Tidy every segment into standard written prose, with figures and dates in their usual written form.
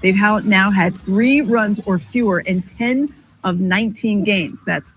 They've now had 3 runs or fewer in 10 of 19 games. That's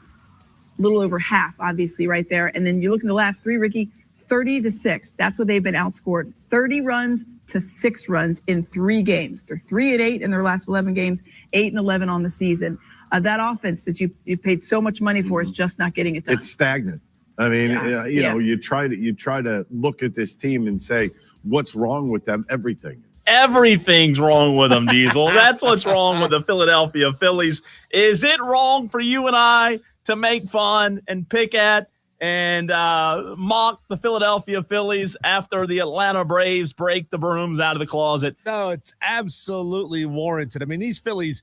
a little over half, obviously, right there. And then you look at the last 3, Ricky, 30-6. That's what they've been outscored. 30 runs to 6 runs in 3 games. They're 3-8 in their last 11 games, 8-11 on the season. That offense that you paid so much money for is just not getting it done. It's stagnant. I mean, you know, you try to look at this team and say, what's wrong with them? Everything's wrong with them, Diesel. That's what's wrong with the Philadelphia Phillies. Is it wrong for you and I to make fun and pick at and mock the Philadelphia Phillies after the Atlanta Braves break the brooms out of the closet? No, it's absolutely warranted. I mean, this Phillies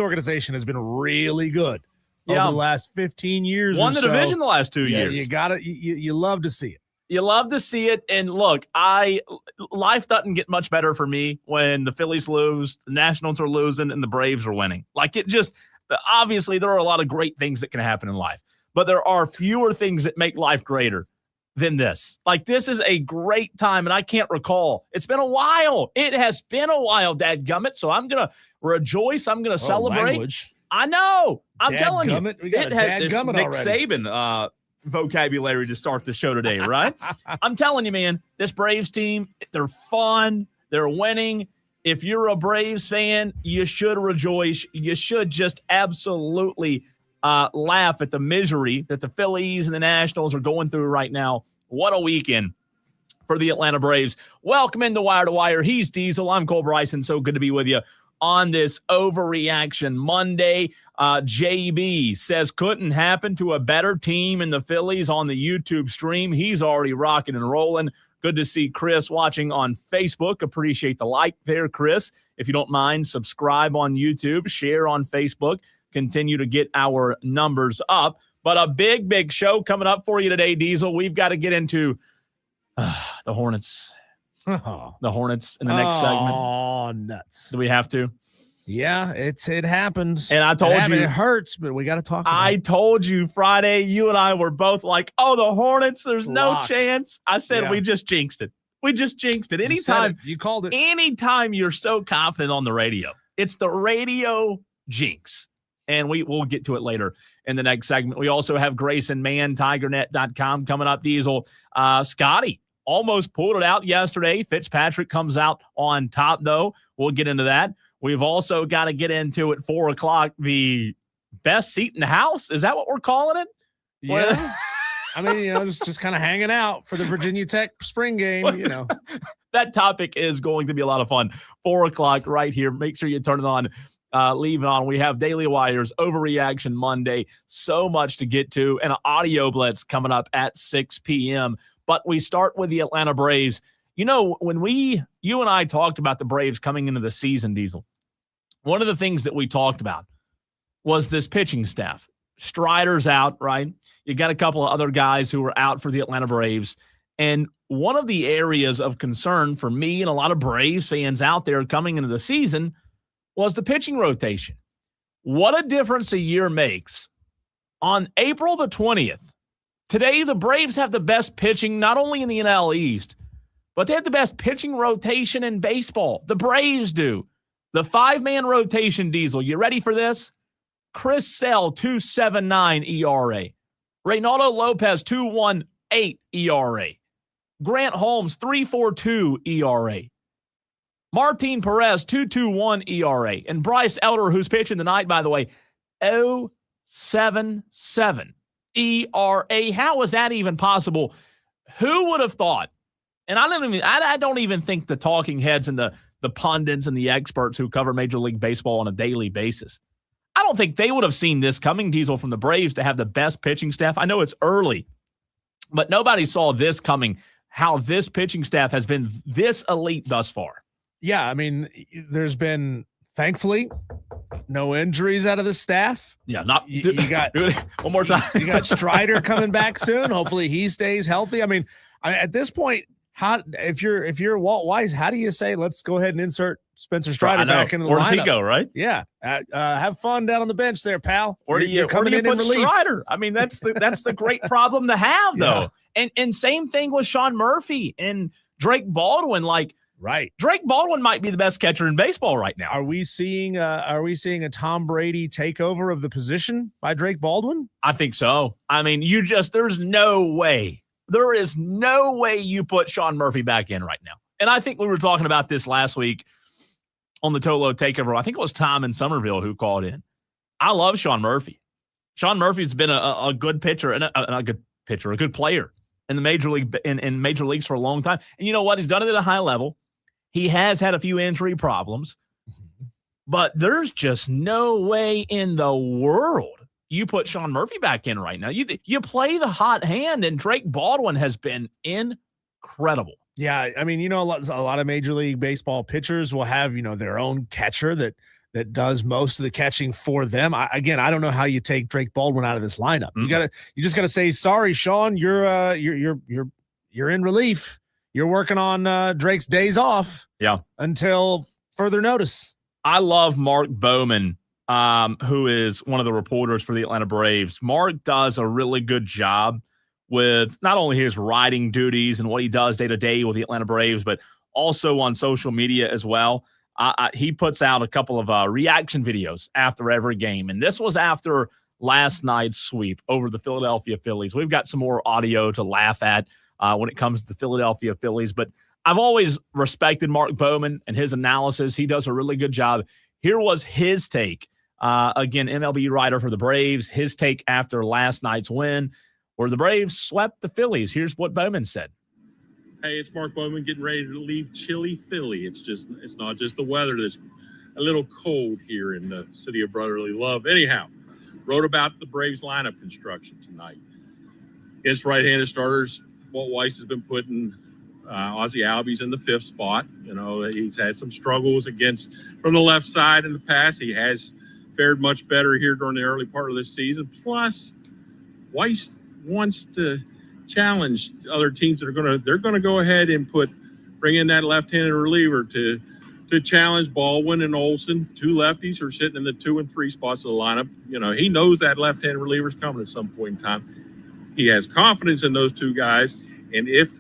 organization has been really good over the last 15 years. Won the division the last 2 years. You got it. You love to see it. You love to see it. And look, life doesn't get much better for me when the Phillies lose, the Nationals are losing, and the Braves are winning. Like, it just, obviously, there are a lot of great things that can happen in life, but there are fewer things that make life greater than this. Like, this is a great time, and I can't recall. It's been a while. It has been a while, dadgummit. So I'm going to rejoice. I'm going to celebrate. Language. I know. I'm telling you. It had this Nick Saban vocabulary to start the show today, right? I'm telling you, man, this Braves team, they're fun. They're winning. If you're a Braves fan, you should rejoice. You should just absolutely laugh at the misery that the Phillies and the Nationals are going through right now. What a weekend for the Atlanta Braves. Welcome into Wire to Wire. He's Diesel. I'm Cole Bryson. So good to be with you on this Overreaction Monday. JB says, couldn't happen to a better team in the Phillies on the YouTube stream. He's already rocking and rolling. Good to see Chris watching on Facebook. Appreciate the like there, Chris. If you don't mind, subscribe on YouTube, share on Facebook. Continue to get our numbers up. But a big, big show coming up for you today, Diesel. We've got to get into the Hornets. The Hornets in the next segment. Oh, nuts. Do we have to? Yeah, it happens. And I told you. It hurts, but we got to talk about it. I told you Friday, you and I were both like, oh, the Hornets, there's no chance. I said, we just jinxed it. We just jinxed it. Anytime. You called it. Anytime you're so confident on the radio, it's the radio jinx. And we'll get to it later in the next segment. We also have Grayson Mann, TigerNet.com coming up, Diesel. Scotty almost pulled it out yesterday. Fitzpatrick comes out on top, though. We'll get into that. We've also got to get into at 4 o'clock the best seat in the house. Is that what we're calling it? Yeah. I mean, just kind of hanging out for the Virginia Tech spring game, That topic is going to be a lot of fun. 4 o'clock right here. Make sure you turn it on. Leave it on. We have Daily Wire's Overreaction Monday. So much to get to. And an audio blitz coming up at 6 p.m. But we start with the Atlanta Braves. When you and I talked about the Braves coming into the season, Diesel, one of the things that we talked about was this pitching staff. Strider's out, right? You got a couple of other guys who are out for the Atlanta Braves. And one of the areas of concern for me and a lot of Braves fans out there coming into the season was the pitching rotation. What a difference a year makes. On April the 20th, today the Braves have the best pitching, not only in the NL East, but they have the best pitching rotation in baseball. The Braves do. The 5-man rotation, Diesel. You ready for this? Chris Sale, 2.79 ERA. Reynaldo Lopez, 2.18 ERA. Grant Holmes, 3.42 ERA. Martin Perez, 2.21 ERA. And Bryce Elder, who's pitching tonight, by the way, 0.77 ERA. How is that even possible? Who would have thought? And I don't even think the talking heads and the pundits and the experts who cover Major League Baseball on a daily basis, I don't think they would have seen this coming, Diesel, from the Braves to have the best pitching staff. I know it's early, but nobody saw this coming, how this pitching staff has been this elite thus far. Yeah, I mean, there's been, thankfully, no injuries out of the staff. Yeah, not you got one more time. You got Strider coming back soon. Hopefully he stays healthy. I mean, at this point, if you're Walt Weiss, how do you say let's go ahead and insert Spencer Strider back into the lineup? Where does he go, right? Yeah, have fun down on the bench there, pal. Where do you put Strider? I mean, that's the great problem to have, though. Yeah. And same thing with Sean Murphy and Drake Baldwin. Like, Right. Drake Baldwin might be the best catcher in baseball right now. Are we seeing a Tom Brady takeover of the position by Drake Baldwin? I think so. I mean, there's no way. There is no way you put Sean Murphy back in right now. And I think we were talking about this last week on the Tolo Takeover. I think it was Tom in Somerville who called in. I love Sean Murphy. Sean Murphy's been a good pitcher and a good player in the major league in major leagues for a long time. And you know what? He's done it at a high level. He has had a few injury problems, but there's just no way in the world you put Sean Murphy back in right now. You play the hot hand, and Drake Baldwin has been incredible. Yeah, I mean, a lot of Major League Baseball pitchers will have, their own catcher that does most of the catching for them. I don't know how you take Drake Baldwin out of this lineup. Mm-hmm. You just gotta say, sorry, Sean, you're in relief. You're working on Drake's days off. Yeah. Until further notice. I love Mark Bowman, who is one of the reporters for the Atlanta Braves. Mark does a really good job with not only his writing duties and what he does day to day with the Atlanta Braves, but also on social media as well. He puts out a couple of reaction videos after every game. And this was after last night's sweep over the Philadelphia Phillies. We've got some more audio to laugh at when it comes to the Philadelphia Phillies. But I've always respected Mark Bowman and his analysis. He does a really good job. Here was his take. Again, MLB writer for the Braves, his take after last night's win, where the Braves swept the Phillies. Here's what Bowman said. Hey, it's Mark Bowman getting ready to leave chilly Philly. It's not just the weather that's a little cold here in the city of brotherly love. Anyhow, wrote about the Braves lineup construction tonight. Against right-handed starters, Walt Weiss has been putting Ozzie Albies in the fifth spot. He's had some struggles from the left side in the past. He has fared much better here during the early part of this season. Plus, Weiss wants to challenge other teams that they're going to go ahead and bring in that left-handed reliever to challenge Baldwin and Olsen, two lefties who are sitting in the 2 and 3 spots of the lineup. He knows that left-handed reliever is coming at some point in time. He has confidence in those two guys, and if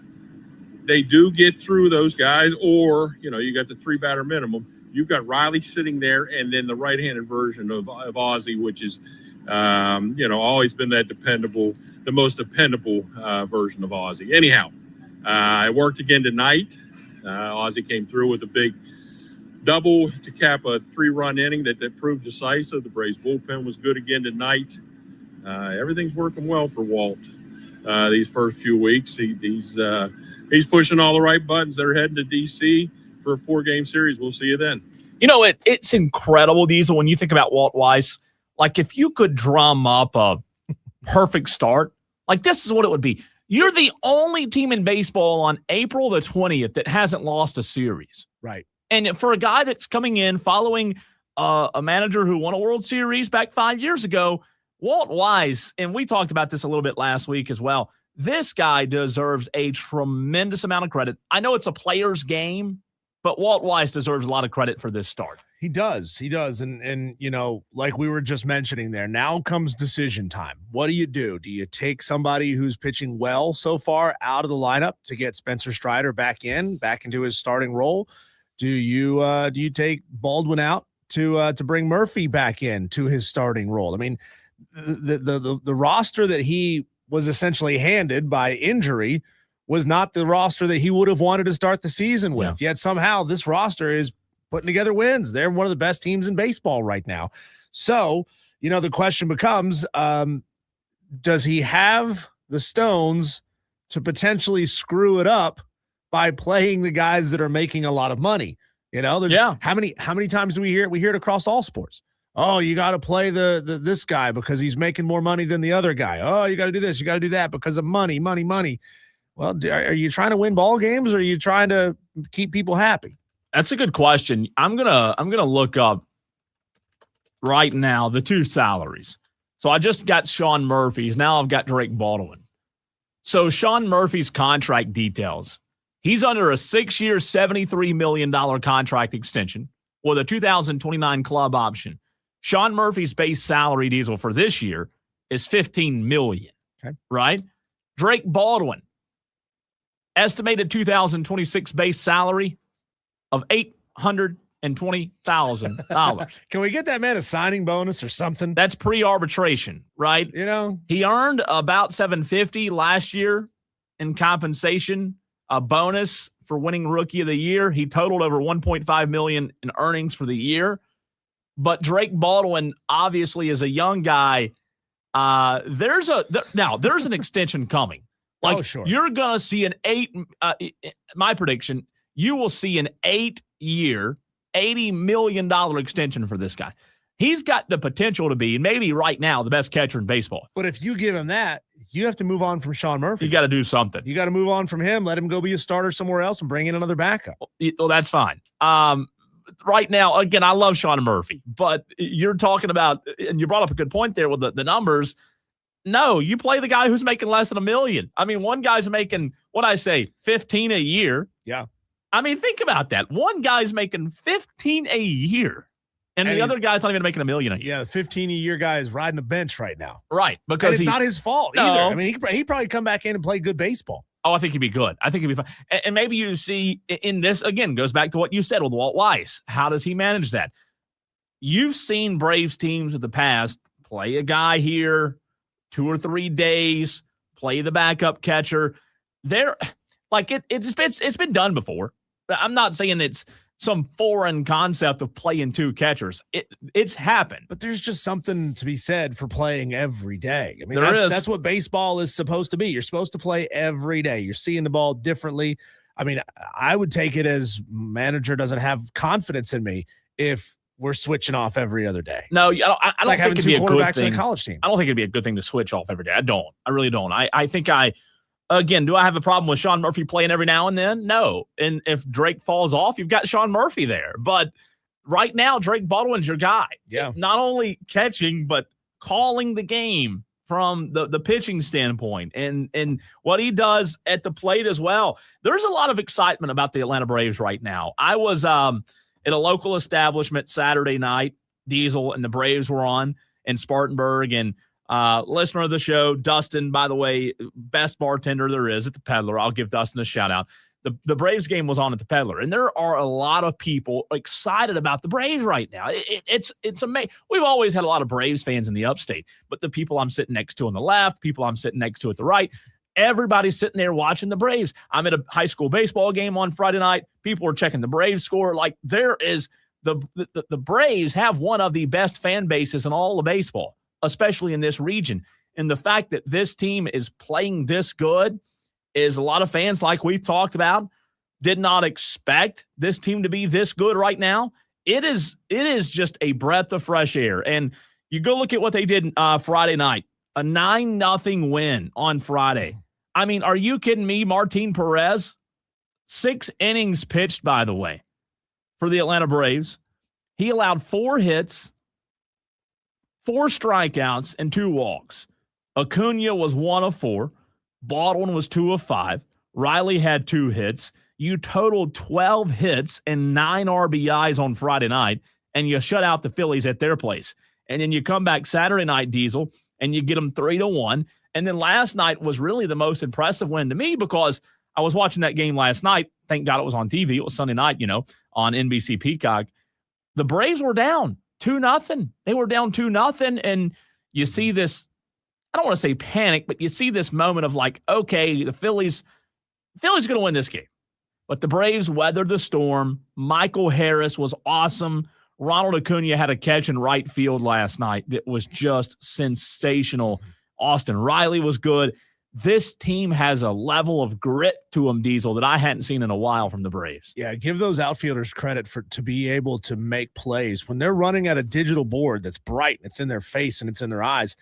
they do get through those guys, or you got the 3-batter minimum, you've got Riley sitting there, and then the right-handed version of Ozzie, which is always been the most dependable version of Ozzie. Anyhow, it worked again tonight. Ozzie came through with a big double to cap a 3-run inning that proved decisive. The Braves bullpen was good again tonight. Everything's working well for Walt these first few weeks. He's pushing all the right buttons. They're heading to D.C. for a 4-game series. We'll see you then. It's incredible, Diesel, when you think about Walt Weiss. Like, if you could drum up a perfect start, like, this is what it would be. You're the only team in baseball on April the 20th that hasn't lost a series. Right. And for a guy that's coming in following a manager who won a World Series back 5 years ago, Walt Weiss, and we talked about this a little bit last week as well, this guy deserves a tremendous amount of credit. I know it's a player's game, but Walt Weiss deserves a lot of credit for this start. He does. And like we were just mentioning there, now comes decision time. What do? Do you take somebody who's pitching well so far out of the lineup to get Spencer Strider back into his starting role? Do you take Baldwin out to bring Murphy back in to his starting role? I mean, the roster that he was essentially handed by injury was not the roster that he would have wanted to start the season with. Yeah. Yet somehow this roster is putting together wins. They're one of the best teams in baseball right now. So, the question becomes, does he have the stones to potentially screw it up by playing the guys that are making a lot of money? How many times do we hear it? We hear it across all sports. Oh, you got to play this guy because he's making more money than the other guy. Oh, you got to do this, you got to do that because of money. Well, are you trying to win ball games, or are you trying to keep people happy? That's a good question. I'm gonna look up right now the two salaries. So I just got Sean Murphy's. Now I've got Drake Baldwin. So Sean Murphy's contract details. He's under a 6-year, $73 million contract extension with a 2029 club option. Sean Murphy's base salary, Diesel, for this year is $15 million. Okay. Right? Drake Baldwin, estimated 2026 base salary, of $820,000. Can we get that man a signing bonus or something? That's pre-arbitration, right? You know, he earned about $750 last year in compensation, a bonus for winning Rookie of the Year. He totaled over $1.5 million in earnings for the year. But Drake Baldwin obviously is a young guy. There's an extension coming. Like, sure. You're gonna see my prediction, you will see an 8-year, $80 million extension for this guy. He's got the potential to be, maybe right now, the best catcher in baseball. But if you give him that, you have to move on from Sean Murphy. You got to do something. You got to move on from him. Let him go be a starter somewhere else and bring in another backup. Well, that's fine. Right now, again, I love Sean Murphy, but you're talking about, and you brought up a good point there with the numbers. No, you play the guy who's making less than $1 million. I mean, one guy's making, 15 a year. Yeah. I mean, think about that. One guy's making 15 a year, and the other guy's not even making $1 million a year. Yeah, the 15-a-year guy is riding a bench right now. Right, because it's not his fault No. either. I mean, he'd probably come back in and play good baseball. Oh, I think he'd be good. I think he'd be fine. And maybe you see in this, again, goes back to what you said with Walt Weiss. How does he manage that? You've seen Braves teams of the past play a guy here 2 or 3 days, play the backup catcher. It's been done before. I'm not saying it's some foreign concept of playing 2 catchers. It's happened. But there's just something to be said for playing every day. I mean, that's what baseball is supposed to be. You're supposed to play every day. You're seeing the ball differently. I mean, I would take it as manager doesn't have confidence in me if we're switching off every other day. No, I don't like think it'd be a good quarterbacks thing. in a college team. I don't think it'd be a good thing to switch off every day. I don't. I really don't. I think again, do I have a problem with Sean Murphy playing every now and then? No. And if Drake falls off, you've got Sean Murphy there. But right now, Drake Baldwin's your guy. Yeah. Not only catching, but calling the game from the pitching standpoint and what he does at the plate as well. There's a lot of excitement about the Atlanta Braves right now. I was at a local establishment Saturday night. Diesel and the Braves were on in Spartanburg, and listener of the show, Dustin, by the way, best bartender there is at the Peddler. I'll give Dustin a shout out. The Braves game was on at the Peddler, and there are a lot of people excited about the Braves right now. It's amazing. We've always had a lot of Braves fans in the upstate, but the people I'm sitting next to on the left, people I'm sitting next to at the right, everybody's sitting there watching the Braves. I'm at a high school baseball game on Friday night. People are checking the Braves score. Like, there is the Braves have one of the best fan bases in all of baseball, especially in this region. And the fact that this team is playing this good is a lot of fans, like we've talked about, did not expect this team to be this good right now. It is just a breath of fresh air. And you go look at what they did Friday night, a 9-0 win on Friday. I mean, are you kidding me? Martin Perez, 6 innings pitched, by the way, for the Atlanta Braves. He allowed 4 hits, 4 strikeouts, and 2 walks. Acuna was 1 of 4. Baldwin was 2 of 5. Riley had 2 hits. You totaled 12 hits and 9 RBIs on Friday night, and you shut out the Phillies at their place. And then you come back Saturday night, Diesel, and you get them 3-1. And then last night was really the most impressive win to me, because I was watching that game last night. Thank God it was on TV. It was Sunday night, on NBC Peacock. The Braves were down 2-0. They were down 2-0, and you see this, I don't want to say panic, but you see this moment of like, okay, the Phillies going to win this game. But the Braves weathered the storm. Michael Harris was awesome. Ronald Acuna had a catch in right field last night that was just sensational. Austin Riley was good. This team has a level of grit to them, Diesel, that I hadn't seen in a while from the Braves. Yeah, give those outfielders credit to be able to make plays. When they're running at a digital board that's bright, it's in their face and it's in their eyes,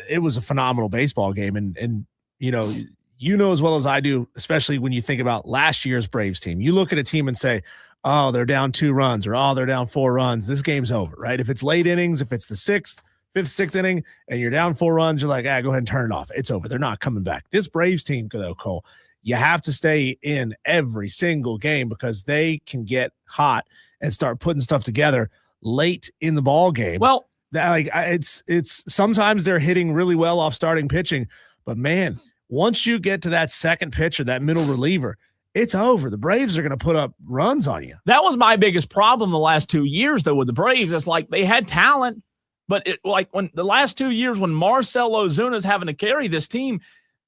it was a phenomenal baseball game. And you know as well as I do, especially when you think about last year's Braves team. You look at a team and say, oh, they're down 2 runs, or oh, they're down 4 runs. This game's over, right? If it's late innings, if it's the 5th, 6th inning, and you're down 4 runs, you're like, go ahead and turn it off. It's over. They're not coming back. This Braves team, though, Cole, you have to stay in every single game, because they can get hot and start putting stuff together late in the ball game. Well, it's sometimes they're hitting really well off starting pitching, but man, once you get to that second pitcher, that middle reliever, it's over. The Braves are going to put up runs on you. That was my biggest problem the last 2 years, though, with the Braves. It's like they had talent, but when the last 2 years when Marcell Ozuna's having to carry this team,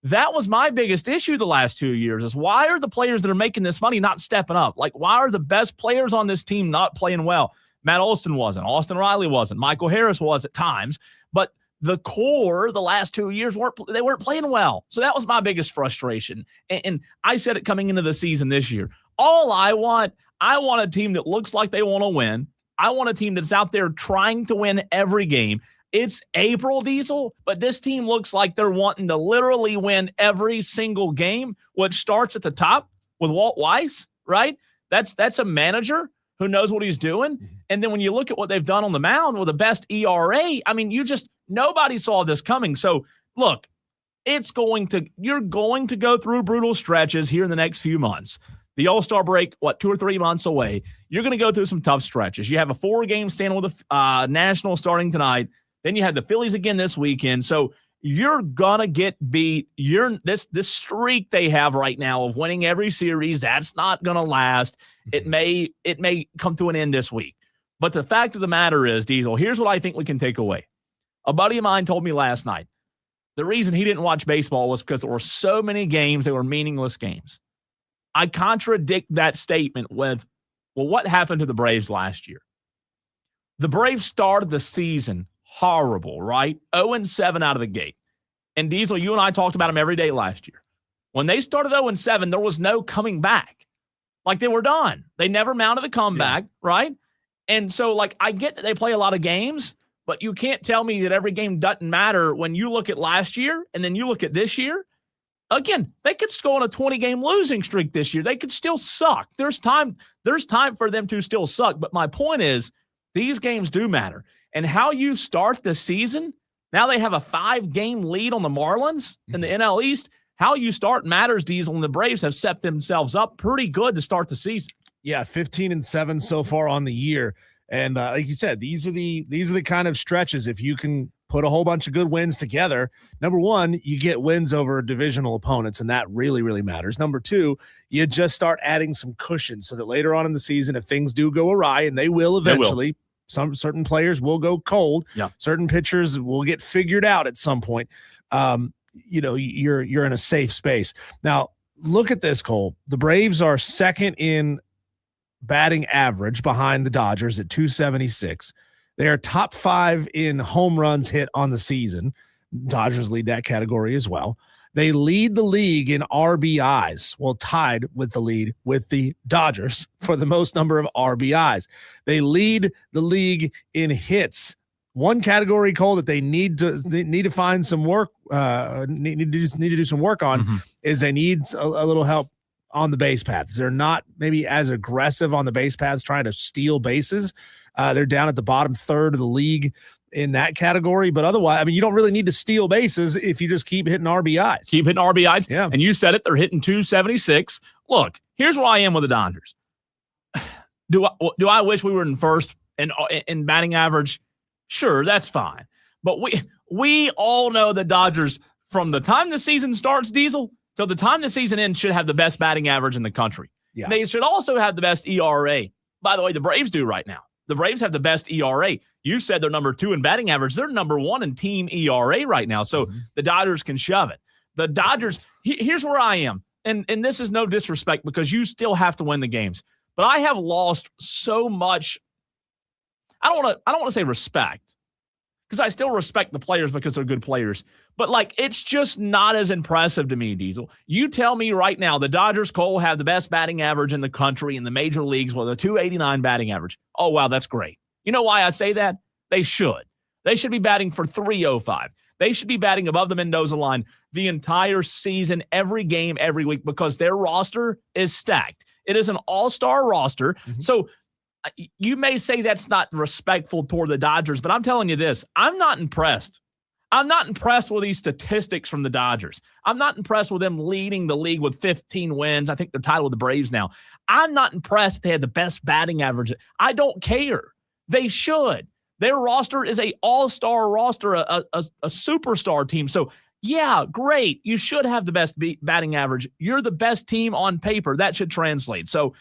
that was my biggest issue the last 2 years is why are the players that are making this money not stepping up? Like, why are the best players on this team not playing well? Matt Olson wasn't. Austin Riley wasn't. Michael Harris was at times. But the core the last 2 years weren't playing well. So that was my biggest frustration. And I said it coming into the season this year. All I want a team that looks like they want to win. I want a team that's out there trying to win every game. It's April, Diesel, but this team looks like they're wanting to literally win every single game, which starts at the top with Walt Weiss, right? That's a manager who knows what he's doing. And then when you look at what they've done on the mound with the best ERA, I mean, nobody saw this coming. So look, you're going to go through brutal stretches here in the next few months. The All-Star break, 2 or 3 months away. You're going to go through some tough stretches. You have a 4-game stand with the Nationals starting tonight. Then you have the Phillies again this weekend. So you're going to get beat. This streak they have right now of winning every series, that's not going to last. It may come to an end this week. But the fact of the matter is, Diesel, here's what I think we can take away. A buddy of mine told me last night the reason he didn't watch baseball was because there were so many games that were meaningless games. I contradict that statement with, well, what happened to the Braves last year? The Braves started the season horrible, right? 0-7 out of the gate. And Diesel, you and I talked about them every day last year. When they started 0-7, there was no coming back. Like, they were done. They never mounted the comeback, right? And so, like, I get that they play a lot of games, but you can't tell me that every game doesn't matter when you look at last year and then you look at this year. Again, they could go on a 20-game losing streak this year. They could still suck. There's time for them to still suck. But my point is, these games do matter. And how you start the season, now they have a 5-game lead on the Marlins in the NL East. How you start matters, Diesel, and the Braves have set themselves up pretty good to start the season. Yeah, 15-7 so far on the year. And like you said, these are the kind of stretches. If you can put a whole bunch of good wins together, number one, you get wins over divisional opponents, and that really, really matters. Number two, you just start adding some cushion so that later on in the season, if things do go awry, and they will eventually, some certain players will go cold. Yeah. Certain pitchers will get figured out at some point. You're in a safe space. Now, look at this, Cole. The Braves are second in batting average behind the Dodgers at 276. They are top 5 in home runs hit on the season. Dodgers lead that category as well. They lead the league in RBIs, well, tied with the lead with the Dodgers for the most number of RBIs. They lead the league in hits. One category, Cole, that they need to find some work, need to do some work on is they need a little help on the base paths. They're not maybe as aggressive on the base paths trying to steal bases. They're down at the bottom third of the league in that category. But otherwise, I mean, you don't really need to steal bases if you just keep hitting RBIs. Keep hitting RBIs. Yeah. And you said it, they're hitting 276. Look, here's where I am with the Dodgers. Do I wish we were in first in batting average? Sure, that's fine. But we all know the Dodgers, from the time the season starts, Diesel, till the time the season ends, should have the best batting average in the country. Yeah. They should also have the best ERA. By the way, the Braves do right now. The Braves have the best ERA. You said they're number 2 in batting average. They're number 1 in team ERA right now. So the Dodgers can shove it. The Dodgers, here's where I am. And this is no disrespect because you still have to win the games. But I have lost so much. I don't want to say respect, because I still respect the players because they're good players. But, like, it's just not as impressive to me, Diesel. You tell me right now the Dodgers, Cole, have the best batting average in the country in the major leagues with a 289 batting average. Oh, wow, that's great. You know why I say that? They should. They should be batting for 305. They should be batting above the Mendoza line the entire season, every game, every week, because their roster is stacked. It is an all-star roster. So you may say that's not respectful toward the Dodgers, but I'm telling you this, I'm not impressed. I'm not impressed with these statistics from the Dodgers. I'm not impressed with them leading the league with 15 wins. I think they're tied with the Braves now. I'm not impressed that they had the best batting average. I don't care. They should. Their roster is a all-star roster, a superstar team. So Yeah, great. You should have the best batting average. You're the best team on paper. That should translate. So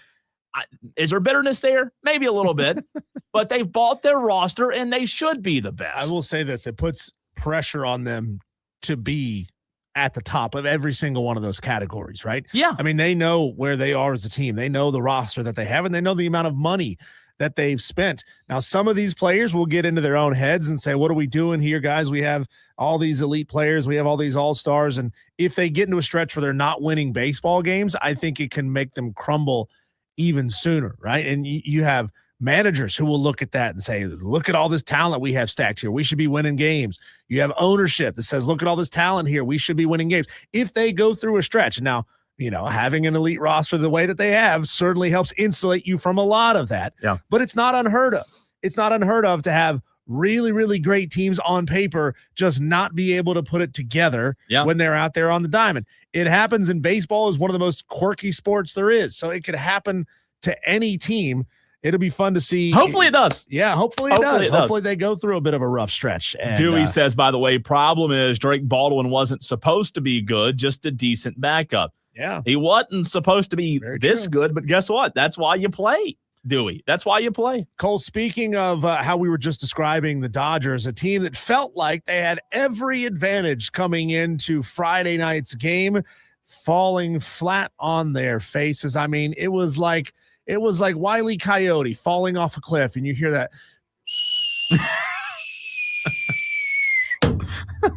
is there bitterness there? Maybe a little bit, but they've bought their roster and they should be the best. I will say this. It puts pressure on them to be at the top of every single one of those categories, right? Yeah. I mean, they know where they are as a team. They know the roster that they have, and they know the amount of money that they've spent. Now, some of these players will get into their own heads and say, what are we doing here, guys? We have all these elite players. We have all these all-stars. And if they get into a stretch where they're not winning baseball games, I think it can make them crumble even sooner, right? And you have managers who will look at that and say, look at all this talent we have stacked here. We should be winning games. You have ownership that says, look at all this talent here. We should be winning games. If they go through a stretch. Now, having an elite roster the way that they have certainly helps insulate you from a lot of that. Yeah. But it's not unheard of. It's not unheard of to have really, really great teams on paper just not be able to put it together when they're out there on the diamond. It happens in baseball. Is one of the most quirky sports there is. So it could happen to any team. It'll be fun to see. Hopefully it does. Yeah, hopefully it does. Hopefully they go through a bit of a rough stretch. And, Dewey says, by the way, problem is Drake Baldwin wasn't supposed to be good, just a decent backup. Yeah. He wasn't supposed to be this true. good, but guess what? That's why you play, Dewey. That's why you play. Cole, speaking of how we were just describing the Dodgers, a team that felt like they had every advantage coming into Friday night's game, falling flat on their faces. I mean, it was like Wile E. Coyote falling off a cliff, and you hear that.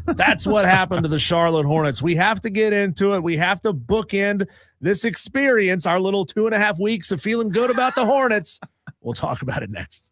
That's what happened to the Charlotte Hornets. We have to get into it. We have to bookend this experience, our little 2.5 weeks of feeling good about the Hornets. We'll talk about it next.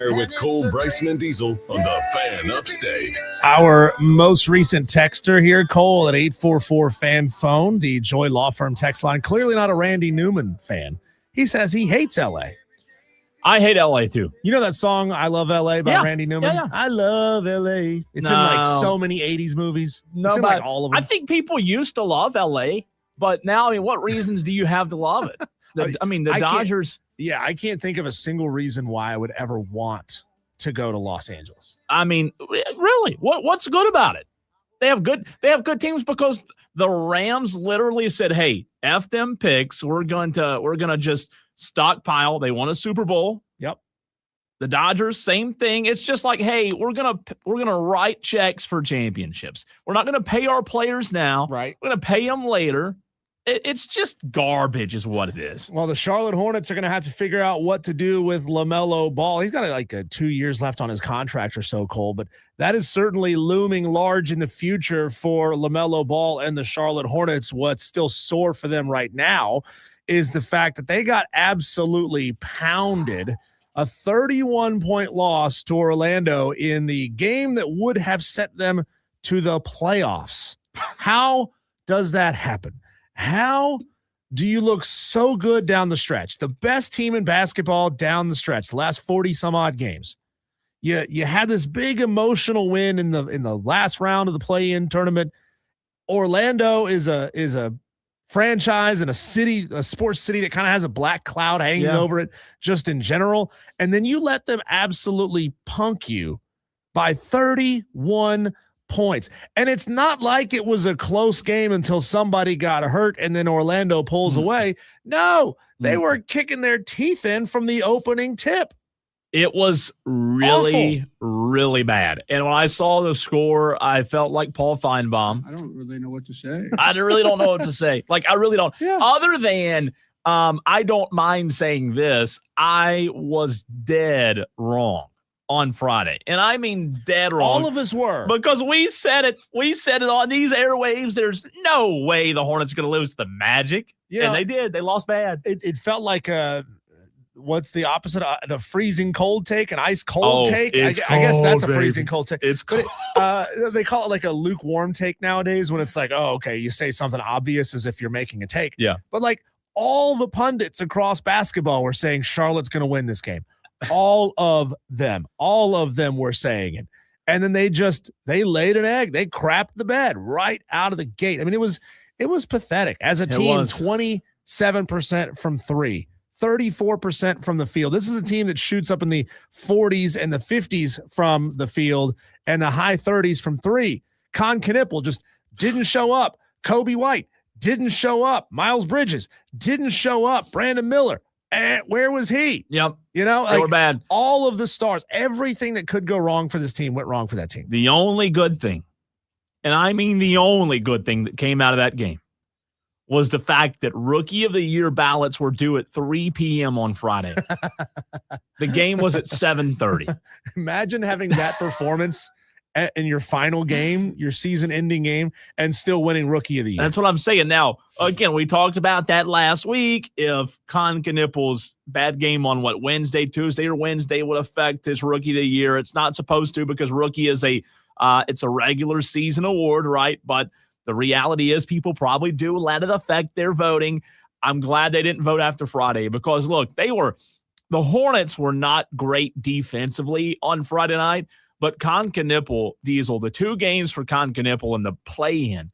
With Cole, Bryson, and Diesel on the Fan Upstate. Our most recent texter here, Cole, at 844-FAN-PHONE, the Joy Law Firm text line. Clearly not a Randy Newman fan. He says he hates L.A. I hate LA too. You know that song, I Love L.A. by Randy Newman? Yeah. I love L.A. It's in like so many 80s movies. It's in like all of them. I think people used to love LA, but now, I mean, what reasons do you have to love it? The Dodgers. Yeah, I can't think of a single reason why I would ever want to go to Los Angeles. I mean, really, what's good about it? They have good teams because the Rams literally said, "Hey, F them picks. We're gonna just stockpile." They won a Super Bowl. Yep. The Dodgers, same thing. It's just like, hey, we're gonna write checks for championships. We're not gonna pay our players now. Right. We're gonna pay them later. It's just garbage is what it is. Well, the Charlotte Hornets are going to have to figure out what to do with LaMelo Ball. He's got like 2 years left on his contract or so, Cole, but that is certainly looming large in the future for LaMelo Ball and the Charlotte Hornets. What's still sore for them right now is the fact that they got absolutely pounded, a 31-point loss to Orlando in the game that would have sent them to the playoffs. How does that happen? How do you look so good down the stretch? The best team in basketball down the stretch, the last 40-some-odd games. You had this big emotional win in the last round of the play-in tournament. Orlando is a franchise and a sports city that kind of has a black cloud hanging over it just in general. And then you let them absolutely punk you by 31 points. And it's not like it was a close game until somebody got hurt and then Orlando pulls away. No, they were kicking their teeth in from the opening tip. It was really, really bad. And when I saw the score, I felt like Paul Feinbaum. I don't really know what to say. I really don't know what to say. Like, I really don't. Yeah. Other than, I don't mind saying this, I was dead wrong on Friday. And I mean dead wrong. All of us were. Because we said it on these airwaves. There's no way the Hornets are going to lose to the Magic. Yeah. And they did. They lost bad. It felt like what's the opposite? A freezing cold take, an ice cold take? I guess that's a freezing cold take. It's cold. They call it like a lukewarm take nowadays when it's like, oh, okay, you say something obvious as if you're making a take. Yeah. But like all the pundits across basketball were saying Charlotte's going to win this game. All of them were saying it. And then they laid an egg. They crapped the bed right out of the gate. I mean, it was pathetic. As a team, 27% from three, 34% from the field. This is a team that shoots up in the 40s and the 50s from the field and the high 30s from three. Con Knipple just didn't show up. Kobe White didn't show up. Miles Bridges didn't show up. Brandon Miller. Where was he? Yep. You know, they were bad. All of the stars, everything that could go wrong for this team went wrong for that team. The only good thing, and I mean the only good thing that came out of that game, was the fact that Rookie of the Year ballots were due at 3 p.m. on Friday. The game was at 7:30. Imagine having that performance in your final game, your season-ending game, and still winning Rookie of the Year. That's what I'm saying. Now, again, we talked about that last week. If Con Knipple's bad game on Tuesday or Wednesday would affect his Rookie of the Year, it's not supposed to because Rookie is it's a regular season award, right? But the reality is people probably do let it affect their voting. I'm glad they didn't vote after Friday because, look, the Hornets were not great defensively on Friday night. But Con Knipple, Diesel, the 2 games for Con Knipple in the play-in,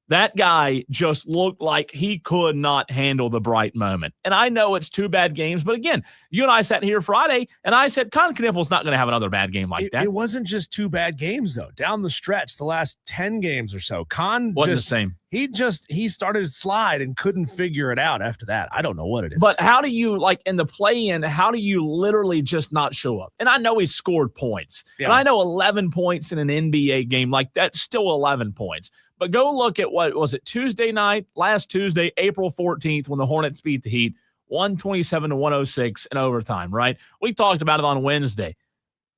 that guy just looked like he could not handle the bright moment. And I know it's 2 bad games, but again, you and I sat here Friday, and I said Con Knipple's not going to have another bad game like that. It wasn't just 2 bad games, though. Down the stretch, the last 10 games or so, Con wasn't the same. He started to slide and couldn't figure it out after that. I don't know what it is. But how do you, like in the play-in, how do you literally just not show up? And I know he scored points. Yeah. And I know 11 points in an NBA game, like that's still 11 points. But go look at what was it Tuesday night, last Tuesday, April 14th, when the Hornets beat the Heat, 127-106 in overtime, right? We talked about it on Wednesday.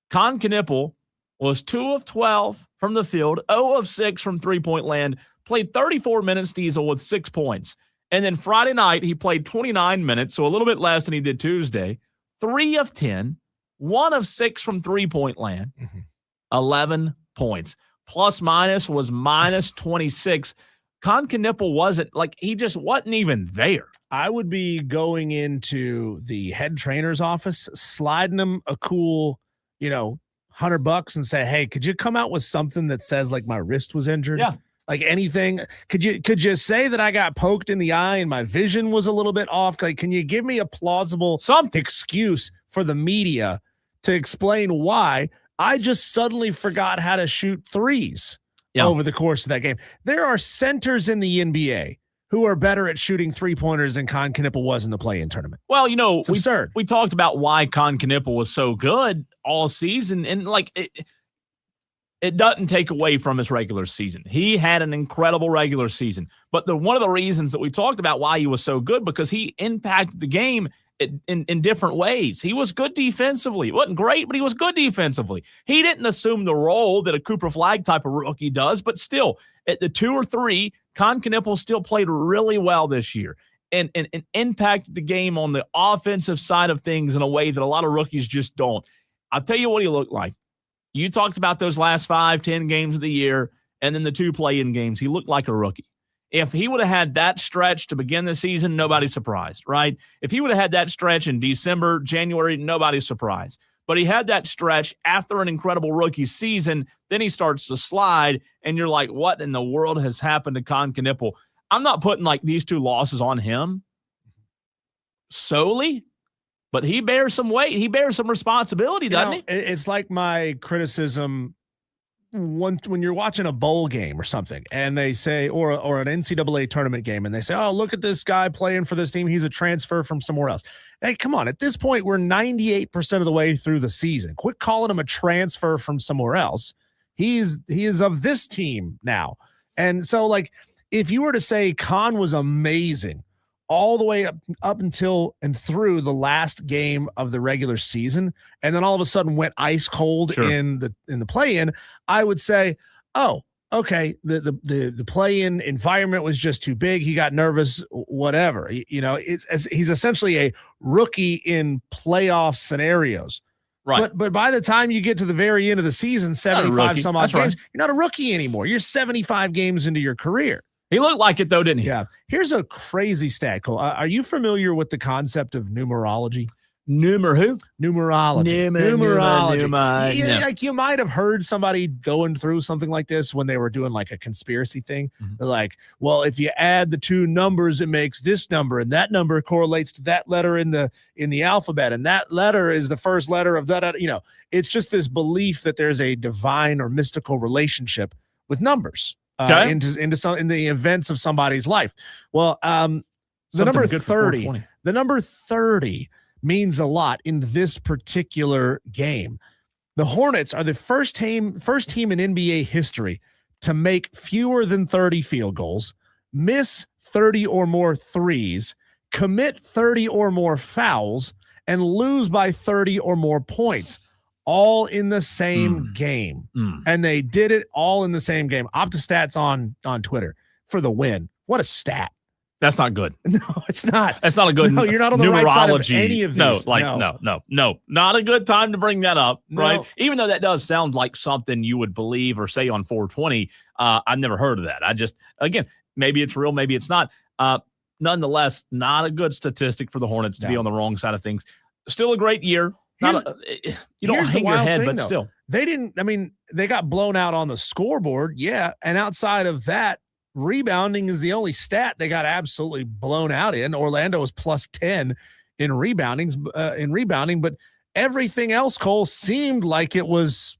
Con Knipple was 2 of 12 from the field, 0 of 6 from three-point land, played 34 minutes, Diesel, with 6 points. And then Friday night, he played 29 minutes, so a little bit less than he did Tuesday, 3 of 10, 1 of 6 from three-point land, Mhm. 11 points. Plus minus was minus 26. Knippel wasn't he just wasn't even there. I would be going into the head trainer's office, sliding him a cool, $100 and say, "Hey, could you come out with something that says like my wrist was injured?" Yeah. Like anything. Could you say that I got poked in the eye and my vision was a little bit off? Like, can you give me a plausible excuse for the media to explain why I just suddenly forgot how to shoot threes over the course of that game? There are centers in the NBA who are better at shooting three-pointers than Knippel was in the play-in tournament. Well, it's absurd. We talked about why Knippel was so good all season, and it doesn't take away from his regular season. He had an incredible regular season. But one of the reasons that we talked about why he was so good, because he impacted the game in different ways. He was good defensively. He wasn't great, but he was good defensively. He didn't assume the role that a Cooper Flagg type of rookie does, but still, at the 2 or 3, Knippel still played really well this year and impacted the game on the offensive side of things in a way that a lot of rookies just don't. I'll tell you what he looked like. You talked about those last 5-10 games of the year and then the 2 play-in games. He looked like a rookie. If he would have had that stretch to begin the season, nobody's surprised, right? If he would have had that stretch in December, January, nobody's surprised. But he had that stretch after an incredible rookie season. Then he starts to slide, and you're like, what in the world has happened to Knippel? I'm not putting these 2 losses on him solely, but he bears some weight. He bears some responsibility, doesn't he? It's like my criticism when you're watching a bowl game or something, and they say, or an NCAA tournament game, and they say, "Oh, look at this guy playing for this team. He's a transfer from somewhere else." Hey, come on. At this point, we're 98% of the way through the season. Quit calling him a transfer from somewhere else. He is of this team now. And so, if you were to say Khan was amazing all the way up until and through the last game of the regular season, and then all of a sudden went ice cold in the play-in, I would say, oh, okay, the play-in environment was just too big. He got nervous, whatever. He's essentially a rookie in playoff scenarios. Right. But by the time you get to the very end of the season, 75 some odd games, you're not a rookie anymore. You're 75 games into your career. He looked like it, though, didn't he? Yeah. Here's a crazy stat, Cole. Are you familiar with the concept of numerology? Numerology. Numerology. You might have heard somebody going through something like this when they were doing a conspiracy thing. Mm-hmm. They're like, well, if you add the 2 numbers, it makes this number, and that number correlates to that letter in the alphabet, and that letter is the first letter of that. It's just this belief that there's a divine or mystical relationship with numbers. In the events of somebody's life. Well, the number 30 means a lot in this particular game. The Hornets are the first team in NBA history to make fewer than 30 field goals, miss 30 or more threes, commit 30 or more fouls, and lose by 30 or more points. All in the same game. And they did it all in the same game. Optastats on Twitter for the win. What a stat. That's not good. No, it's not. That's not a good. No, you're not on the numerology. right side of any of these. No. Not a good time to bring that up, right? No. Even though that does sound like something you would believe or say on 420. I've never heard of that. Again, maybe it's real, maybe it's not. Nonetheless, not a good statistic for the Hornets to be on the wrong side of things. Still a great year. You don't hang your head, but still. They got blown out on the scoreboard, yeah. And outside of that, rebounding is the only stat they got absolutely blown out in. Orlando was plus 10 in rebounding, but everything else, Cole, seemed like it was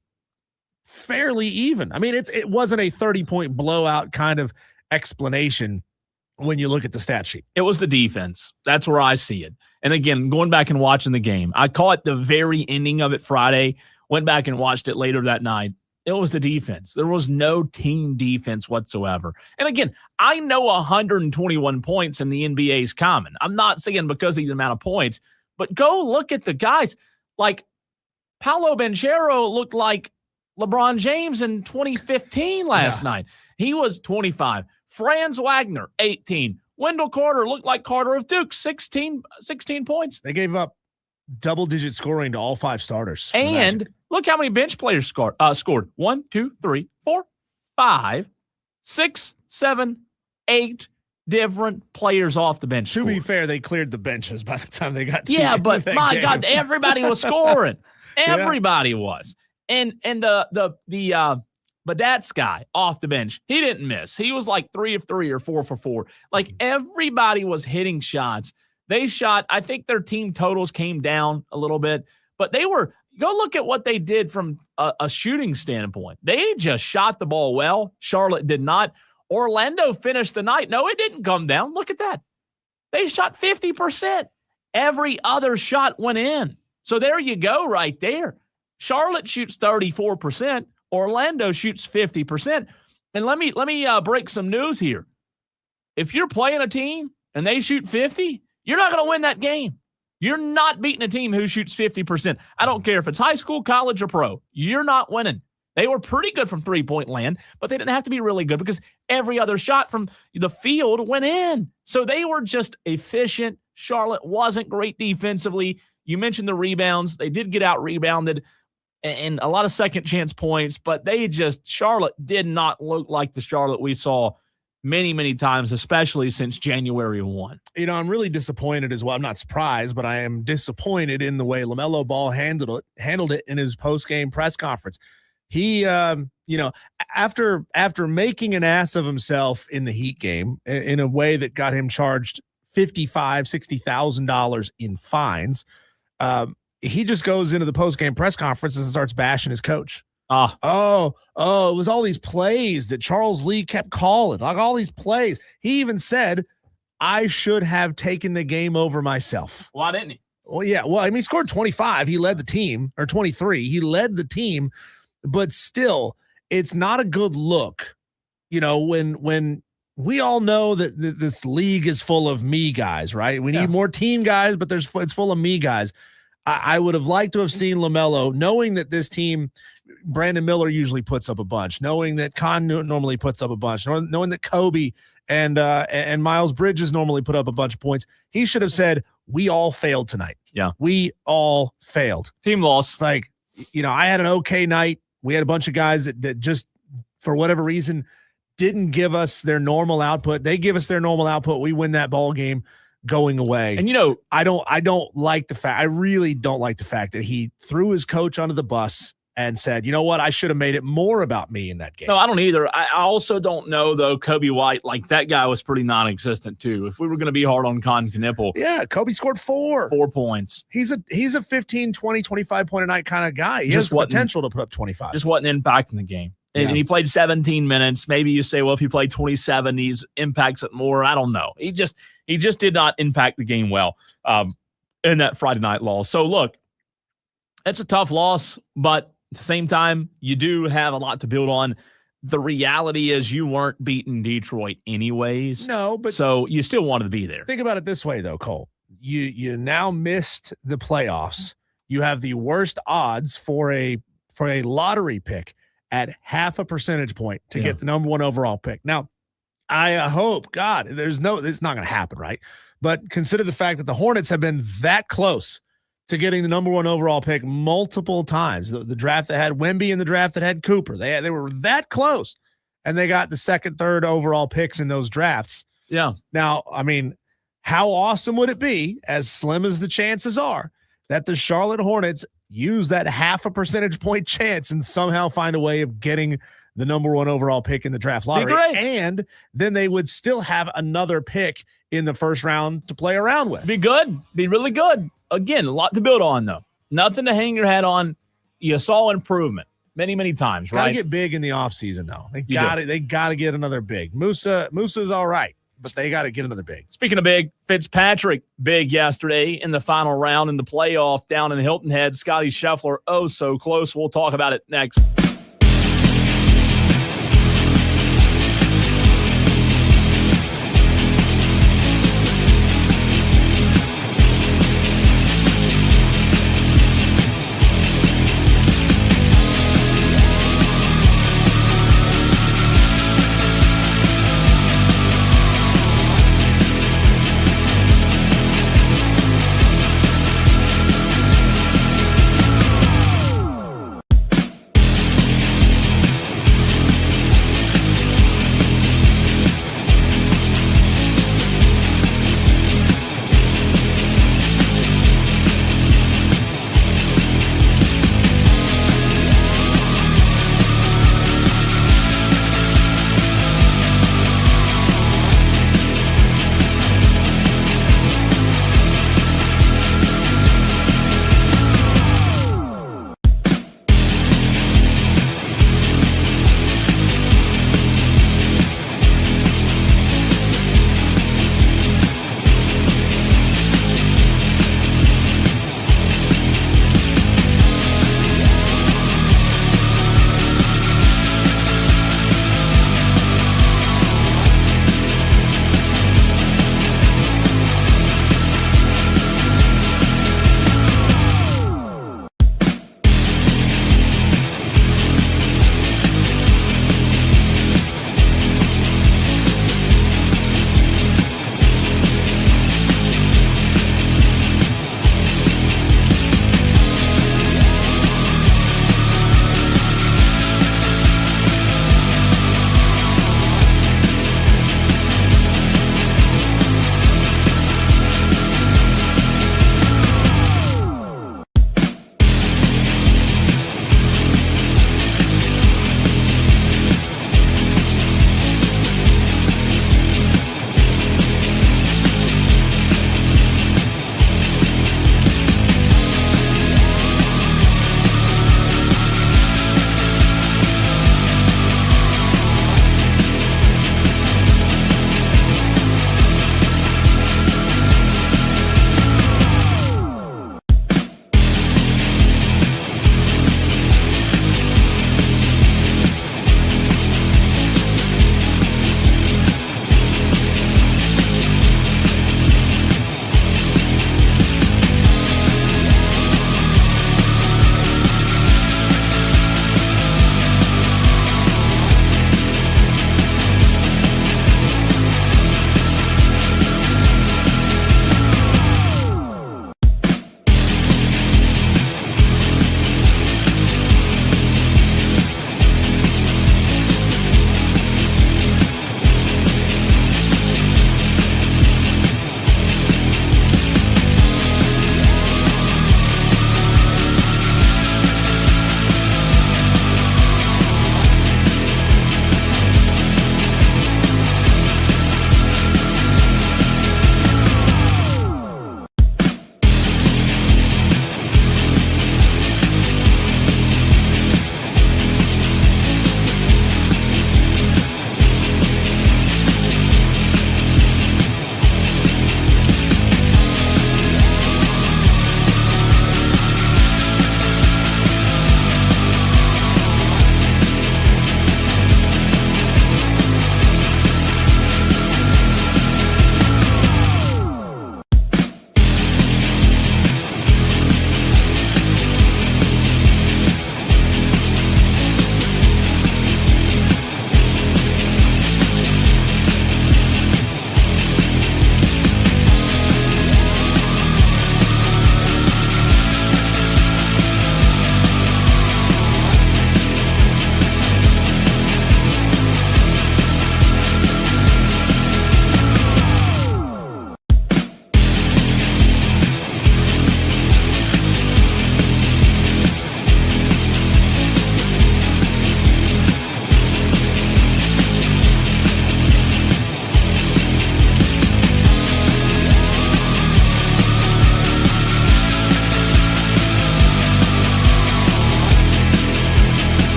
fairly even. It wasn't a 30-point blowout kind of explanation when you look at the stat sheet. It was the defense. That's where I see it. And again, going back and watching the game, I caught the very ending of it Friday, went back and watched it later that night. It was the defense. There was no team defense whatsoever. And again, I know 121 points in the NBA is common. I'm not saying because of the amount of points, but go look at the guys. Like Paolo Banchero looked like LeBron James in 2015 last night. He was 25. Franz Wagner, 18. Wendell Carter looked like Carter of Duke, 16 points. They gave up double-digit scoring to all 5 starters. And look how many bench players scored. 1, 2, 3, 4, 5, 6, 7, 8 different players off the bench. To be fair, they cleared the benches by the time they got to yeah, the but my game. God, everybody was scoring. Everybody was. And the Badats guy off the bench, he didn't miss. He was like 3 of 3 or 4 for 4. Like everybody was hitting shots. They shot, I think their team totals came down a little bit, but they were, go look at what they did from a shooting standpoint. They just shot the ball well. Charlotte did not. Orlando finished the night. No, it didn't come down. Look at that. They shot 50%. Every other shot went in. So there you go right there. Charlotte shoots 34%. Orlando shoots 50%. And let me break some news here. If you're playing a team and they shoot 50, you're not going to win that game. You're not beating a team who shoots 50%. I don't care if it's high school, college, or pro. You're not winning. They were pretty good from three-point land, but they didn't have to be really good because every other shot from the field went in. So they were just efficient. Charlotte wasn't great defensively. You mentioned the rebounds. They did get out-rebounded and a lot of second-chance points, but Charlotte did not look like the Charlotte we saw many, many times, especially since January 1. You know, I'm really disappointed as well. I'm not surprised, but I am disappointed in the way LaMelo Ball handled it in his post-game press conference. He, after making an ass of himself in the Heat game in a way that got him charged $60,000 in fines, he just goes into the post-game press conference and starts bashing his coach. It was all these plays that Charles Lee kept calling, like all these plays. He even said, I should have taken the game over myself. Why didn't he? Well, yeah. Well, I mean, he scored 25. He led the team, or 23. He led the team, but still, it's not a good look. You know, when we all know that this league is full of me guys, right? We need more team guys, but it's full of me guys. I would have liked to have seen LaMelo, knowing that this team, Brandon Miller usually puts up a bunch, knowing that Con normally puts up a bunch, knowing that Kobe and Miles Bridges normally put up a bunch of points. He should have said, we all failed tonight. Yeah. We all failed. Team loss. It's like, I had an okay night. We had a bunch of guys that just, for whatever reason, didn't give us their normal output. They give us their normal output. We win that ball game going away. And I don't like the fact, I really don't like the fact that he threw his coach under the bus and said, you know what, I should have made it more about me in that game. No, I don't either. I also don't know, though, Kobe White, like that guy was pretty non-existent, too. If we were going to be hard on Con Knipple. Yeah, Kobe scored 4 points. He's a 15, 20, 25 point a night kind of guy. He has the potential to put up 25. Just wasn't impacting the game. And he played 17 minutes. Maybe you say, well, if he played 27, he impacts it more. I don't know. He just did not impact the game well in that Friday night loss. So, look, it's a tough loss, but at the same time, you do have a lot to build on. The reality is you weren't beating Detroit anyways. No, but so you still wanted to be there. Think about it this way, though, Cole. You now missed the playoffs. You have the worst odds for a lottery pick at half a percentage point to get the number 1 overall pick. Now, I hope, God, it's not going to happen, right? But consider the fact that the Hornets have been that close to getting the number 1 overall pick multiple times. The draft that had Wemby and the draft that had Cooper. They were that close, and they got the 2nd, 3rd overall picks in those drafts. Yeah. Now, I mean, how awesome would it be, as slim as the chances are, that the Charlotte Hornets use that half a percentage point chance and somehow find a way of getting the number 1 overall pick in the draft lottery. And then they would still have another pick in the first round to play around with. Be good. Be really good. Again, a lot to build on, though. Nothing to hang your hat on. You saw improvement many, many times, right? Got to get big in the offseason, though. They got to get another big. Musa's all right, but they got to get another big. Speaking of big, Fitzpatrick big yesterday in the final round in the playoff down in Hilton Head. Scotty Scheffler, oh so close. We'll talk about it next.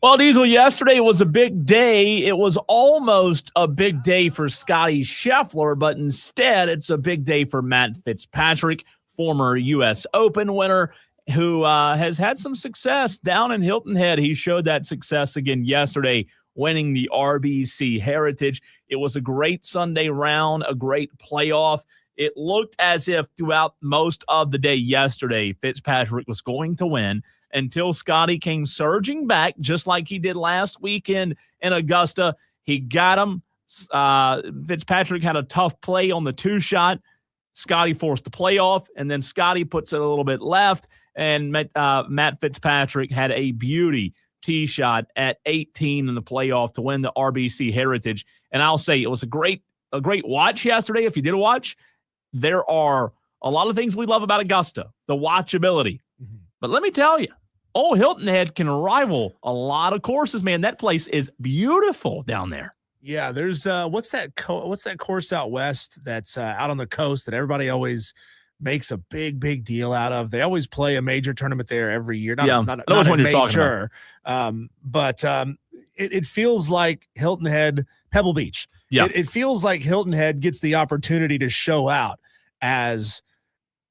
Well, Diesel, yesterday was a big day. It was almost a big day for Scotty Scheffler, but instead it's a big day for Matt Fitzpatrick, former U.S. Open winner, who has had some success down in Hilton Head. He showed that success again yesterday, winning the RBC Heritage. It was a great Sunday round, a great playoff. It looked as if throughout most of the day yesterday, Fitzpatrick was going to win until Scotty came surging back, just like he did last weekend in Augusta. He got him. Fitzpatrick had a tough play on the 2-shot. Scotty forced the playoff, and then Scotty puts it a little bit left, and Matt Fitzpatrick had a beauty tee shot at 18 in the playoff to win the RBC Heritage. And I'll say it was a great watch yesterday. If you did watch, there are a lot of things we love about Augusta, the watchability. Mm-hmm. But let me tell you, old Hilton Head can rival a lot of courses, man. That place is beautiful down there. Yeah, there's what's that course out west that's out on the coast that everybody always makes a big deal out of. They always play a major tournament there every year. I know which one you're talking about. But it feels like Hilton Head, Pebble Beach. Yeah, it feels like Hilton Head gets the opportunity to show out as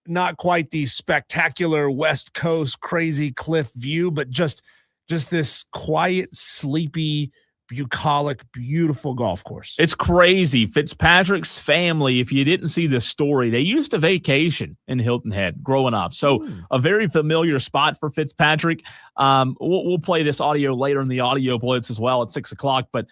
not quite the spectacular West Coast crazy cliff view, but just this quiet, sleepy, bucolic, beautiful golf course. It's crazy. Fitzpatrick's family, if you didn't see the story, they used to vacation in Hilton Head growing up. So a very familiar spot for Fitzpatrick. We'll play this audio later in the audio blitz as well at 6 o'clock, but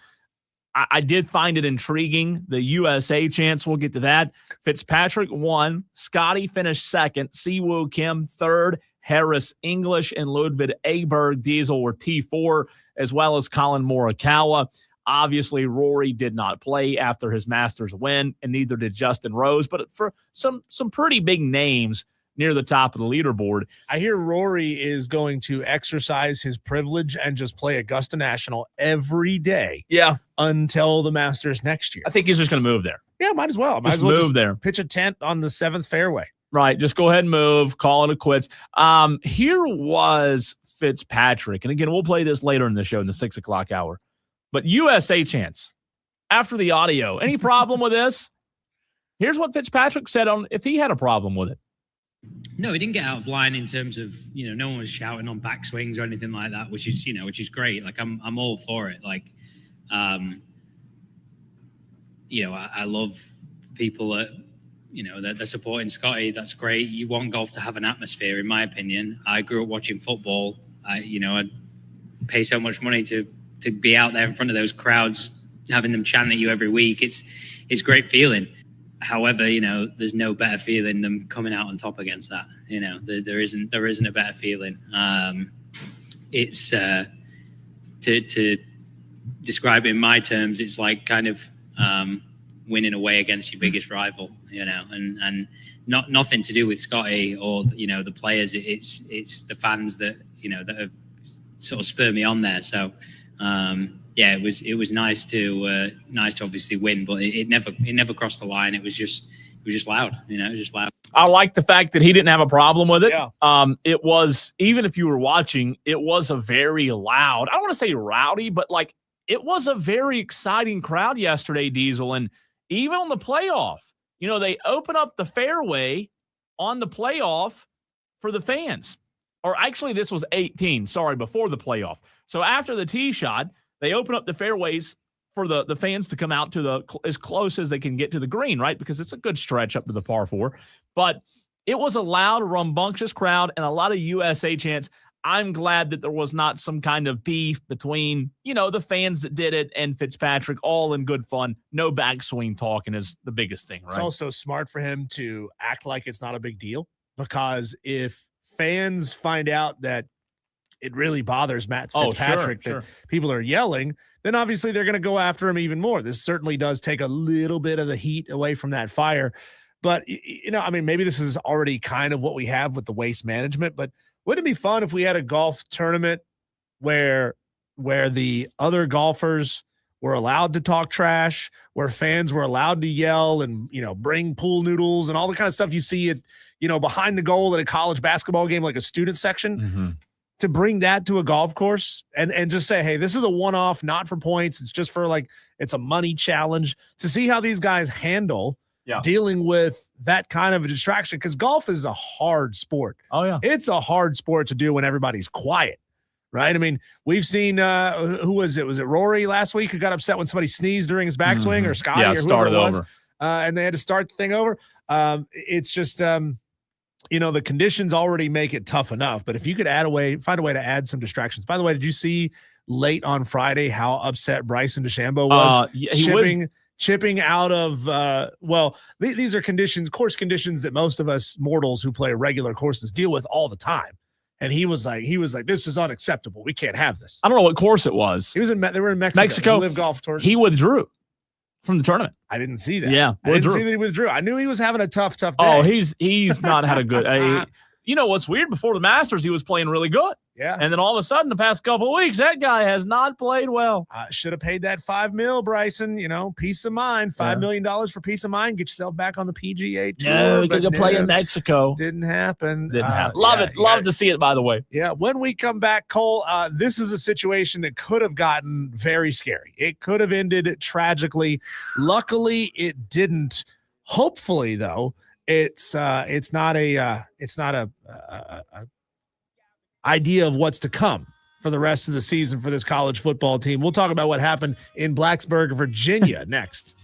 I did find it intriguing. The USA chance, we'll get to that. Fitzpatrick won. Scotty finished second. Siwoo Kim third. Harris English and Ludwig Aberg Diesel were T4, as well as Colin Morikawa. Obviously, Rory did not play after his Masters win, and neither did Justin Rose. But for some pretty big names near the top of the leaderboard. I hear Rory is going to exercise his privilege and just play Augusta National every day. Yeah. Until the Masters next year. I think he's just going to move there. Yeah, might as well. Might as well move there. Pitch a tent on the 7th fairway. Right. Just go ahead and move. Call it a quits. Here was Fitzpatrick. And again, we'll play this later in the show in the 6 o'clock hour. But USA chance. After the audio, any problem with this? Here's what Fitzpatrick said on if he had a problem with it. No, he didn't get out of line in terms of, no one was shouting on backswings or anything like that, which is great. Like I'm all for it. Like, I love people that, that they're supporting Scotty. That's great. You want golf to have an atmosphere, in my opinion. I grew up watching football. I pay so much money to be out there in front of those crowds, having them chant at you every week. It's a great feeling. However, there's no better feeling than coming out on top against that. There isn't a better feeling. It's to describe it in my terms, it's like kind of winning away against your biggest rival, and nothing to do with Scotty or the players. It's the fans that that have sort of spurred me on there. So. It was nice to obviously win, but it never crossed the line. It was just loud, it was just loud. I like the fact that he didn't have a problem with it. Yeah. It was, even if you were watching, it was a very loud, I don't want to say rowdy, but like it was a very exciting crowd yesterday, Diesel. And even on the playoff, they open up the fairway on the playoff for the fans. Or actually, this was 18, before the playoff. So after the tee shot, they open up the fairways for the fans to come out to as close as they can get to the green, right? Because it's a good stretch up to the par 4. But it was a loud, rambunctious crowd and a lot of USA chants. I'm glad that there was not some kind of beef between, the fans that did it and Fitzpatrick, all in good fun. No backswing talking is the biggest thing, right? It's also smart for him to act like it's not a big deal, because if fans find out that it really bothers Matt Fitzpatrick that people are yelling, then obviously they're going to go after him even more. This certainly does take a little bit of the heat away from that fire. But, maybe this is already kind of what we have with the waste management, but wouldn't it be fun if we had a golf tournament where the other golfers were allowed to talk trash, where fans were allowed to yell and, bring pool noodles and all the kind of stuff you see at, behind the goal at a college basketball game, like a student section. Mm-hmm. to bring that to a golf course and just say, hey, this is a one-off, not for points. It's just for it's a money challenge, to see how these guys handle dealing with that kind of a distraction. Because golf is a hard sport. Oh, yeah. It's a hard sport to do when everybody's quiet, right? I mean, we've seen, who was it? Was it Rory last week who got upset when somebody sneezed during his backswing, or Scotty, or whoever it was? Over. And they had to start the thing over. It's just, the conditions already make it tough enough. But if you could find a way to add some distractions. By the way, did you see late on Friday how upset Bryson DeChambeau was? Chipping out of, these are course conditions that most of us mortals who play regular courses deal with all the time. And he was like, this is unacceptable. We can't have this. I don't know what course it was. They were in Mexico. Live Golf Tour. He withdrew from the tournament. I didn't see that. Yeah, I didn't see that he withdrew. I knew he was having a tough day. Oh, he's not had a good. You know what's weird? Before the Masters, he was playing really good. Yeah. And then all of a sudden, the past couple of weeks, that guy has not played well. Should have paid that $5 million, Bryson. Peace of mind. $5 million for peace of mind. Get yourself back on the PGA Tour. No, he could play in Mexico. Didn't happen. Love it. Love to see it, by the way. Yeah. When we come back, Cole, this is a situation that could have gotten very scary. It could have ended tragically. Luckily, it didn't. Hopefully, though, it's not a idea of what's to come for the rest of the season for this college football team. We'll talk about what happened in Blacksburg, Virginia next.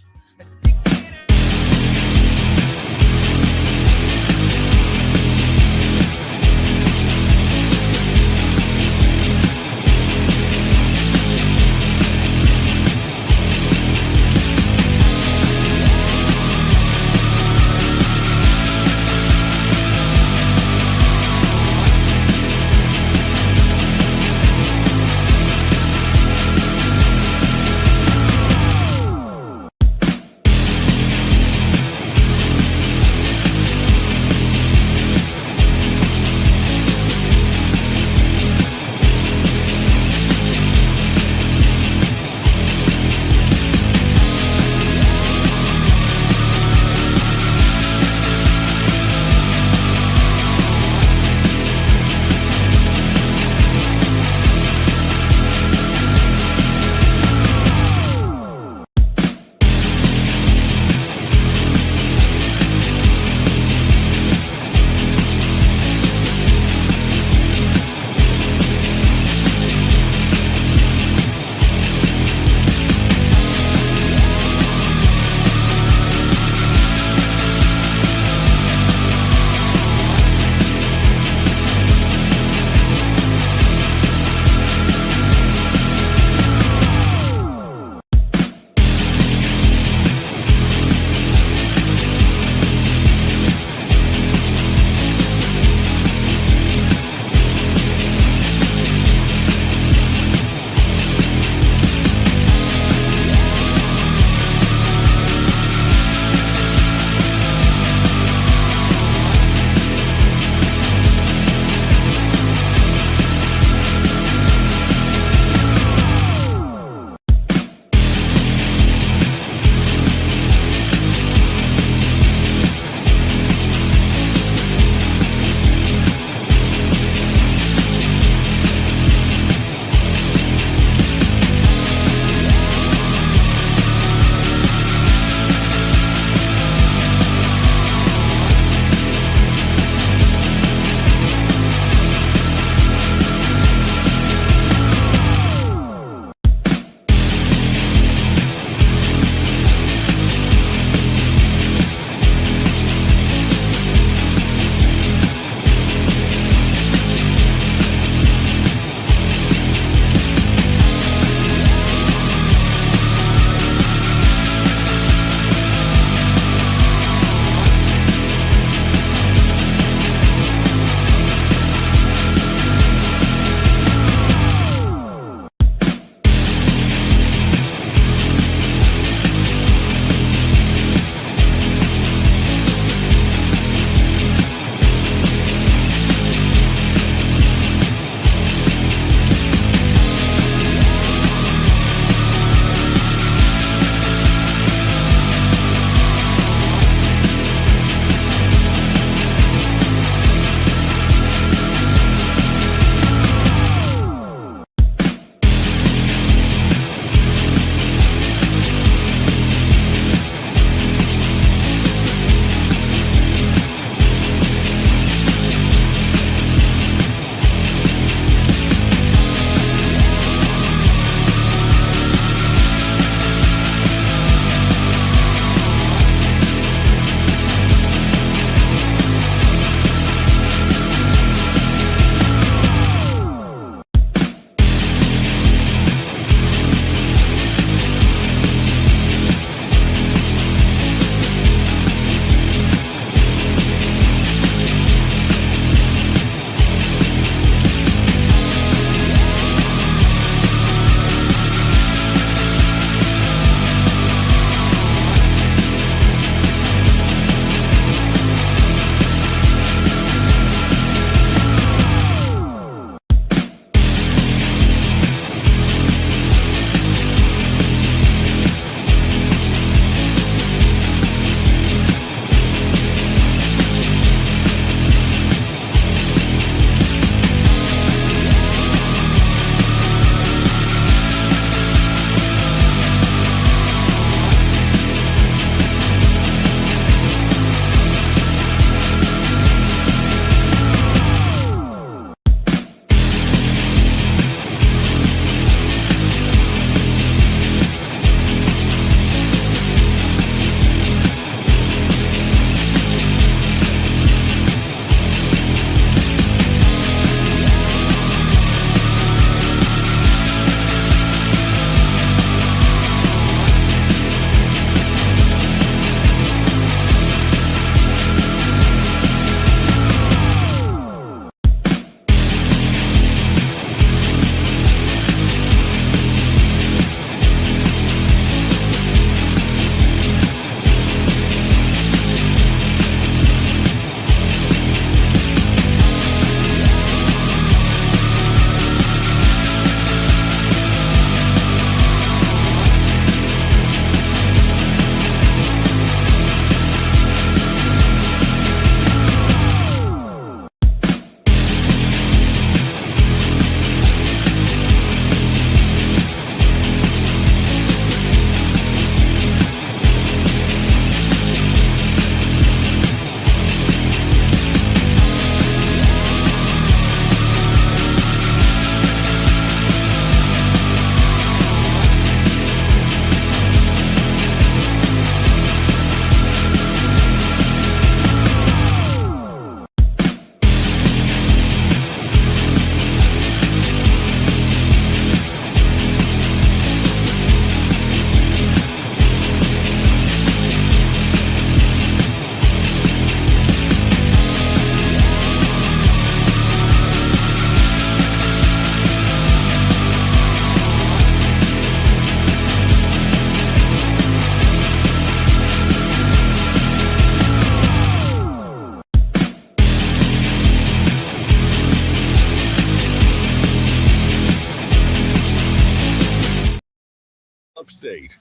Upstate.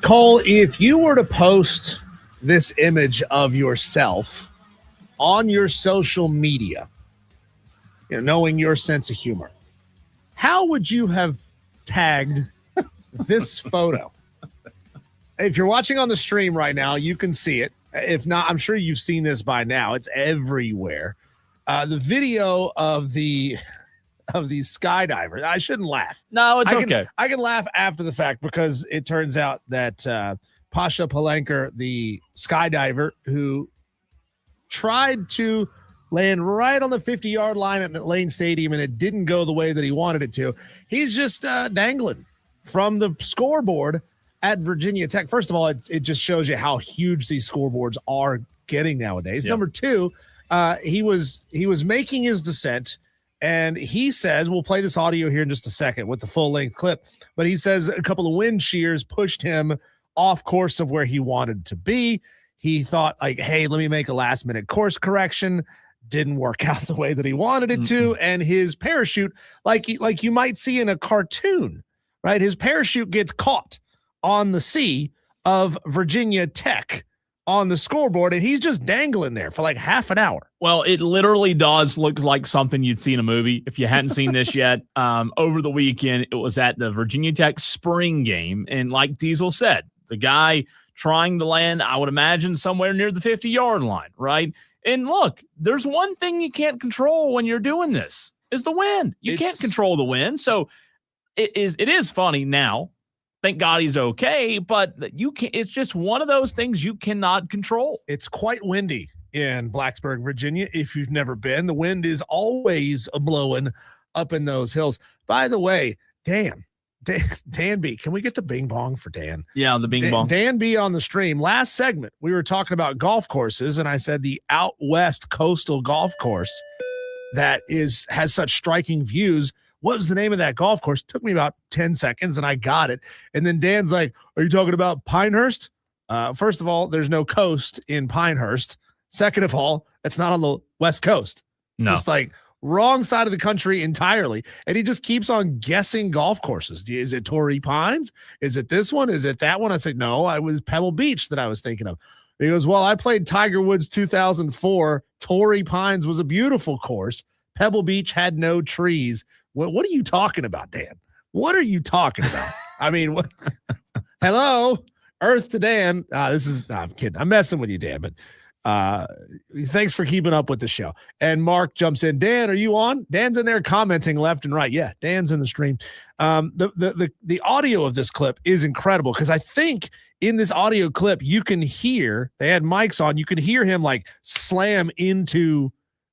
Cole, if you were to post this image of yourself on your social media, knowing your sense of humor, how would you have tagged this photo? If you're watching on the stream right now, you can see it. If not, I'm sure you've seen this by now. It's everywhere. The video of the skydiver. I shouldn't laugh. No, it's okay. I can laugh after the fact because it turns out that Pasha Palenker, the skydiver who tried to land right on the 50-yard line at Lane Stadium and it didn't go the way that he wanted it to, he's just dangling from the scoreboard at Virginia Tech. First of all, it just shows you how huge these scoreboards are getting nowadays. Yep. Number two, he was making his descent, and he says, we'll play this audio here in just a second with the full-length clip, but he says a couple of wind shears pushed him off course of where he wanted to be. He thought, like, hey, let me make a last-minute course correction. Didn't work out the way that he wanted it to, and his parachute, like you might see in a cartoon, right? His parachute gets caught on the sea of Virginia Tech on the scoreboard, and he's just dangling there for like half an hour. Well, it literally does look like something you'd see in a movie. If you hadn't seen this yet, over the weekend, it was at the Virginia Tech spring game, and like Diesel said, the guy trying to land, I would imagine, somewhere near the 50-yard line, right? And look, there's one thing you can't control when you're doing this, is the wind. You can't control the wind, so it is funny now. Thank God he's okay, but you can. It's just one of those things you cannot control. It's quite windy in Blacksburg, Virginia. If you've never been, the wind is always blowing up in those hills. By the way, Dan B, can we get the bing bong for Dan? Yeah, the bing bong. Dan B on the stream. Last segment, we were talking about golf courses, and I said the Out West Coastal Golf Course that has such striking views. What was the name of that golf course? Took me about 10 seconds, and I got it. And then Dan's like, are you talking about Pinehurst? First of all, there's no coast in Pinehurst. Second of all, it's not on the West Coast. No. Just like wrong side of the country entirely. And he just keeps on guessing golf courses. Is it Torrey Pines? Is it this one? Is it that one? I said, no, I was Pebble Beach that I was thinking of. He goes, well, I played Tiger Woods 2004. Torrey Pines was a beautiful course. Pebble Beach had no trees. What are you talking about, Dan? What are you talking about? I mean, what? Hello, Earth to Dan. I'm kidding. I'm messing with you, Dan, but thanks for keeping up with the show. And Mark jumps in. Dan, are you on? Dan's in there commenting left and right. Yeah, Dan's in the stream. The audio of this clip is incredible because I think in this audio clip you can hear, they had mics on, you can hear him like slam into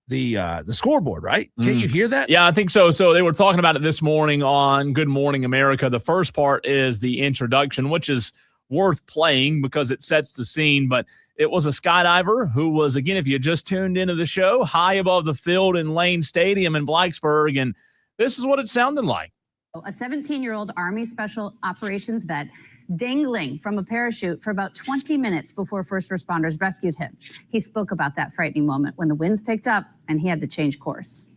the scoreboard, right? Can you hear that? Yeah, I think so. So they were talking about it this morning on Good Morning America. The first part is the introduction, which is worth playing because it sets the scene. But it was a skydiver who was, again, if you just tuned into the show, high above the field in Lane Stadium in Blacksburg. And this is what it sounded like. A 17-year-old Army Special Operations vet dangling from a parachute for about 20 minutes before first responders rescued him. He spoke about that frightening moment when the winds picked up and he had to change course.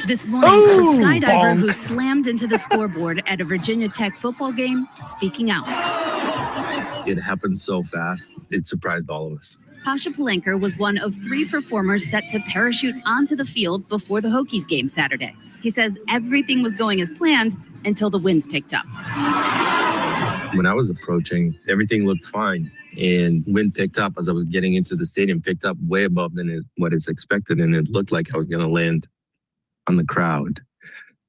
This morning, a skydiver who slammed into the scoreboard at a Virginia Tech football game speaking out. It happened so fast, it surprised all of us. Pasha Palenker was one of 3 performers set to parachute onto the field before the Hokies game Saturday. He says everything was going as planned until the winds picked up. When I was approaching, everything looked fine. And wind picked up as I was getting into the stadium, picked up way above what is expected. And it looked like I was going to land on the crowd,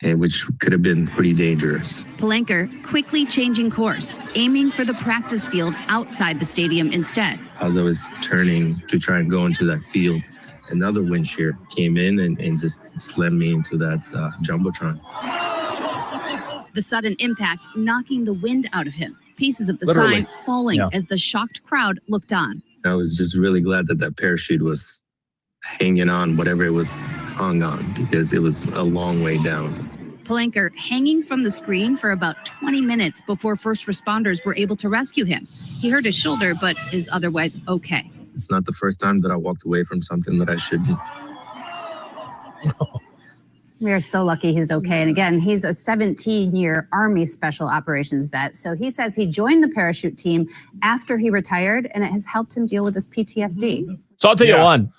which could have been pretty dangerous. Palenker quickly changing course, aiming for the practice field outside the stadium instead. As I was turning to try and go into that field, another wind shear came in and just slammed me into that Jumbotron. The sudden impact knocking the wind out of him. Pieces of the sign falling as the shocked crowd looked on. I was just really glad that parachute was hanging on, whatever it was hung on, because it was a long way down. Palenker hanging from the screen for about 20 minutes before first responders were able to rescue him. He hurt his shoulder, but is otherwise okay. It's not the first time that I walked away from something that I shouldn't. We are so lucky he's okay. And again, he's a 17-year Army Special Operations vet. So he says he joined the parachute team after he retired, and it has helped him deal with his PTSD. So I'll tell you one.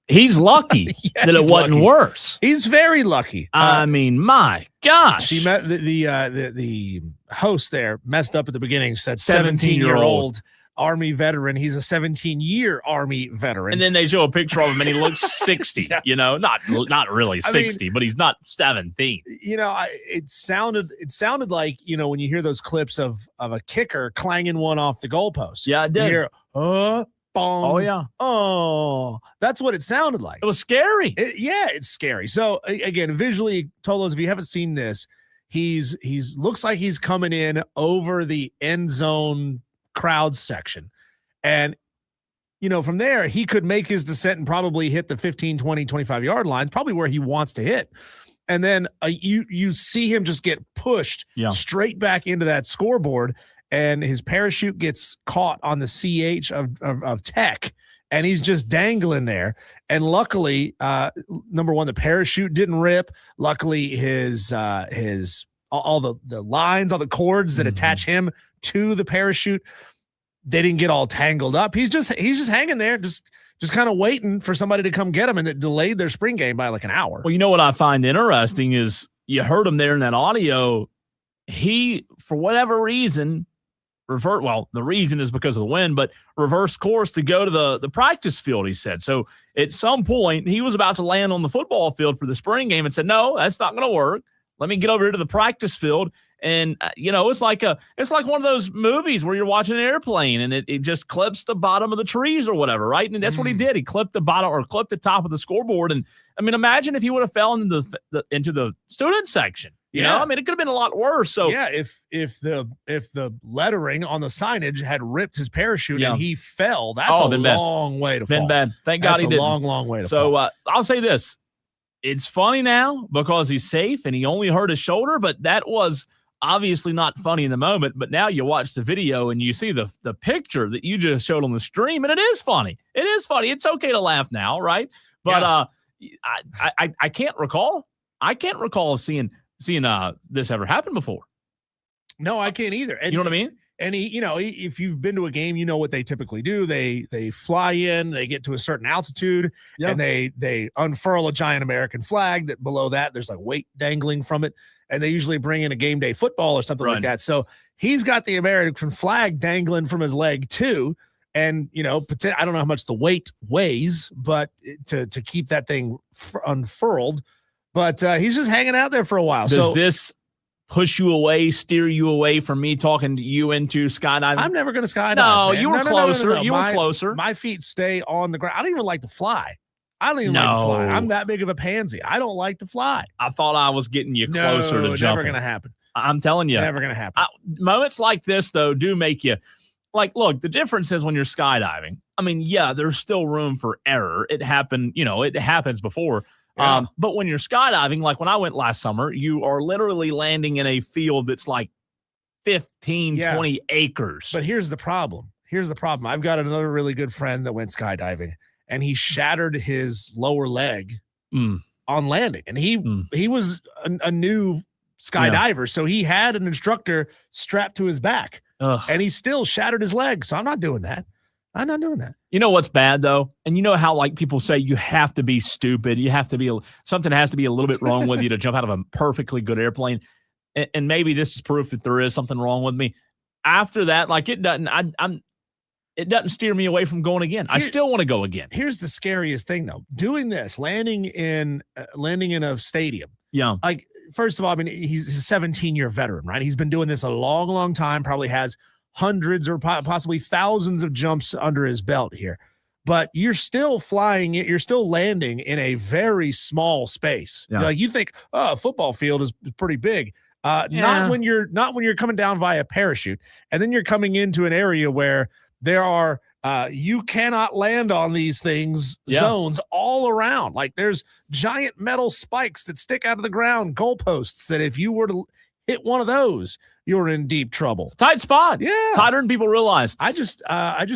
He's lucky that it wasn't worse. He's very lucky. I mean, my gosh. She met the host there messed up at the beginning, said 17-year-old Army veteran. He's a 17-year Army veteran. And then they show a picture of him and he looks 60, you know, not really 60, but he's not 17. You know, it sounded like, you know, when you hear those clips of a kicker clanging one off the goalpost. Yeah, it did. You hear, bong. Oh, yeah. Oh, that's what it sounded like. It was scary. It's scary. So again, visually, Tolos, if you haven't seen this, he's looks like he's coming in over the end zone crowd section. And, you know, from there, he could make his descent and probably hit the 15, 20, 25-yard lines, probably where he wants to hit. And then you see him just get pushed straight back into that scoreboard, and his parachute gets caught on the CH of tech, and he's just dangling there. And luckily, number one, the parachute didn't rip. Luckily, his all the lines, all the cords that attach him to the parachute, they didn't get all tangled up. He's just hanging there, just kind of waiting for somebody to come get him, and it delayed their spring game by like an hour. Well, you know what I find interesting is you heard him there in that audio. He, for whatever reason, the reason is because of the wind, but reverse course to go to the practice field, he said. So at some point, he was about to land on the football field for the spring game and said, no, that's not going to work. Let me get over here to the practice field. And, you know, it's like one of those movies where you're watching an airplane and it just clips the bottom of the trees or whatever, right? And that's what he did. He clipped the bottom or clipped the top of the scoreboard. And, I mean, imagine if he would have fell into the student section. You know, I mean, it could have been a lot worse. So yeah, if the lettering on the signage had ripped his parachute and he fell, that's a long way to fall. Been bad. Thank God he didn't. Long way to fall. So I'll say this: it's funny now because he's safe and he only hurt his shoulder, but that was obviously not funny in the moment. But now you watch the video and you see the picture that you just showed on the stream, and it is funny. It is funny. It's okay to laugh now, right? But I can't recall. I can't recall seeing this ever happen before. No, I can't either. And, you know what I mean? And if you've been to a game, you know what they typically do. They fly in, they get to a certain altitude, and they unfurl a giant American flag. That below that, there's like weight dangling from it, and they usually bring in a game day football or something like that. So he's got the American flag dangling from his leg too. And, you know, I don't know how much the weight weighs, but to keep that thing unfurled. But he's just hanging out there for a while. Does this push you away, steer you away from me talking to you into skydiving? I'm never going to skydive. No, man. you were closer. No. You were closer. My feet stay on the ground. I don't even like to fly. Like to fly. I'm that big of a pansy. I don't like to fly. I thought I was getting you closer to jumping. Never going to happen. I'm telling you. Never going to happen. Moments like this, though, do make you like, look, the difference is when you're skydiving. I mean, yeah, there's still room for error. It happened, it happens before. Yeah. But when you're skydiving, like when I went last summer, you are literally landing in a field that's like 15, 20 acres. But here's the problem. I've got another really good friend that went skydiving, and he shattered his lower leg on landing. And he was a new skydiver, so he had an instructor strapped to his back, and he still shattered his leg. So I'm not doing that. You know what's bad though? And you know how like people say you have to be stupid. You have to be something has to be a little bit wrong with you to jump out of a perfectly good airplane. And maybe this is proof that there is something wrong with me. After that, like it doesn't steer me away from going again. I still want to go again. Here's the scariest thing though. Doing this, landing in a stadium. Yeah. Like first of all, I mean, he's a 17-year veteran, right? He's been doing this a long, long time, probably has hundreds or possibly thousands of jumps under his belt here, but you're still landing in a very small space. Yeah. Like you think, a football field is pretty big. Not when you're coming down via parachute, and then you're coming into an area where there are you cannot land on these things zones all around. Like there's giant metal spikes that stick out of the ground, goalposts that if you were to hit one of those, you're in deep trouble. Tight spot. Yeah. Tighter than people realize. I just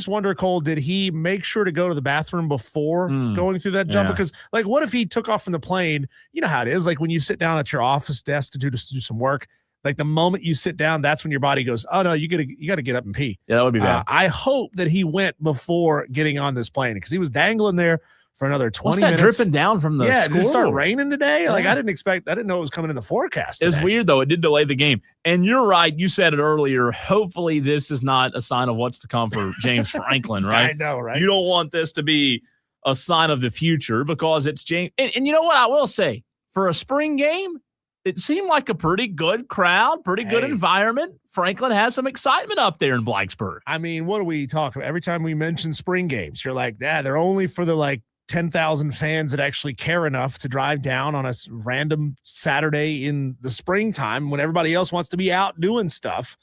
wonder, Cole, did he make sure to go to the bathroom before going through that jump? Yeah. Because, like, what if he took off from the plane? You know how it is. Like, when you sit down at your office desk to do some work, like the moment you sit down, that's when your body goes, oh, no, you got to get up and pee. Yeah, that would be bad. I hope that he went before getting on this plane because he was dangling there for another 20 What's that minutes. dripping down from the Yeah, did it start scoreboard? raining today? Yeah. Like, I didn't know it was coming in the forecast It's today. weird, though. It did delay the game. And you're right. You said it earlier. Hopefully, this is not a sign of what's to come for James Franklin, right? I know, right? You don't want this to be a sign of the future because it's James. And you know what I will say? For a spring game, it seemed like a pretty good crowd, pretty good environment. Franklin has some excitement up there in Blacksburg. I mean, what do we talk about? Every time we mention spring games, you're like, they're only for the, like, 10,000 fans that actually care enough to drive down on a random Saturday in the springtime when everybody else wants to be out doing stuff.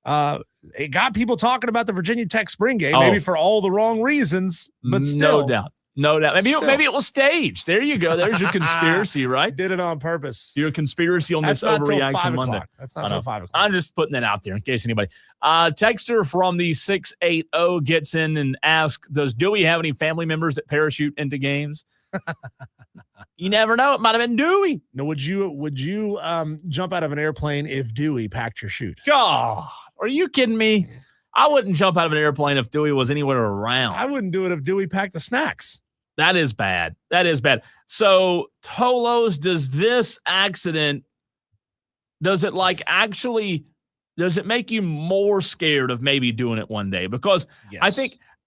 It got people talking about the Virginia Tech spring game, maybe for all the wrong reasons, but still. No doubt. No doubt. Maybe it was staged. There you go. There's your conspiracy, right? Did it on purpose. Your conspiracy on That's this not till Overreaction 5 o'clock. Monday. That's not till 5 o'clock. I'm just putting that out there in case anybody. Texter from the 680 gets in and asks, does Dewey have any family members that parachute into games? You never know. It might have been Dewey. Now, would you jump out of an airplane if Dewey packed your chute? God, are you kidding me? I wouldn't jump out of an airplane if Dewey was anywhere around. I wouldn't do it if Dewey packed the snacks. That is bad. That is bad. So, Tolos, does this accident, does it make you more scared of maybe doing it one day? Because Yes.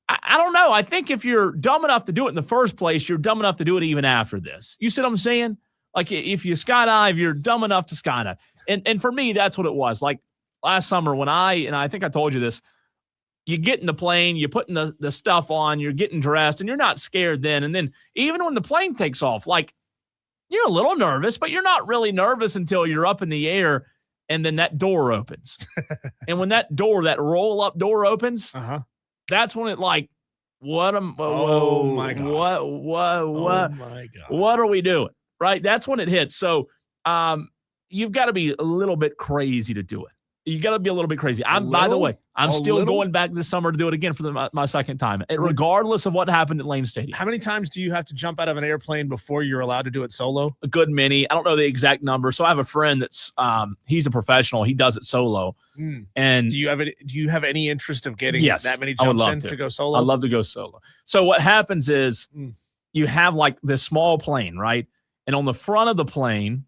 I don't know. I think if you're dumb enough to do it in the first place, you're dumb enough to do it even after this. You see what I'm saying? Like, if you skydive, you're dumb enough to skydive. And for me, that's what it was. Like last summer when I think I told you this, you get in the plane, you're putting the stuff on, you're getting dressed, and you're not scared then. And then even when the plane takes off, like, you're a little nervous, but you're not really nervous until you're up in the air and then that door opens. And when that roll-up door opens, that's when it like, what am Oh my God. What are we doing? Right? That's when it hits. So you've got to be a little bit crazy to do it. You got to be a little bit crazy. By the way, I'm still going back this summer to do it again for my second time, regardless of what happened at Lane Stadium. How many times do you have to jump out of an airplane before you're allowed to do it solo? A good many. I don't know the exact number. So I have a friend that's he's a professional. He does it solo. And do you have any interest of getting that many I would jumps love in to go solo? I'd love to go solo. So what happens is you have like this small plane, right? And on the front of the plane,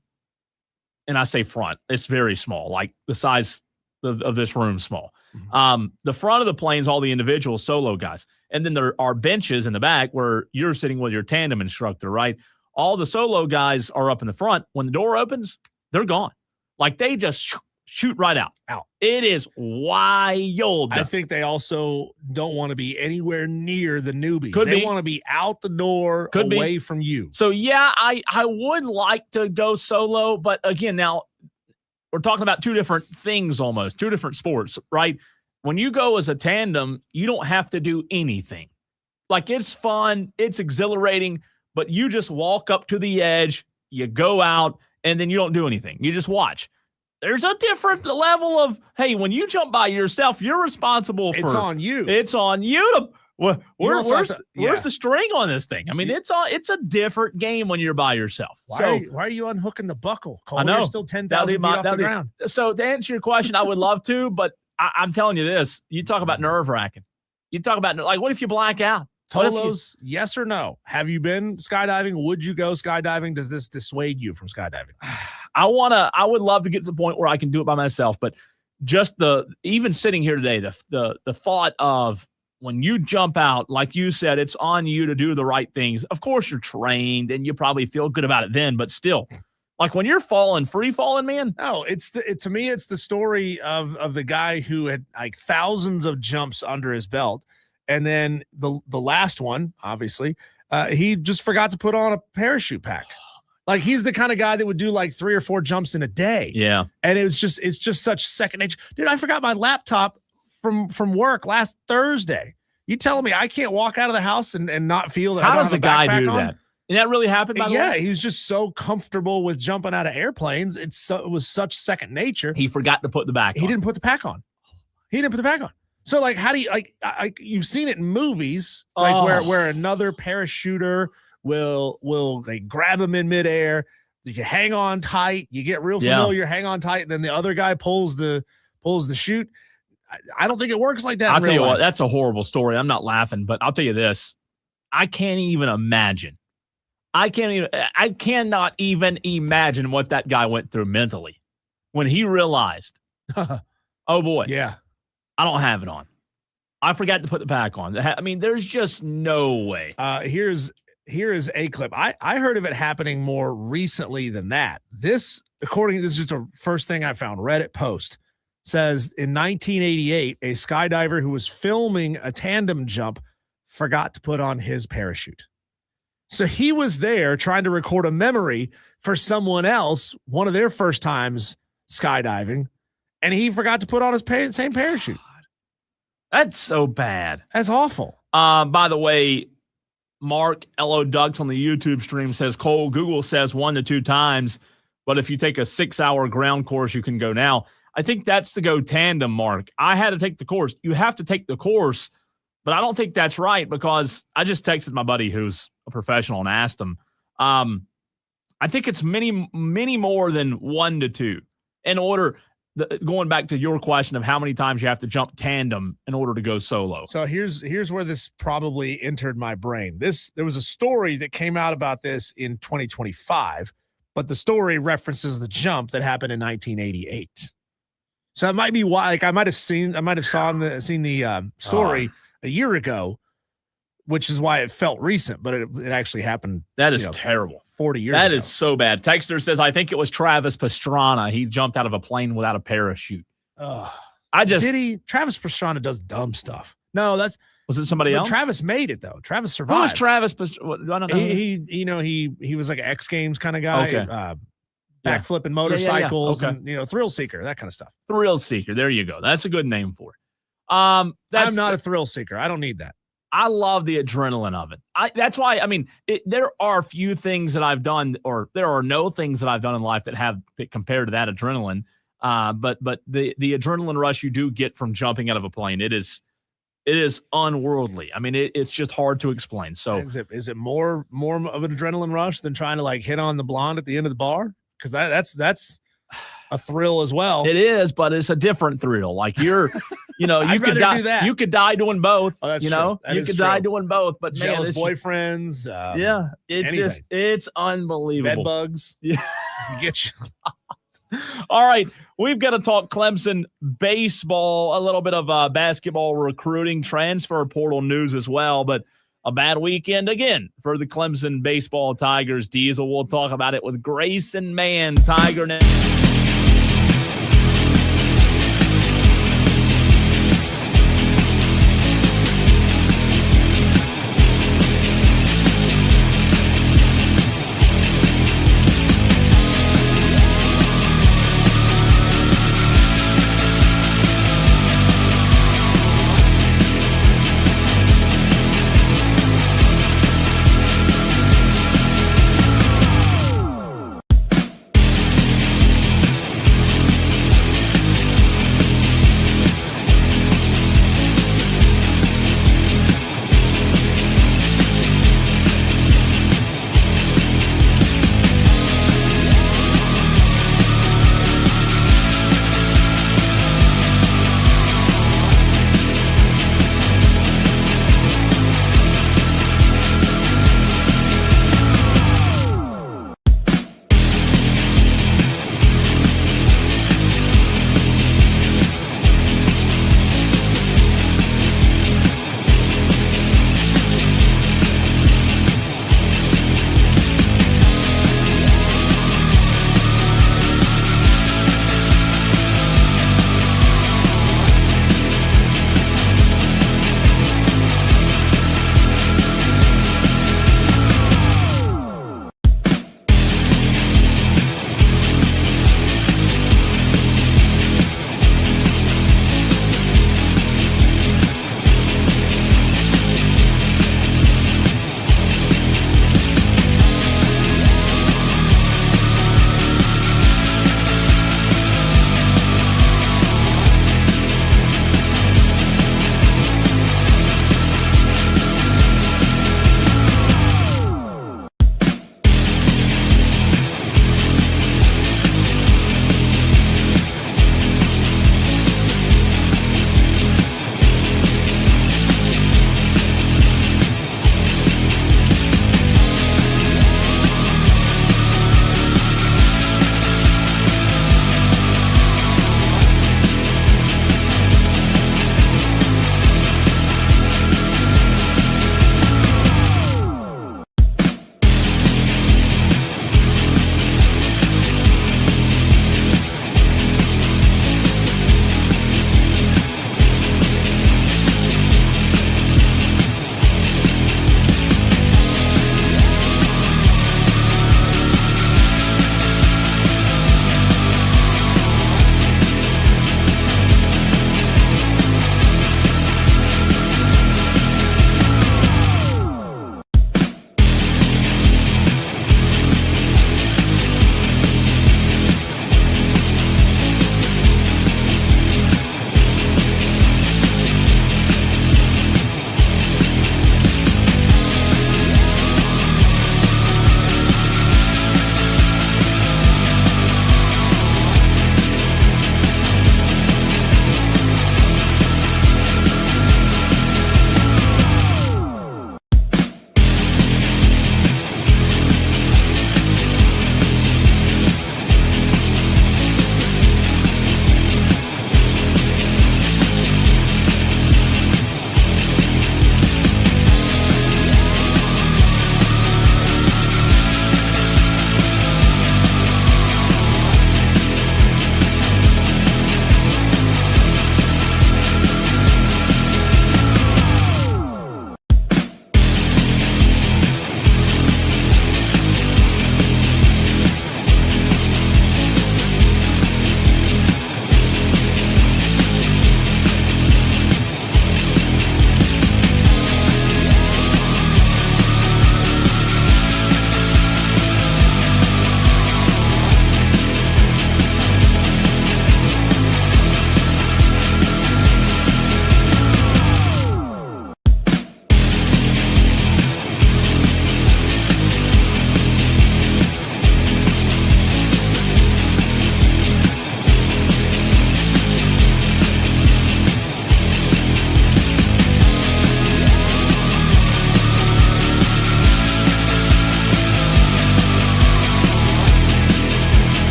and I say front, it's very small, like the size of this room small. The front of the plane's all the individual solo guys. And then there are benches in the back where you're sitting with your tandem instructor, right? All the solo guys are up in the front. When the door opens, they're gone. Like they just shoot right out. It is wild. I think they also don't want to be anywhere near the newbies. Could they be. want to be out the door, Could away be. from you. So, yeah, I would like to go solo. But, again, now we're talking about two different things almost, two different sports, right? When you go as a tandem, you don't have to do anything. Like, it's fun, it's exhilarating, but you just walk up to the edge, you go out, and then you don't do anything. You just watch. There's a different level of, hey, when you jump by yourself, you're responsible for. It's on you. It's on you to. Where's yeah. the string on this thing? I mean, it's a different game when you're by yourself. Why are you unhooking the buckle, Cole? I know. You're still 10,000 feet off the ground. So to answer your question, I would love to, but I'm telling you this. You talk about nerve-wracking. You talk about, like, what if you black out? Tolos, yes or no? Have you been skydiving? Would you go skydiving? Does this dissuade you from skydiving? I would love to get to the point where I can do it by myself, but just even sitting here today, the thought of when you jump out, like you said, it's on you to do the right things. Of course, you're trained and you probably feel good about it then, but still, like when you're free falling, man. No, to me, it's the story of the guy who had like thousands of jumps under his belt. And then the last one, obviously, he just forgot to put on a parachute pack. Like he's the kind of guy that would do like 3 or 4 jumps in a day. Yeah. And it's just such second nature. Dude, I forgot my laptop from work last Thursday. You telling me I can't walk out of the house and not feel that? How I don't does have a guy backpack do on? that? And that really happened, by the way? He was just so comfortable with jumping out of airplanes. It was such second nature. He forgot to put the back on. He didn't put the pack on. So, like, how do you, like you've seen it in movies, like where another parachuter will like grab him in midair. You hang on tight. You get real familiar, hang on tight, and then the other guy pulls the chute. I don't think it works like that. I'll tell you what, that's a horrible story. I'm not laughing, but I'll tell you this. I can't even imagine. I cannot even imagine what that guy went through mentally when he realized, oh boy, I don't have it on. I forgot to put the pack on. I mean, there's just no way. Here is a clip. I heard of it happening more recently than that. This is just a first thing I found. Reddit post says in 1988, a skydiver who was filming a tandem jump forgot to put on his parachute. So he was there trying to record a memory for someone else, one of their first times skydiving, and he forgot to put on his same parachute. That's so bad. That's awful. By the way, Mark L.O. Ducks on the YouTube stream says, Cole, Google says 1 to 2 times, but if you take a 6-hour ground course, you can go now. I think that's to go tandem, Mark. I had to take the course. You have to take the course, but I don't think that's right because I just texted my buddy who's a professional and asked him. I think it's many, many more than 1 to 2 in order. Going back to your question of how many times you have to jump tandem in order to go solo. So here's where this probably entered my brain. There was a story that came out about this in 2025, but the story references the jump that happened in 1988. So that might be why, like, I might have seen the story a year ago, which is why it felt recent, but it actually happened. That is terrible. 40 years That ago. is so bad. Texter says, I think it was Travis Pastrana. He jumped out of a plane without a parachute. Did he? Travis Pastrana does dumb stuff. No, was it somebody else? Travis made it though. Travis survived. Who was Travis Pastrana? I don't know. He was like an X Games kind of guy. Okay. Backflipping motorcycles, Okay. and thrill seeker, that kind of stuff. Thrill seeker. There you go. That's a good name for it. I'm not a thrill seeker. I don't need that. I love the adrenaline of it. That's why, I mean, there are few things that I've done, or there are no things that I've done in life that compare to that adrenaline. But the adrenaline rush you do get from jumping out of a plane, it is unworldly. I mean, it's just hard to explain. So is it more of an adrenaline rush than trying to like hit on the blonde at the end of the bar? Because that's a thrill as well. It is, but it's a different thrill. Like you could die. Do that. You could die doing both. Oh, that's you true. know, That you is could true. die doing both. But Jealous man, boyfriends. it's unbelievable. Bed bugs. Yeah, get you. All right, we've got to talk Clemson baseball, a little bit of basketball recruiting, transfer portal news as well, but a bad weekend again for the Clemson baseball Tigers. Diesel, we'll talk about it with Grayson Mann, Tiger Net.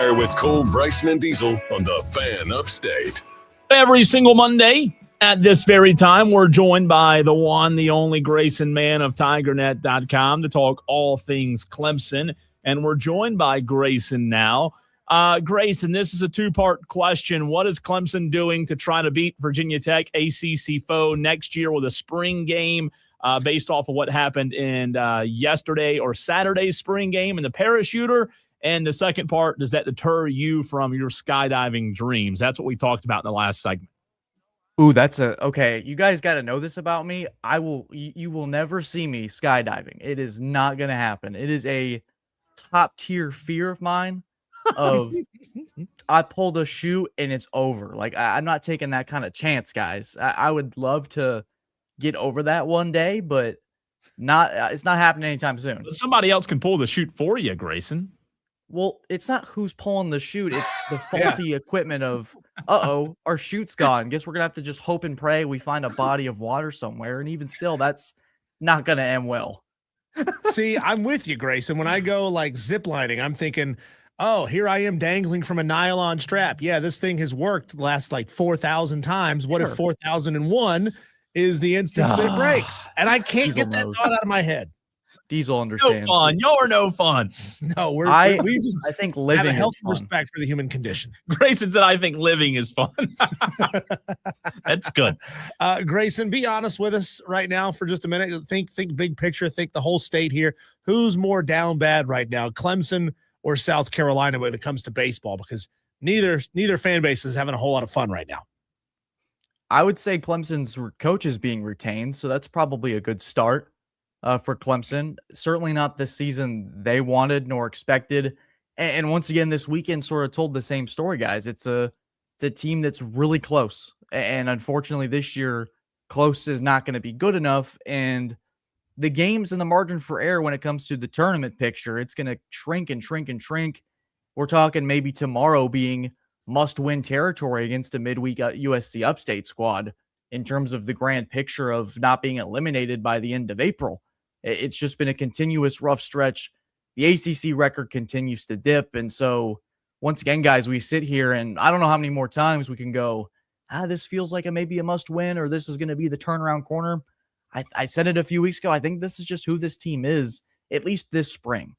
Wire with Cole, Bryson, and Diesel on the Fan Upstate. Every single Monday at this very time, we're joined by the one, the only Grayson Mann of TigerNet.com to talk all things Clemson. And we're joined by Grayson now. Grayson, this is a two-part question. What is Clemson doing to try to beat Virginia Tech, ACC foe, next year with a spring game based off of what happened in yesterday or Saturday's spring game in the parachuter? And the second part, does that deter you from your skydiving dreams? That's what we talked about in the last segment. Ooh, okay. You guys got to know this about me. You will never see me skydiving. It is not going to happen. It is a top tier fear of mine of I pulled a chute and it's over. Like I'm not taking that kind of chance, guys. I would love to get over that one day, but it's not happening anytime soon. Somebody else can pull the chute for you, Grayson. Well, it's not who's pulling the chute. It's the faulty equipment of, our chute's gone. Guess we're going to have to just hope and pray we find a body of water somewhere. And even still, that's not going to end well. See, I'm with you, Grayson. When I go like ziplining, I'm thinking, oh, here I am dangling from a nylon strap. Yeah, this thing has worked the last like 4,000 times. What if 4,001 is the instance that it breaks? And I can't get that thought out of my head. Diesel understands. No fun. Y'all are no fun. No, I think living have a healthy is fun. respect for the human condition. Grayson said, I think living is fun. That's good. Grayson, be honest with us right now for just a minute. Think big picture. Think the whole state here. Who's more down bad right now, Clemson or South Carolina when it comes to baseball? Because neither fan base is having a whole lot of fun right now. I would say Clemson's coach is being retained, so that's probably a good start. For Clemson. Certainly not the season they wanted nor expected. And once again, this weekend sort of told the same story, guys. It's a team that's really close. And unfortunately, this year, close is not going to be good enough. And the games and the margin for error when it comes to the tournament picture, it's going to shrink and shrink and shrink. We're talking maybe tomorrow being must-win territory against a midweek USC Upstate squad in terms of the grand picture of not being eliminated by the end of April. It's just been a continuous rough stretch. The ACC record continues to dip. And so once again, guys, we sit here and I don't know how many more times we can go, this feels like maybe a must win, or this is going to be the turnaround corner. I said it a few weeks ago. I think this is just who this team is, at least this spring.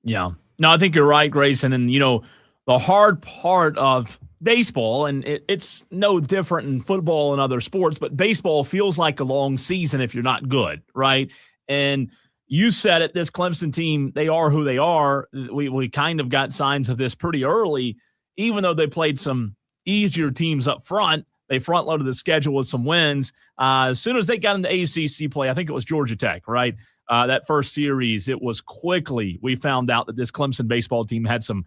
Yeah. No, I think you're right, Grayson. And, the hard part of baseball, and it's no different in football and other sports, but baseball feels like a long season if you're not good, right? And you said it, this Clemson team, they are who they are. We kind of got signs of this pretty early, even though they played some easier teams up front. They front-loaded the schedule with some wins. As soon as they got into ACC play, I think it was Georgia Tech, right? That first series, it was quickly we found out that this Clemson baseball team had some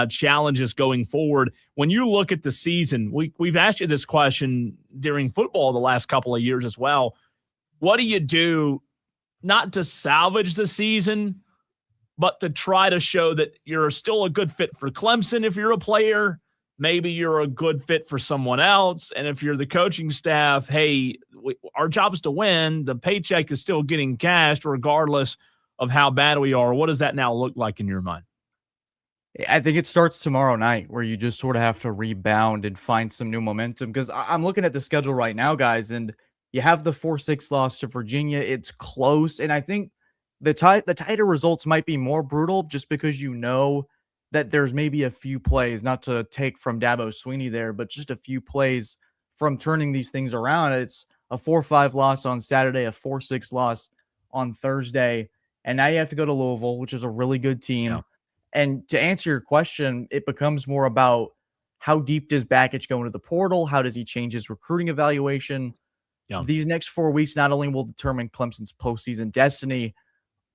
challenges going forward. When you look at the season, we've asked you this question during football the last couple of years as well. What do you do not to salvage the season, but to try to show that you're still a good fit for Clemson if you're a player? Maybe you're a good fit for someone else. And if you're the coaching staff, hey, our job is to win. The paycheck is still getting cashed regardless of how bad we are. What does that now look like in your mind? I think it starts tomorrow night where you just sort of have to rebound and find some new momentum. Because I'm looking at the schedule right now, guys, and you have the 4-6 loss to Virginia. It's close. And I think the tighter results might be more brutal just because you know that there's maybe a few plays, not to take from Dabo Swinney there, but just a few plays from turning these things around. It's a 4-5 loss on Saturday, a 4-6 loss on Thursday. And now you have to go to Louisville, which is a really good team. Yeah. And to answer your question, it becomes more about how deep does Bakich go into the portal? How does he change his recruiting evaluation? Yeah. These next 4 weeks not only will determine Clemson's postseason destiny,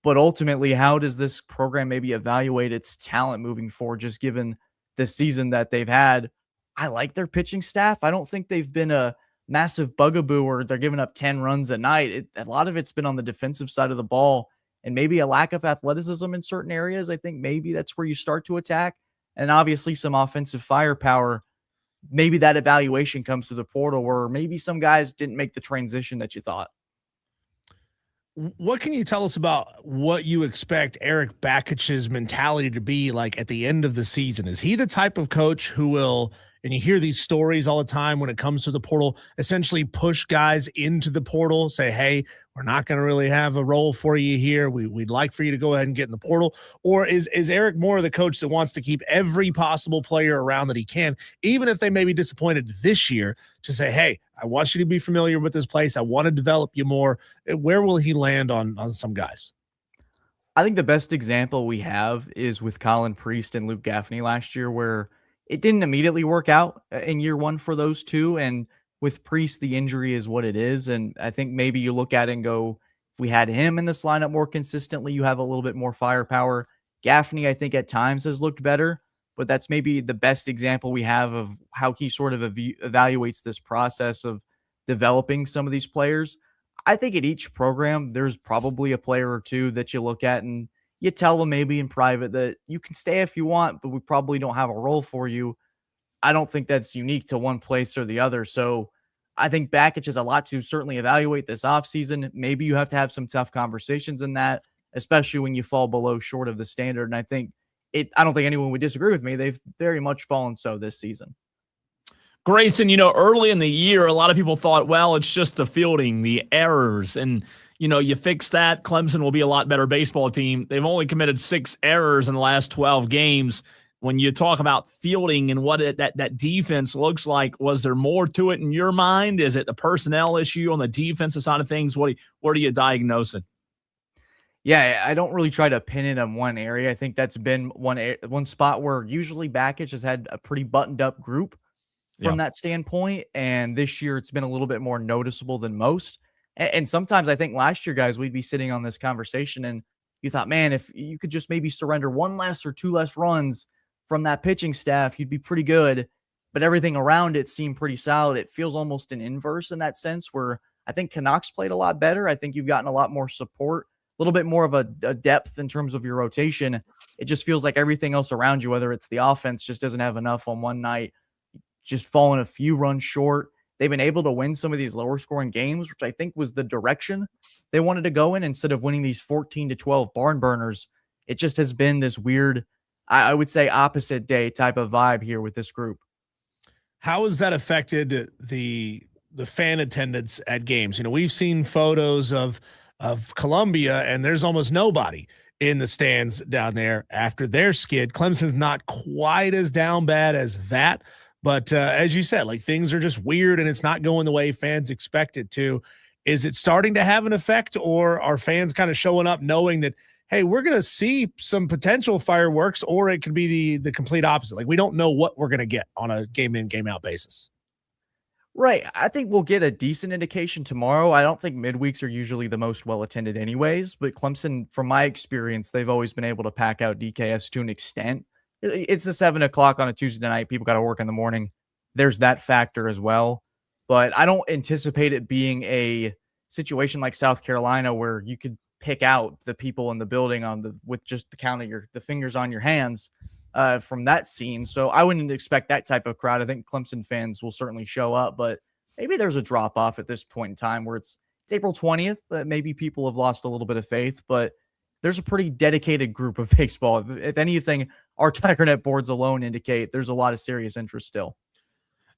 but ultimately, how does this program maybe evaluate its talent moving forward, just given the season that they've had? I like their pitching staff. I don't think they've been a massive bugaboo or they're giving up 10 runs a night. A lot of it's been on the defensive side of the ball and maybe a lack of athleticism in certain areas. I think maybe that's where you start to attack. And obviously some offensive firepower. Maybe that evaluation comes through the portal where maybe some guys didn't make the transition that you thought. What can you tell us about what you expect Eric Bakic's mentality to be like at the end of the season? Is he the type of coach who will, and you hear these stories all the time when it comes to the portal, essentially push guys into the portal, say, hey, we're not going to really have a role for you here. We'd like for you to go ahead and get in the portal. Or is Eric more the coach that wants to keep every possible player around that he can, even if they may be disappointed this year, to say, hey, I want you to be familiar with this place. I want to develop you more. Where will he land on some guys? I think the best example we have is with Colin Priest and Luke Gaffney last year, where it didn't immediately work out in year one for those two. And with Priest, the injury is what it is. And I think maybe you look at it and go, if we had him in this lineup more consistently, you have a little bit more firepower. Gaffney, I think at times has looked better, but that's maybe the best example we have of how he sort of evaluates this process of developing some of these players. I think at each program, there's probably a player or two that you look at and you tell them maybe in private that you can stay if you want, but we probably don't have a role for you. I don't think that's unique to one place or the other. So I think Bakich has a lot to certainly evaluate this offseason. Maybe you have to have some tough conversations in that, especially when you fall below short of the standard. And I don't think anyone would disagree with me. They've very much fallen so this season. Grayson, early in the year, a lot of people thought, well, it's just the fielding, the errors, and you fix that, Clemson will be a lot better baseball team. They've only committed 6 errors in the last 12 games. When you talk about fielding and what that defense looks like, was there more to it in your mind? Is it a personnel issue on the defensive side of things? What are you diagnosing? Yeah, I don't really try to pin it on one area. I think that's been one spot where usually Bakich has had a pretty buttoned up group from that standpoint. And this year it's been a little bit more noticeable than most. And sometimes I think last year, guys, we'd be sitting on this conversation and you thought, man, if you could just maybe surrender 1 less or 2 less runs from that pitching staff, you'd be pretty good. But everything around it seemed pretty solid. It feels almost an inverse in that sense where I think Canucks played a lot better. I think you've gotten a lot more support, a little bit more of a depth in terms of your rotation. It just feels like everything else around you, whether it's the offense just doesn't have enough on one night, just falling a few runs short. They've been able to win some of these lower scoring games, which I think was the direction they wanted to go in instead of winning these 14-12 barn burners. It just has been this weird, I would say, opposite day type of vibe here with this group. How has that affected the fan attendance at games? We've seen photos of Columbia, and there's almost nobody in the stands down there after their skid. Clemson's not quite as down bad as that. But as you said, like things are just weird and it's not going the way fans expect it to. Is it starting to have an effect, or are fans kind of showing up knowing that, hey, we're going to see some potential fireworks, or it could be the complete opposite? Like we don't know what we're going to get on a game in, game out basis. Right. I think we'll get a decent indication tomorrow. I don't think midweeks are usually the most well-attended anyways, but Clemson, from my experience, they've always been able to pack out DKS to an extent. It's a 7 o'clock on a Tuesday night. People got to work in the morning. There's that factor as well. But I don't anticipate it being a situation like South Carolina where you could pick out the people in the building with just the count of the fingers on your hands from that scene. So I wouldn't expect that type of crowd. I think Clemson fans will certainly show up, but maybe there's a drop off at this point in time where it's April 20th. Maybe people have lost a little bit of faith, but there's a pretty dedicated group of baseball. If anything, our TigerNet boards alone indicate there's a lot of serious interest still.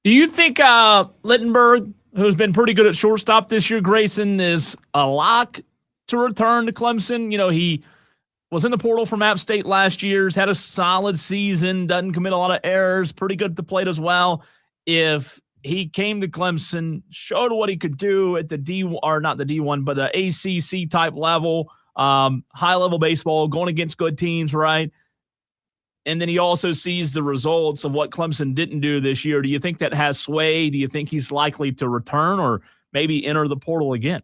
Do you think Littenberg, who's been pretty good at shortstop this year, Grayson, is a lock to return to Clemson? He was in the portal from App State last year, has had a solid season, doesn't commit a lot of errors, pretty good at the plate as well. If he came to Clemson, showed what he could do at the not the D1, but the ACC type level, high-level baseball, going against good teams, right? And then he also sees the results of what Clemson didn't do this year. Do you think that has sway? Do you think he's likely to return or maybe enter the portal again?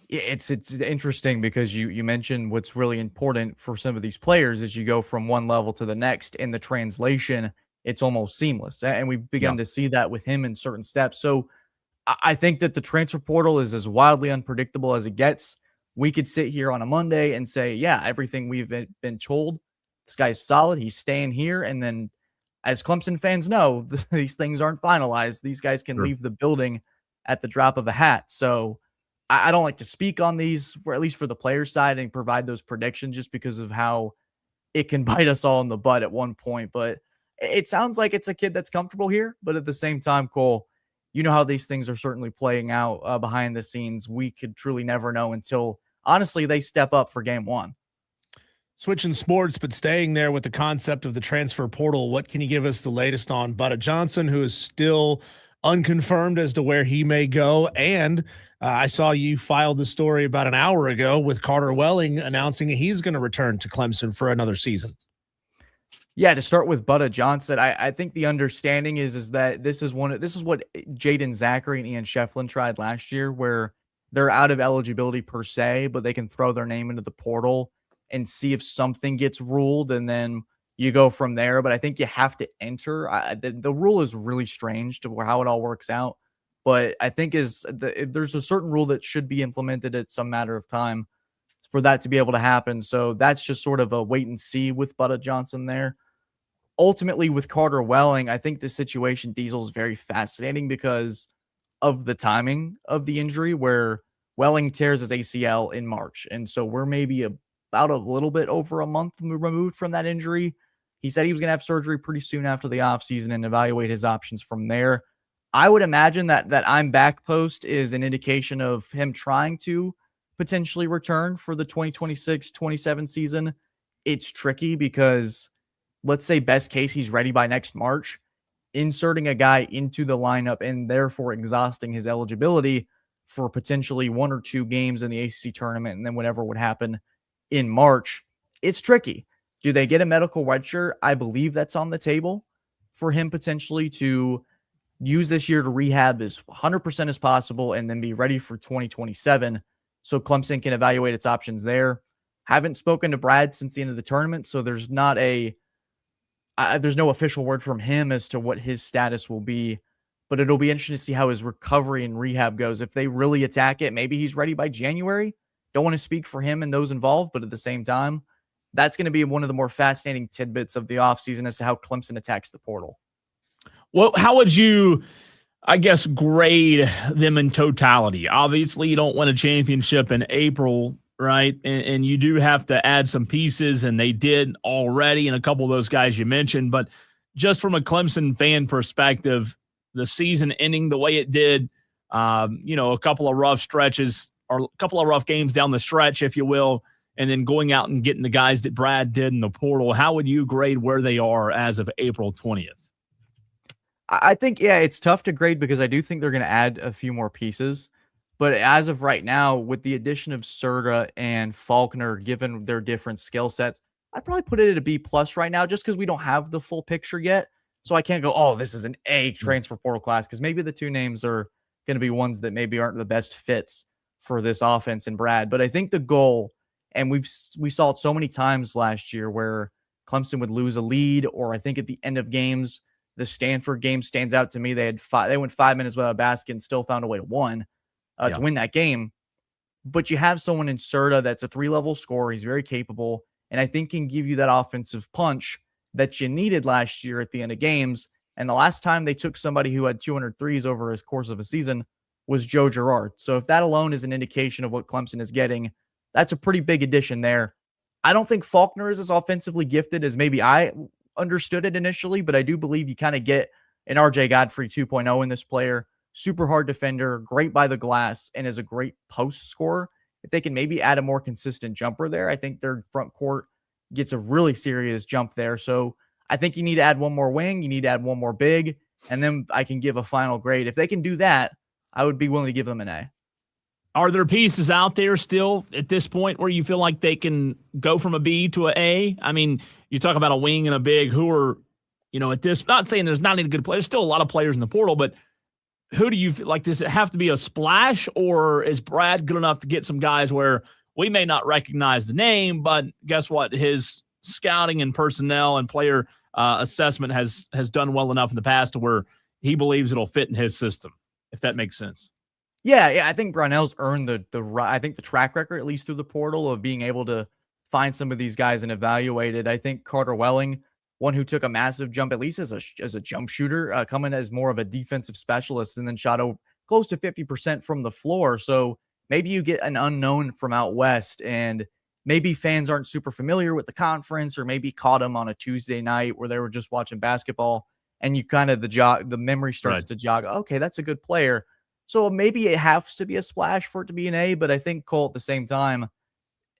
It's interesting because you mentioned what's really important for some of these players as you go from one level to the next. In the translation, it's almost seamless. And we've begun to see that with him in certain steps. So I think that the transfer portal is as wildly unpredictable as it gets. We could sit here on a Monday and say, yeah, everything we've been told, this guy's solid, he's staying here. And then as Clemson fans know, these things aren't finalized. These guys can leave the building at the drop of a hat. So I don't like to speak on these, or at least for the player side, and provide those predictions just because of how it can bite us all in the butt at one point. But it sounds like it's a kid that's comfortable here. But at the same time, Cole, you know how these things are certainly playing out behind the scenes. We could truly never know until, honestly, they step up for game one. Switching sports, but staying there with the concept of the transfer portal, what can you give us the latest on Butta Johnson, who is still unconfirmed as to where he may go? And I saw you filed the story about an hour ago with Carter Welling announcing he's going to return to Clemson for another season. Yeah, to start with Butta Johnson, I think the understanding is that this is what Jaden Zachary and Ian Shefflin tried last year, where they're out of eligibility per se, but they can throw their name into the portal and see if something gets ruled, and then you go from there. But I think you have to enter. The rule is really strange to how it all works out, but I think there's a certain rule that should be implemented at some matter of time for that to be able to happen. So that's just sort of a wait and see with Butta Johnson there. Ultimately, with Carter Welling, I think the situation, Diesel, is very fascinating because of the timing of the injury, where Welling tears his ACL in March. And so we're maybe about a little bit over a month removed from that injury. He said he was going to have surgery pretty soon after the offseason and evaluate his options from there. I would imagine that I'm back post is an indication of him trying to potentially return for the 2026-27 season. It's tricky because, let's say best case, he's ready by next March. Inserting a guy into the lineup and therefore exhausting his eligibility for potentially 1 or 2 games in the ACC tournament and then whatever would happen in March, it's tricky. Do they get a medical redshirt? I believe that's on the table for him potentially to use this year to rehab as 100% as possible and then be ready for 2027 so Clemson can evaluate its options there. Haven't spoken to Brad since the end of the tournament, so there's not there's no official word from him as to what his status will be, but it'll be interesting to see how his recovery and rehab goes. If they really attack it, maybe he's ready by January. Don't want to speak for him and those involved, but at the same time, that's going to be one of the more fascinating tidbits of the offseason as to how Clemson attacks the portal. Well, how would you, I guess, grade them in totality? Obviously, you don't win a championship in April, right? And you do have to add some pieces, and they did already, and a couple of those guys you mentioned. But just from a Clemson fan perspective, the season ending the way it did, a couple of rough stretches or a couple of rough games down the stretch, if you will, and then going out and getting the guys that Brad did in the portal, how would you grade where they are as of April 20th? I think, it's tough to grade because I do think they're going to add a few more pieces. But as of right now, with the addition of Serta and Faulkner, given their different skill sets, I'd probably put it at a B+ right now just because we don't have the full picture yet. So I can't go, oh, this is an A transfer portal class, because maybe the two names are going to be ones that maybe aren't the best fits for this offense and Brad. But I think the goal, and we saw it so many times last year where Clemson would lose a lead, or I think at the end of games, the Stanford game stands out to me. They went 5 minutes without a basket and still found a way to win that game. But you have someone in Serta that's a 3-level scorer. He's very capable, and I think can give you that offensive punch that you needed last year at the end of games. And the last time they took somebody who had 200 threes over his course of a season was Joe Girard. So if that alone is an indication of what Clemson is getting, that's a pretty big addition there. I don't think Faulkner is as offensively gifted as maybe I understood it initially, but I do believe you kind of get an RJ Godfrey 2.0 in this player. Super hard defender, great by the glass, and is a great post scorer. If they can maybe add a more consistent jumper there, I think their front court gets a really serious jump there. So I think you need to add one more wing, you need to add one more big, and then I can give a final grade. If they can do that, I would be willing to give them an A. Are there pieces out there still at this point where you feel like they can go from a B to an A? I mean, you talk about a wing and a big who are, at this, not saying there's not any good players, still a lot of players in the portal, but who do you feel like, does it have to be a splash, or is Brad good enough to get some guys where we may not recognize the name, but guess what? His scouting and personnel and player assessment has done well enough in the past to where he believes it'll fit in his system, if that makes sense. Yeah, I think Brownell's earned the track record, at least through the portal, of being able to find some of these guys and evaluate it. I think Carter Welling, one who took a massive jump, at least as a jump shooter, coming as more of a defensive specialist, and then shot over close to 50% from the floor. So maybe you get an unknown from out west, and maybe fans aren't super familiar with the conference, or maybe caught them on a Tuesday night where they were just watching basketball, and you kind of the memory starts to jog. Okay, that's a good player. So maybe it has to be a splash for it to be an A, but I think Cole at the same time,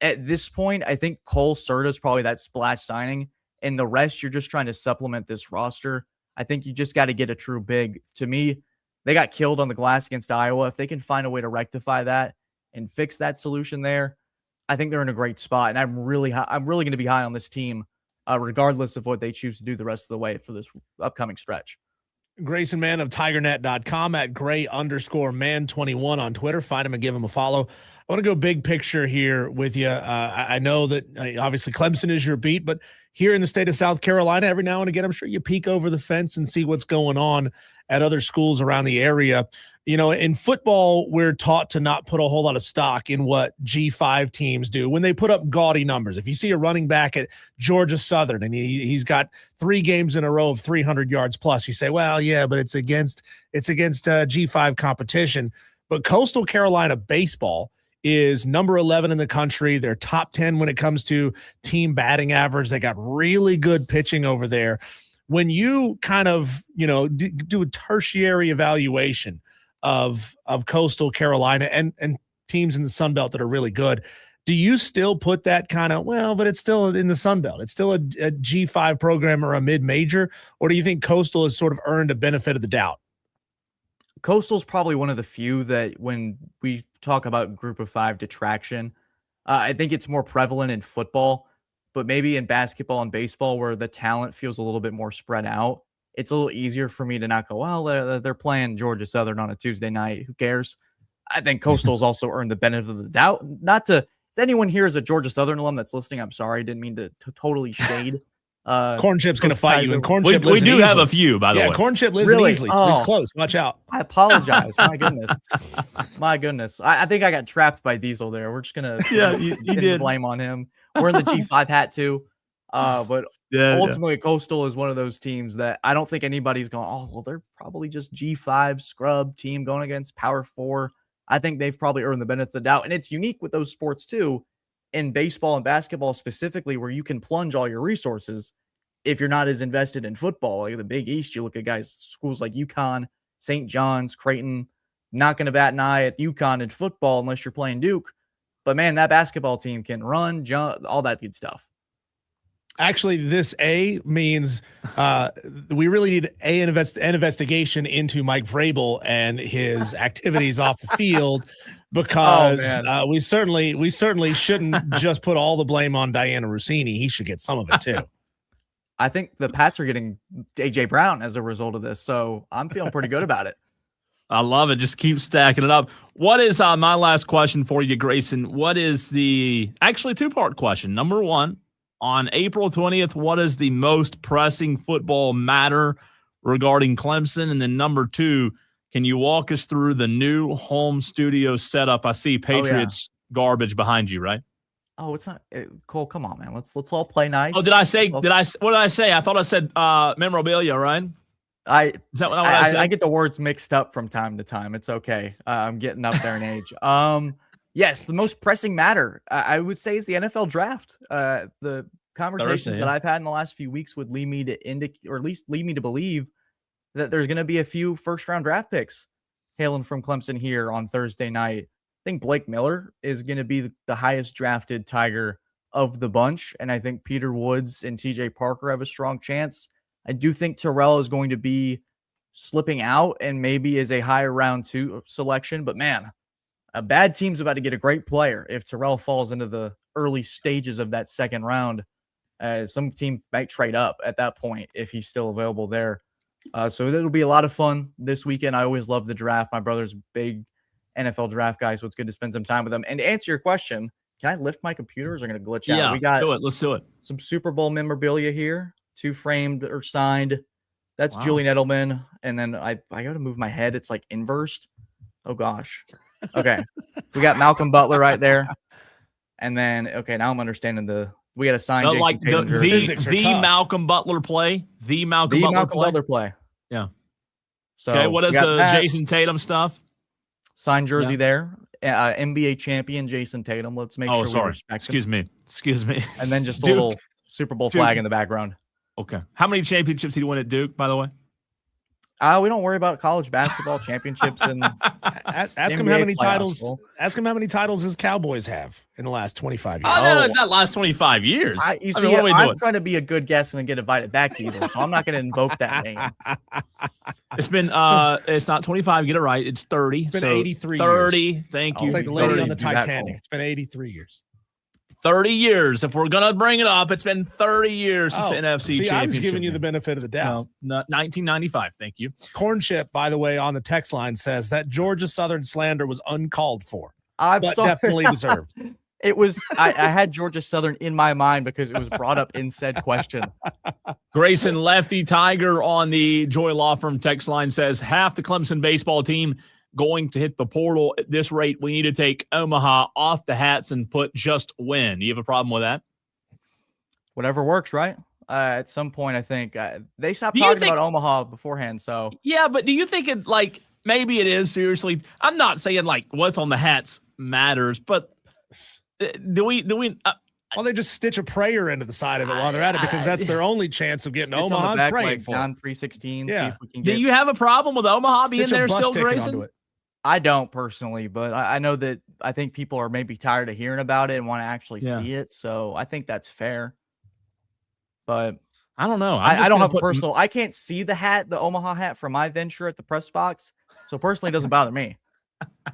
at this point, I think Cole Serta is probably that splash signing, and the rest you're just trying to supplement this roster. I think you just got to get a true big. To me, they got killed on the glass against Iowa. If they can find a way to rectify that and fix that solution there, I think they're in a great spot. And I'm really going to be high on this team, regardless of what they choose to do the rest of the way for this upcoming stretch. Grayson Mann of TigerNet.com at Gray_man21 on Twitter. Find him and give him a follow. I want to go big picture here with you. I know that obviously Clemson is your beat, but here in the state of South Carolina, every now and again, I'm sure you peek over the fence and see what's going on at other schools around the area. You know, in football, we're taught to not put a whole lot of stock in what G5 teams do when they put up gaudy numbers. If you see a running back at Georgia Southern and he's got 3 games in a row of 300 yards plus, you say, well, yeah, but it's against G5 competition. But Coastal Carolina baseball is number 11 in the country. They're top 10 when it comes to team batting average. They got really good pitching over there. When you kind of, do a tertiary evaluation of Coastal Carolina and teams in the Sun Belt that are really good, do you still put that kind of, but it's still in the Sun Belt, it's still a G5 program or a mid-major, or do you think Coastal has sort of earned a benefit of the doubt? Coastal's probably one of the few that when we talk about group of 5 detraction, I think it's more prevalent in football, but maybe in basketball and baseball where the talent feels a little bit more spread out. It's a little easier for me to not go, well, they're playing Georgia Southern on a Tuesday night. Who cares? I think Coastal's also earned the benefit of the doubt. Not to, if anyone here is a Georgia Southern alum that's listening, I'm sorry. I didn't mean to totally shade. Corn Chip's going to fight you, and Corn Chip we lives do in have Easley. a few, by the way. Yeah, Corn Chip lives Really? in Easley. So he's close. Watch out. I apologize. My goodness. My goodness. I think I got trapped by Diesel there. We're just going to you did. blame on him. We're in the G5 hat too. But ultimately, Coastal is one of those teams that I don't think anybody's going, they're probably just G5 scrub team going against Power 4. I think they've probably earned the benefit of the doubt. And it's unique with those sports too, in baseball and basketball specifically, where you can plunge all your resources if you're not as invested in football. Like the Big East, you look at schools like UConn, St. John's, Creighton, not going to bat an eye at UConn in football unless you're playing Duke. But man, that basketball team can run, jump, all that good stuff. Actually, this A means we really need an investigation into Mike Vrabel and his activities off the field, because we certainly shouldn't just put all the blame on Diana Rossini. He should get some of it too. I think the Pats are getting A.J. Brown as a result of this, so I'm feeling pretty good about it. I love it. Just keep stacking it up. What is my last question for you, Grayson? What is actually 2-part question. Number 1, on April 20th, what is the most pressing football matter regarding Clemson? And then number 2, can you walk us through the new home studio setup? I see Patriots garbage behind you, right? Oh, it's not Cole. Come on, man. Let's all play nice. Oh, what did I say? I thought I said memorabilia, right? Is that what I said? I get the words mixed up from time to time. It's okay. I'm getting up there in age. Yes, the most pressing matter, I would say, is the NFL draft. The conversations that I've had in the last few weeks would lead me to indicate, or at least lead me to believe, that there's going to be a few first-round draft picks hailing from Clemson here on Thursday night. I think Blake Miller is going to be the highest drafted Tiger of the bunch, and I think Peter Woods and TJ Parker have a strong chance. I do think Terrell is going to be slipping out and maybe is a higher round 2 selection, but man, a bad team's about to get a great player if Terrell falls into the early stages of that second round. Some team might trade up at that point if he's still available there. So it'll be a lot of fun this weekend. I always love the draft. My brother's big NFL draft guy, so it's good to spend some time with him. And to answer your question, can I lift my computer, or is it going to glitch out? We got let's do it. Some Super Bowl memorabilia here, 2 framed or signed. That's Julian Edelman. And then I got to move my head. It's like inversed. Oh, gosh. Okay. We got Malcolm Butler right there. And then, okay, now I'm understanding we got to sign Jason like Tatum the Malcolm Butler play. The Malcolm Butler play. Yeah. So okay, what is the Jason Tatum stuff? Signed jersey there. NBA champion Jason Tatum. Let's make sure we respect him. Excuse me. And then just a little Super Bowl flag in the background. Okay. How many championships did he win at Duke, by the way? We don't worry about college basketball championships. And ask him how many titles. Ask him how many titles his Cowboys have in the last 25 years. Oh, not last 25 years. I'm trying to be a good guest and get invited back to Eagle, so I'm not going to invoke that name. It's been it's not 25. Get it right. It's 30. It's been 83 30. Years. Thank you. It's like the lady on the Titanic. It's been 83 years. 30 years. If we're going to bring it up, it's been 30 years since the NFC Championship. I was giving you the benefit of the doubt. No, 1995. Thank you. Corn Chip, by the way, on the text line says that Georgia Southern slander was uncalled for, but definitely deserved. It was. I had Georgia Southern in my mind because it was brought up in said question. Grayson Lefty Tiger on the Joy Law Firm text line says half the Clemson baseball team going to hit the portal at this rate. We need to take Omaha off the hats and put just win. You have a problem with that? Whatever works, right? At some point, I think they stopped talking about Omaha beforehand. So yeah, but do you think it maybe it is seriously? I'm not saying what's on the hats matters, but do we? Well, they just stitch a prayer into the side of it while they're at it because that's their only chance of getting Omaha's praying for. John 3:16. Yeah. See if we can do you have a problem with Omaha being there still, Grayson? Grayson? I don't personally, but I know that I think people are maybe tired of hearing about it and want to actually see it. So I think that's fair. But I don't know. I don't have personal. I can't see the Omaha hat from my venture at the press box. So personally, it doesn't bother me.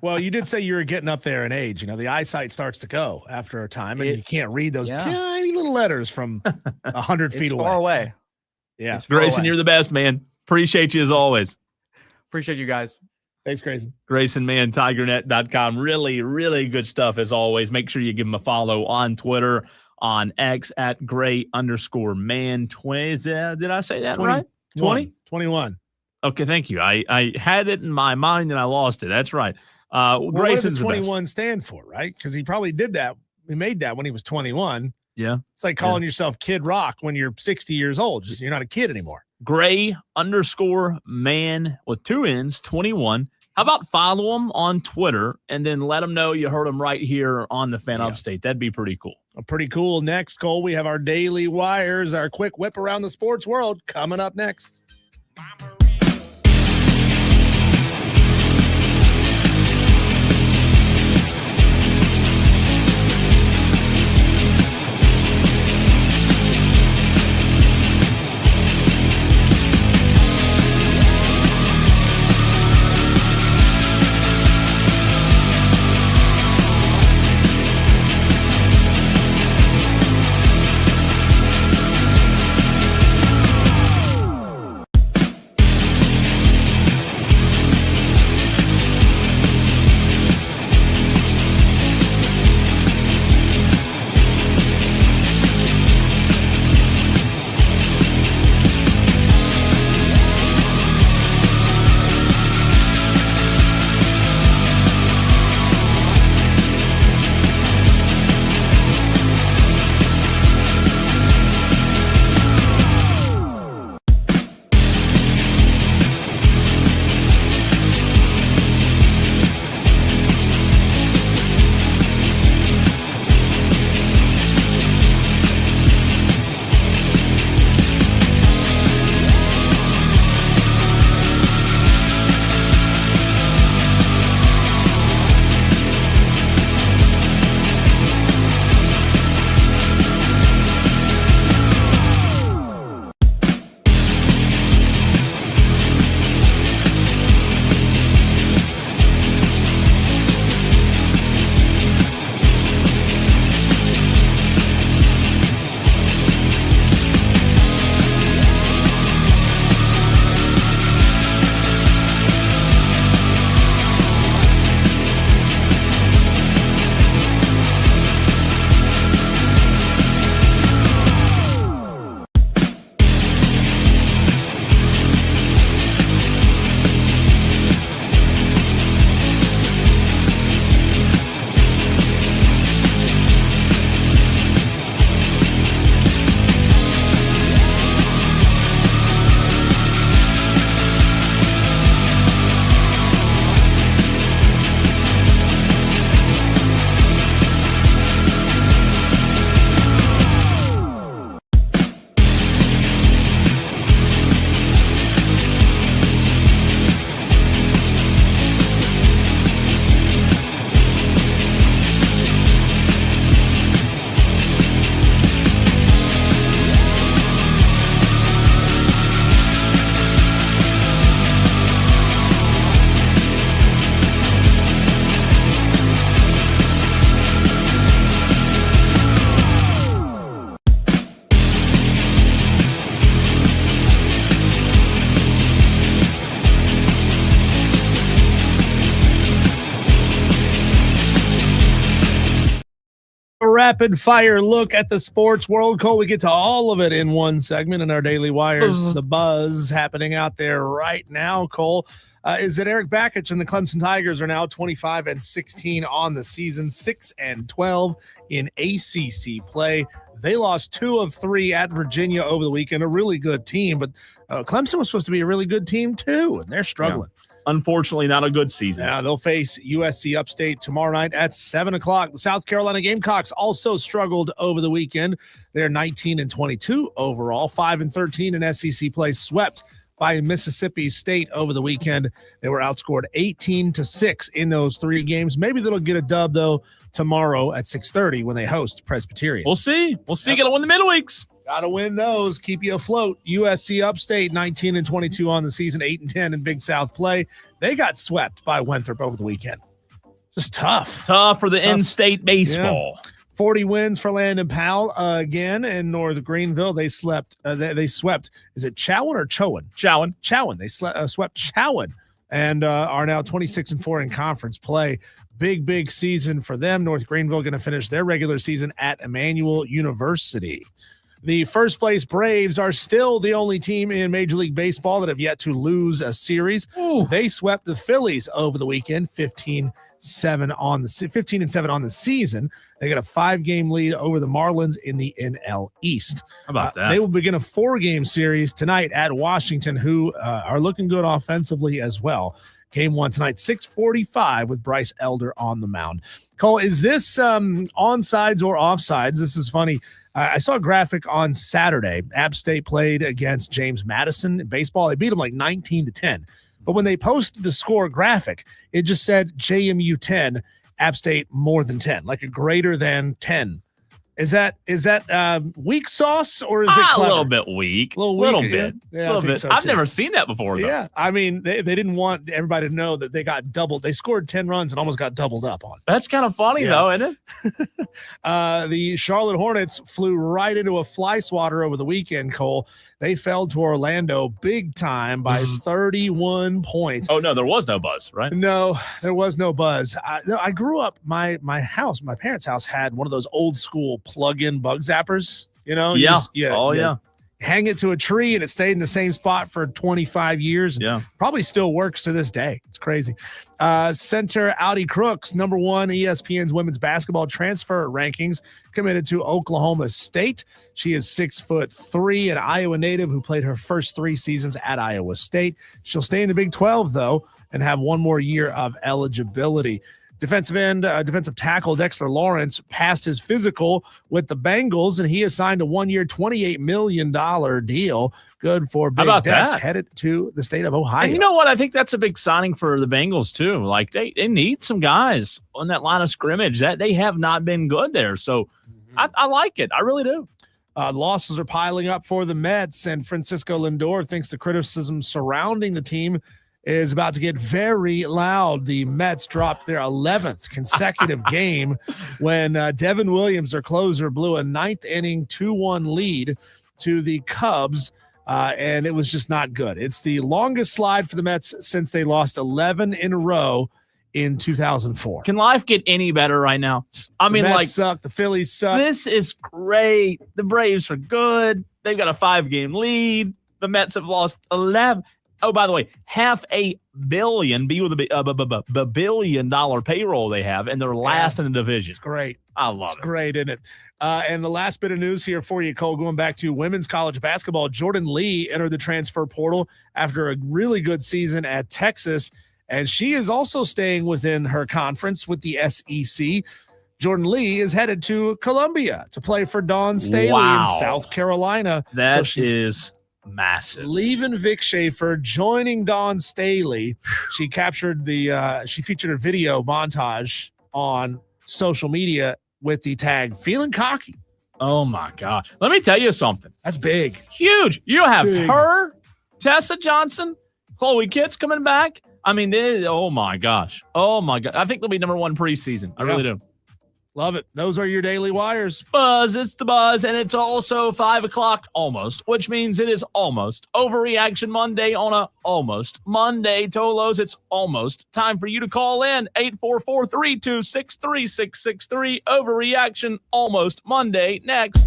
Well, you did say you were getting up there in age. The eyesight starts to go after a time, and you can't read those tiny little letters from 100 feet away. Far away. Yeah, Grayson, you're the best, man. Appreciate you as always. Appreciate you guys. Thanks, Grayson. Grayson, man, tigernet.com. Really, really good stuff as always. Make sure you give him a follow on Twitter, on X at Gray_man 20. Did I say that 20, right? 20? 21. Okay, thank you. I had it in my mind and I lost it. That's right. Grayson's what does the 21 stand for, right? Because he probably did that. He made that when he was 21. Yeah. It's like calling yourself Kid Rock when you're 60 years old. Just you're not a kid anymore. Gray_man with 2 N's, 21. How about follow him on Twitter and then let him know you heard him right here on the Fan Upstate? That'd be pretty cool. Pretty cool. Next, Cole, we have our Daily Wires, our quick whip around the sports world coming up next. rapid fire look at the sports world. Cole, we get to all of it in one segment in our Daily Wires. The buzz happening out there right now, Cole, is that Eric Bakich and the Clemson Tigers are now 25-16 on the season, 6-12 in ACC play. They lost 2 of 3 at Virginia over the weekend, a really good team, but Clemson was supposed to be a really good team too, and they're struggling. Yeah. Unfortunately, not a good season. Yeah, they'll face USC Upstate tomorrow night at 7 o'clock. The South Carolina Gamecocks also struggled over the weekend. They're 19-22 overall, 5-13 in SEC play, swept by Mississippi State over the weekend. They were outscored 18-6 in those 3 games. Maybe they'll get a dub, though, tomorrow at 6:30 when they host Presbyterian. We'll see. Got to win the midweeks. Got to win those. Keep you afloat. USC Upstate, 19-22 on the season, 8-10 in Big South play. They got swept by Winthrop over the weekend. Just tough. Tough for the in-state baseball. Yeah. 40 wins for Landon Powell again in North Greenville. They swept. Is it Chowan or Chowan? Chowan. They swept Chowan and are now 26-4 in conference play. Big season for them. North Greenville going to finish their regular season at Emmanuel University. The first place Braves are still the only team in Major League Baseball that have yet to lose a series. Ooh. They swept the Phillies over the weekend, 15-7 on the season. They got a 5-game lead over the Marlins in the NL East. How about that? They will begin a 4-game series tonight at Washington, who are looking good offensively as well. Game 1 tonight, 6:45 with Bryce Elder on the mound. Cole, is this onsides or offsides? This is funny. I saw a graphic on Saturday. App State played against James Madison in baseball. They beat them like 19-10. But when they posted the score graphic, it just said JMU 10, App State more than 10, like a greater than 10. Is that weak sauce or is it clever? A little bit weak. A little bit. Yeah, a little bit. So I've never seen that before, though. Yeah, I mean, they didn't want everybody to know that they got doubled. They scored 10 runs and almost got doubled up on. That's kind of funny, though, isn't it? The Charlotte Hornets flew right into a fly swatter over the weekend, Cole. They fell to Orlando big time by 31 points. Oh, no, there was no buzz, right? No, there was no buzz. I grew up, my parents' house had one of those old school plug-in bug zappers, you know? Yeah. Hang it to a tree and it stayed in the same spot for 25 years. Yeah. Probably still works to this day. It's crazy. Center Audi Crooks, number 1 ESPN's women's basketball transfer rankings, committed to Oklahoma State. She is 6'3", an Iowa native who played her first 3 seasons at Iowa State. She'll stay in the Big 12, though, and have 1 more year of eligibility. Defensive tackle Dexter Lawrence passed his physical with the Bengals, and he has signed a 1-year, $28 million deal. Good for Big Dex, headed to the state of Ohio. And you know what? I think that's a big signing for the Bengals, too. Like, they need some guys on that line of scrimmage. That they have not been good there. So I like it. I really do. Losses are piling up for the Mets, and Francisco Lindor thinks the criticism surrounding the team is about to get very loud. The Mets dropped their 11th consecutive game when Devin Williams, their closer, blew a 9th-inning 2-1 lead to the Cubs, and it was just not good. It's the longest slide for the Mets since they lost 11 in a row in 2004. Can life get any better right now? I mean, the Mets suck. The Phillies suck. This is great. The Braves are good. They've got a 5-game lead. The Mets have lost 11. Oh, by the way, $500 million, $1 billion payroll they have, and they're last in the division. It's great. I love it. It's great, isn't it? And the last bit of news here for you, Cole, going back to women's college basketball, Jordan Lee entered the transfer portal after a really good season at Texas, and she is also staying within her conference with the SEC. Jordan Lee is headed to Columbia to play for Dawn Staley in South Carolina. That is massive. Leaving Vic Schaefer, joining Dawn Staley. She featured a video montage on social media with the tag "Feeling Cocky." Oh my God. Let me tell you something. That's big. Huge. You have her, Tessa Johnson, Chloe Kitts coming back. I mean, oh my gosh. Oh my God. I think they'll be number 1 preseason. I really do. Love it. Those are your daily wires. Buzz, it's the buzz, and it's also 5 o'clock almost, which means it is almost Overreaction Monday on a almost Monday. Tolos, it's almost time for you to call in 844-326-3663. Overreaction almost Monday next.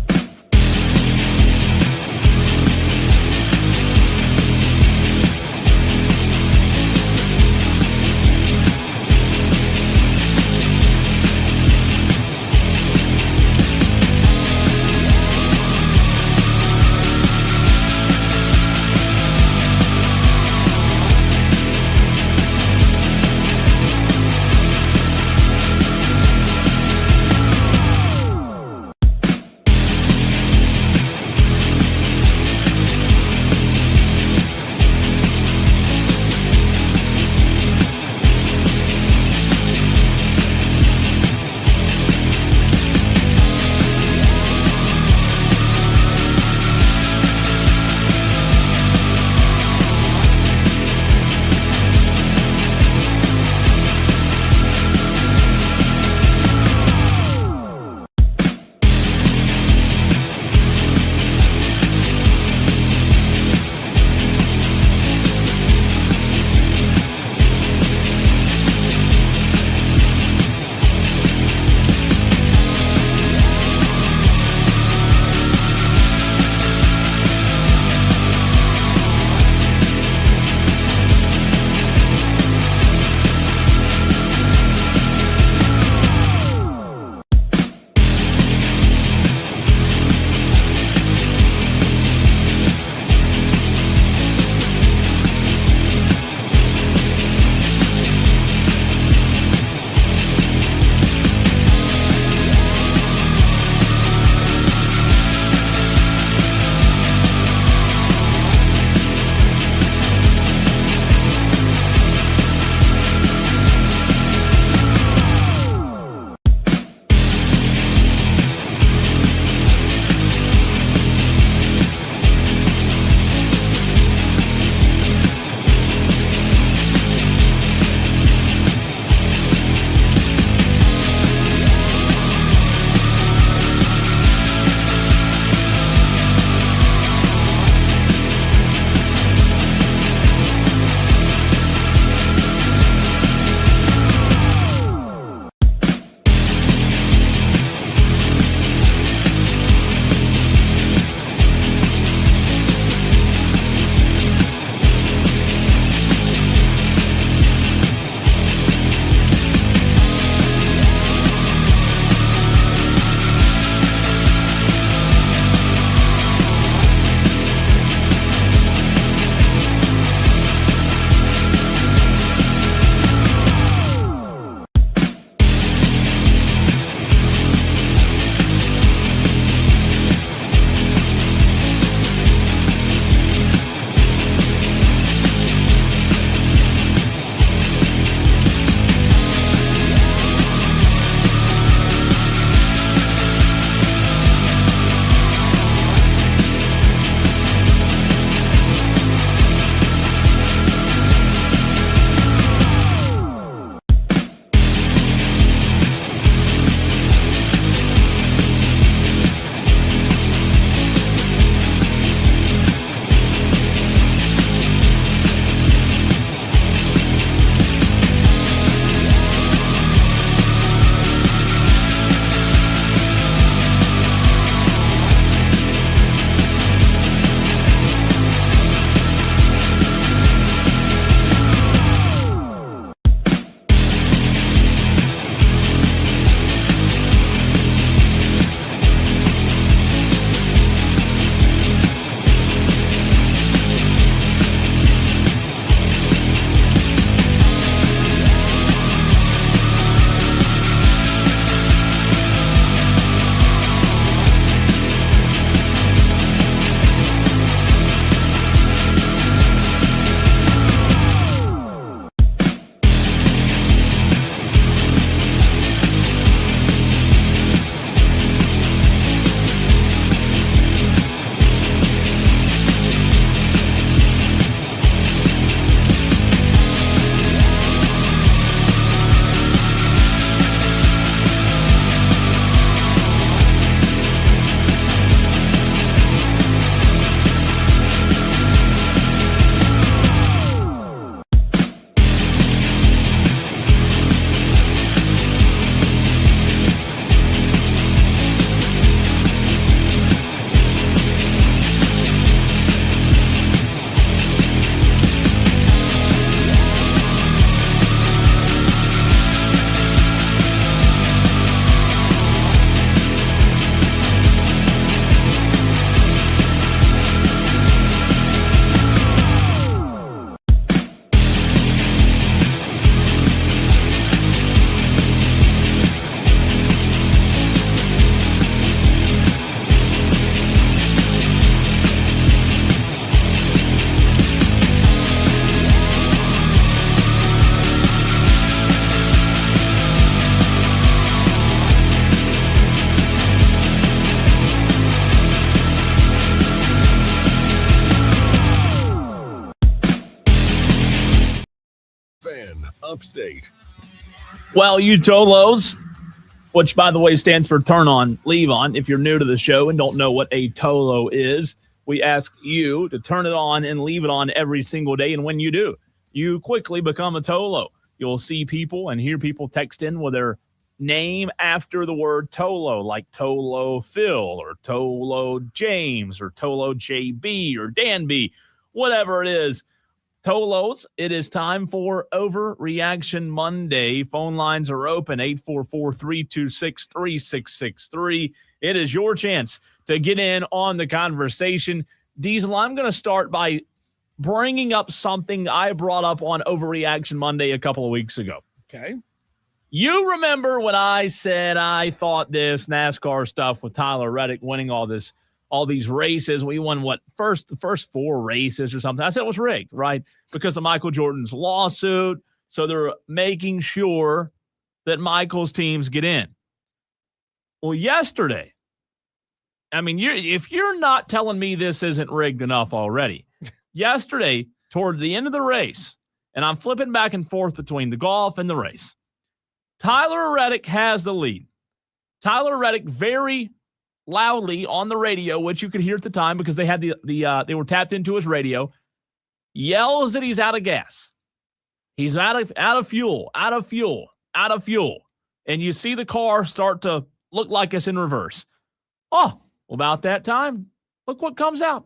Upstate. Well, you Tolos, which, by the way, stands for turn on, leave on. If you're new to the show and don't know what a Tolo is, we ask you to turn it on and leave it on every single day. And when you do, you quickly become a Tolo. You'll see people and hear people text in with their name after the word Tolo, like Tolo Phil or Tolo James or Tolo JB or Danby, whatever it is. Tolos, it is time for Overreaction Monday. Phone lines are open, 844-326-3663. It is your chance to get in on the conversation. Diesel, I'm going to start by bringing up something I brought up on Overreaction Monday a couple of weeks ago. Okay. You remember when I said I thought this NASCAR stuff with Tyler Reddick winning all these races. We won the first 4 races or something. I said it was rigged, right? Because of Michael Jordan's lawsuit. So they're making sure that Michael's teams get in. Well, yesterday, I mean, if you're not telling me this isn't rigged enough already, yesterday, toward the end of the race, and I'm flipping back and forth between the golf and the race, Tyler Reddick has the lead. Tyler Reddick very loudly on the radio, which you could hear at the time because they had they were tapped into his radio, yells that he's out of gas. He's out of fuel. And you see the car start to look like it's in reverse. Oh, well, about that time, look what comes out.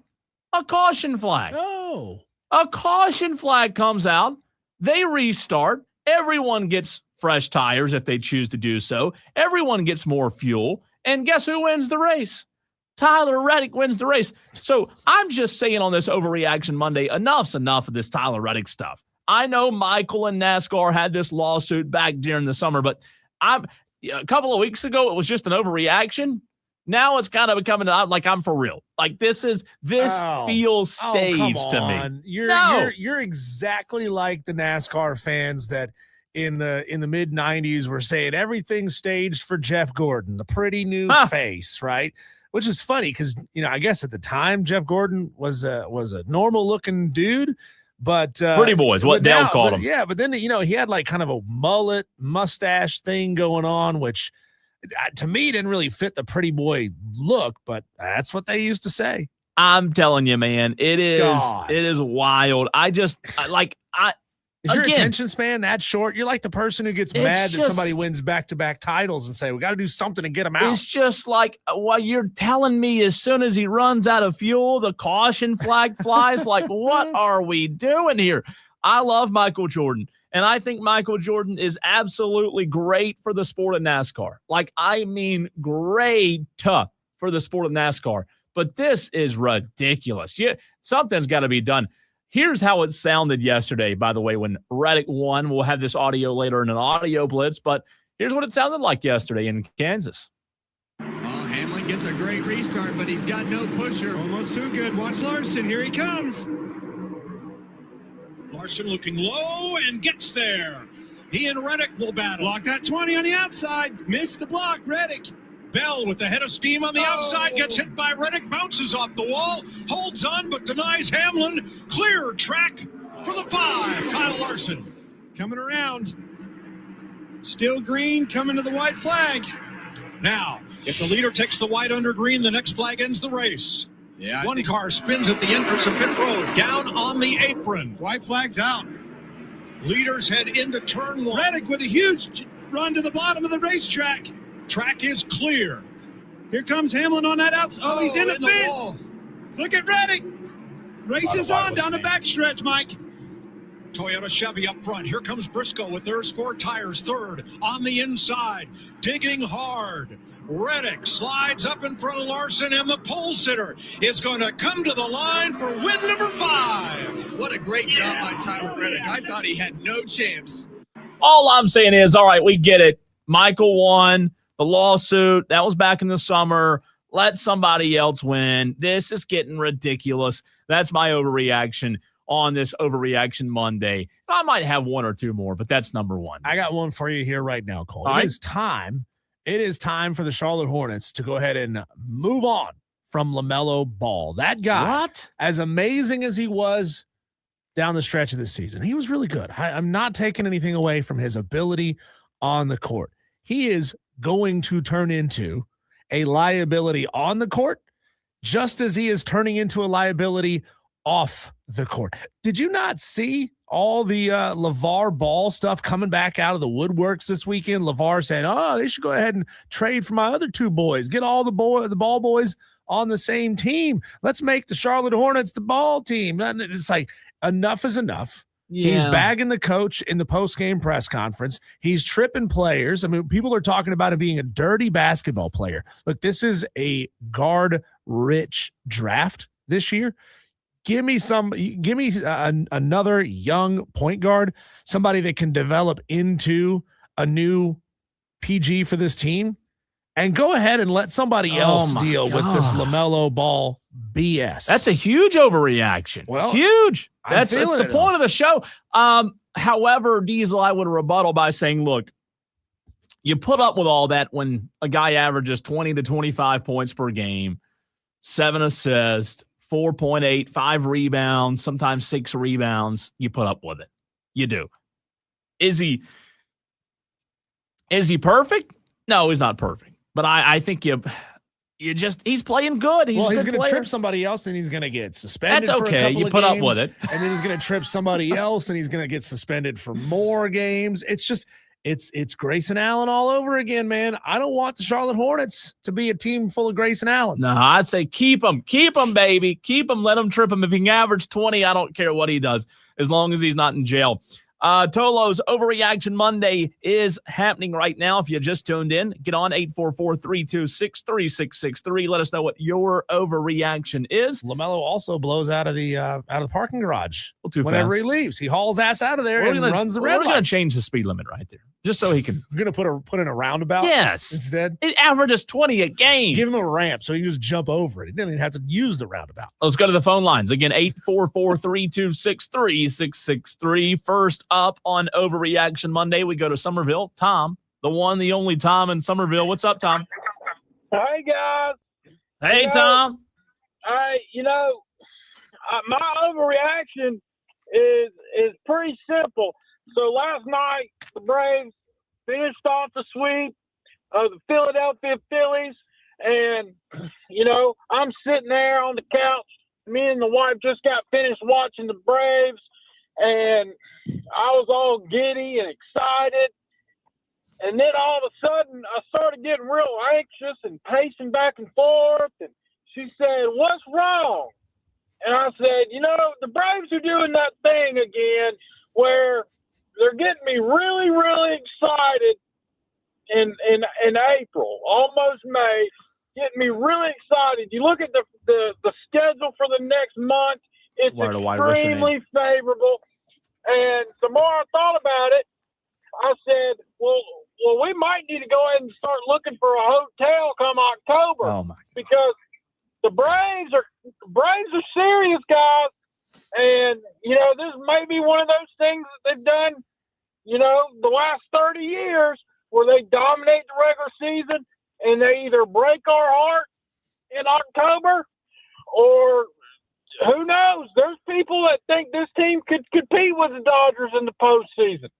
A caution flag. Oh. A caution flag comes out. They restart. Everyone gets fresh tires if they choose to do so. Everyone gets more fuel. And guess who wins the race? Tyler Reddick wins the race. So I'm just saying on this Overreaction Monday, enough's enough of this Tyler Reddick stuff. I know Michael and NASCAR had this lawsuit back during the summer, but a couple of weeks ago, it was just an overreaction. Now it's kind of becoming like I'm for real. Like this feels staged to me. You're exactly like the NASCAR fans that in the mid 90s were saying everything's staged for Jeff Gordon, the pretty new face, right? Which is funny because I guess at the time Jeff Gordon was a normal looking dude, but pretty boys, what Dale called him. Yeah, but then he had like kind of a mullet mustache thing going on, which to me didn't really fit the pretty boy look, but that's what they used to say. I'm telling you, man, it is wild. Is your attention span that short? You're like the person who gets mad that somebody wins back-to-back titles and say, we got to do something to get him out. It's just like, well, you're telling me as soon as he runs out of fuel, the caution flag flies? Like, what are we doing here? I love Michael Jordan, and I think Michael Jordan is absolutely great for the sport of NASCAR. Like, I mean great for the sport of NASCAR. But this is ridiculous. Something's got to be done. Here's how it sounded yesterday, by the way, when Reddick won. We'll have this audio later in an audio blitz, but here's what it sounded like yesterday in Kansas. Oh, Hamlin gets a great restart, but he's got no pusher. Almost too good. Watch Larson. Here he comes. Larson looking low and gets there. He and Reddick will battle. Block that 20 on the outside. Missed the block. Reddick. Bell with the head of steam on the outside, gets hit by Reddick, bounces off the wall, holds on but denies Hamlin. Clear track for the 5. Kyle Larson coming around. Still green, coming to the white flag. Now, if the leader takes the white under green, the next flag ends the race. Yeah, one car spins at the entrance of pit road, down on the apron. White flag's out. Leaders head into turn 1. Reddick with a huge run to the bottom of the racetrack. Track is clear. Here comes Hamlin on that outside. Oh, he's in the fence. Look at Reddick. Race is on down the backstretch, Mike. Toyota Chevy up front. Here comes Briscoe with their sport tires. Third on the inside. Digging hard. Reddick slides up in front of Larson, and the pole sitter is going to come to the line for win number 5. What a great job by Tyler Reddick. I thought he had no chance. All I'm saying is, all right, we get it. Michael won. The lawsuit, that was back in the summer. Let somebody else win. This is getting ridiculous. That's my overreaction on this Overreaction Monday. I might have one or two more, but that's number 1. I got one for you here right now, Cole. It is time for the Charlotte Hornets to go ahead and move on from LaMelo Ball. That guy, as amazing as he was down the stretch of this season. He was really good. I'm not taking anything away from his ability on the court. He is going to turn into a liability on the court, just as he is turning into a liability off the court. Did you not see all the LeVar Ball stuff coming back out of the woodworks this weekend? LeVar saying, "Oh, they should go ahead and trade for my other two boys. Get all the ball boys on the same team. Let's make the Charlotte Hornets the ball team." And it's like, enough is enough. Yeah. He's bagging the coach in the post-game press conference. He's tripping players. I mean, people are talking about him being a dirty basketball player. Look, this is a guard-rich draft this year. Give me another young point guard, somebody that can develop into a new PG for this team, and go ahead and let somebody else deal with this LaMelo Ball BS. That's a huge overreaction. Well, huge. That's the point of the show. However, Diesel, I would rebuttal by saying, look, you put up with all that when a guy averages 20 to 25 points per game, 7 assists, 4.8, 5 rebounds, sometimes 6 rebounds. You put up with it. You do. Is he perfect? No, he's not perfect. But I think he's playing good. He's going to trip somebody else and he's going to get suspended. That's for a okay. couple You of put games, up with it. And then he's going to trip somebody else and he's going to get suspended for more games. It's just, it's Grayson Allen all over again, man. I don't want the Charlotte Hornets to be a team full of Grayson Allens. No, I'd say keep him, baby. Keep him, let him trip him. If he can average 20, I don't care what he does, as long as he's not in jail. Tolo's Overreaction Monday is happening right now. If you just tuned in, get on 844-326-3663. Let us know what your overreaction is. LaMelo also blows out of the parking garage whenever fast. He leaves. He hauls ass out of there and runs the red light. We're going to change the speed limit right there, just so he can. We're going to put in a roundabout. Yes, instead. It averages 20 a game. Give him a ramp so he can just jump over it. He doesn't even have to use the roundabout. Let's go to the phone lines again. 844-326-3663. First up on Overreaction Monday, we go to Somerville. Tom, the one, the only Tom in Somerville. What's up, Tom? Hey, guys. Hey, Tom. Hey, my overreaction is pretty simple. So last night, the Braves finished off the sweep of the Philadelphia Phillies. And, I'm sitting there on the couch. Me and the wife just got finished watching the Braves. And I was all giddy and excited. And then all of a sudden, I started getting real anxious and pacing back and forth. And she said, "What's wrong?" And I said, the Braves are doing that thing again where they're getting me really, really excited in April, almost May, getting me really excited. You look at the schedule for the next month, it's extremely favorable. And the more I thought about it, I said, well, we might need to go ahead and start looking for a hotel come October. Oh my God. Because the Braves are serious, guys. And, this may be one of those things that they've done, the last 30 years where they dominate the regular season and they either break our heart in October or who knows? There's people that think this team could compete with the Dodgers in the postseason.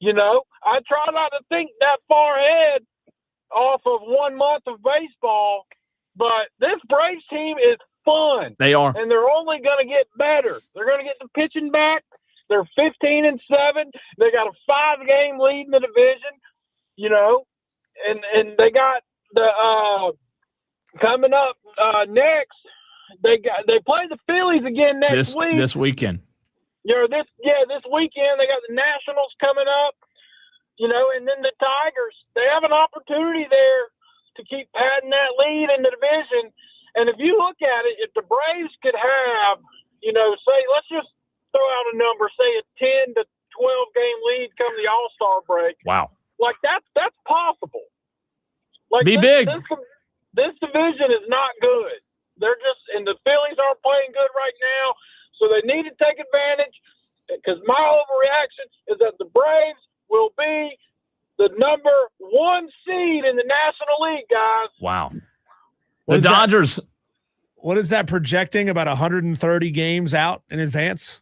I try not to think that far ahead off of 1 month of baseball, but this Braves team is fun. They are. And they're only going to get better. They're going to get the pitching back. They're 15-7. They got a 5-game lead in the division, and they got the coming up next. They play the Phillies again next week. This weekend. This weekend they got the Nationals coming up, and then the Tigers. They have an opportunity there to keep padding that lead in the division. And if you look at it, if the Braves could have, say, let's just throw out a number, say a 10 to 12 game lead come the All-Star break. Wow. Like that's possible. Be big. This division is not good. And the Phillies aren't playing good right now, so they need to take advantage. Because my overreaction is that the Braves will be the number 1 seed in the National League, guys. Wow. The Dodgers. What is that projecting? About 130 games out in advance?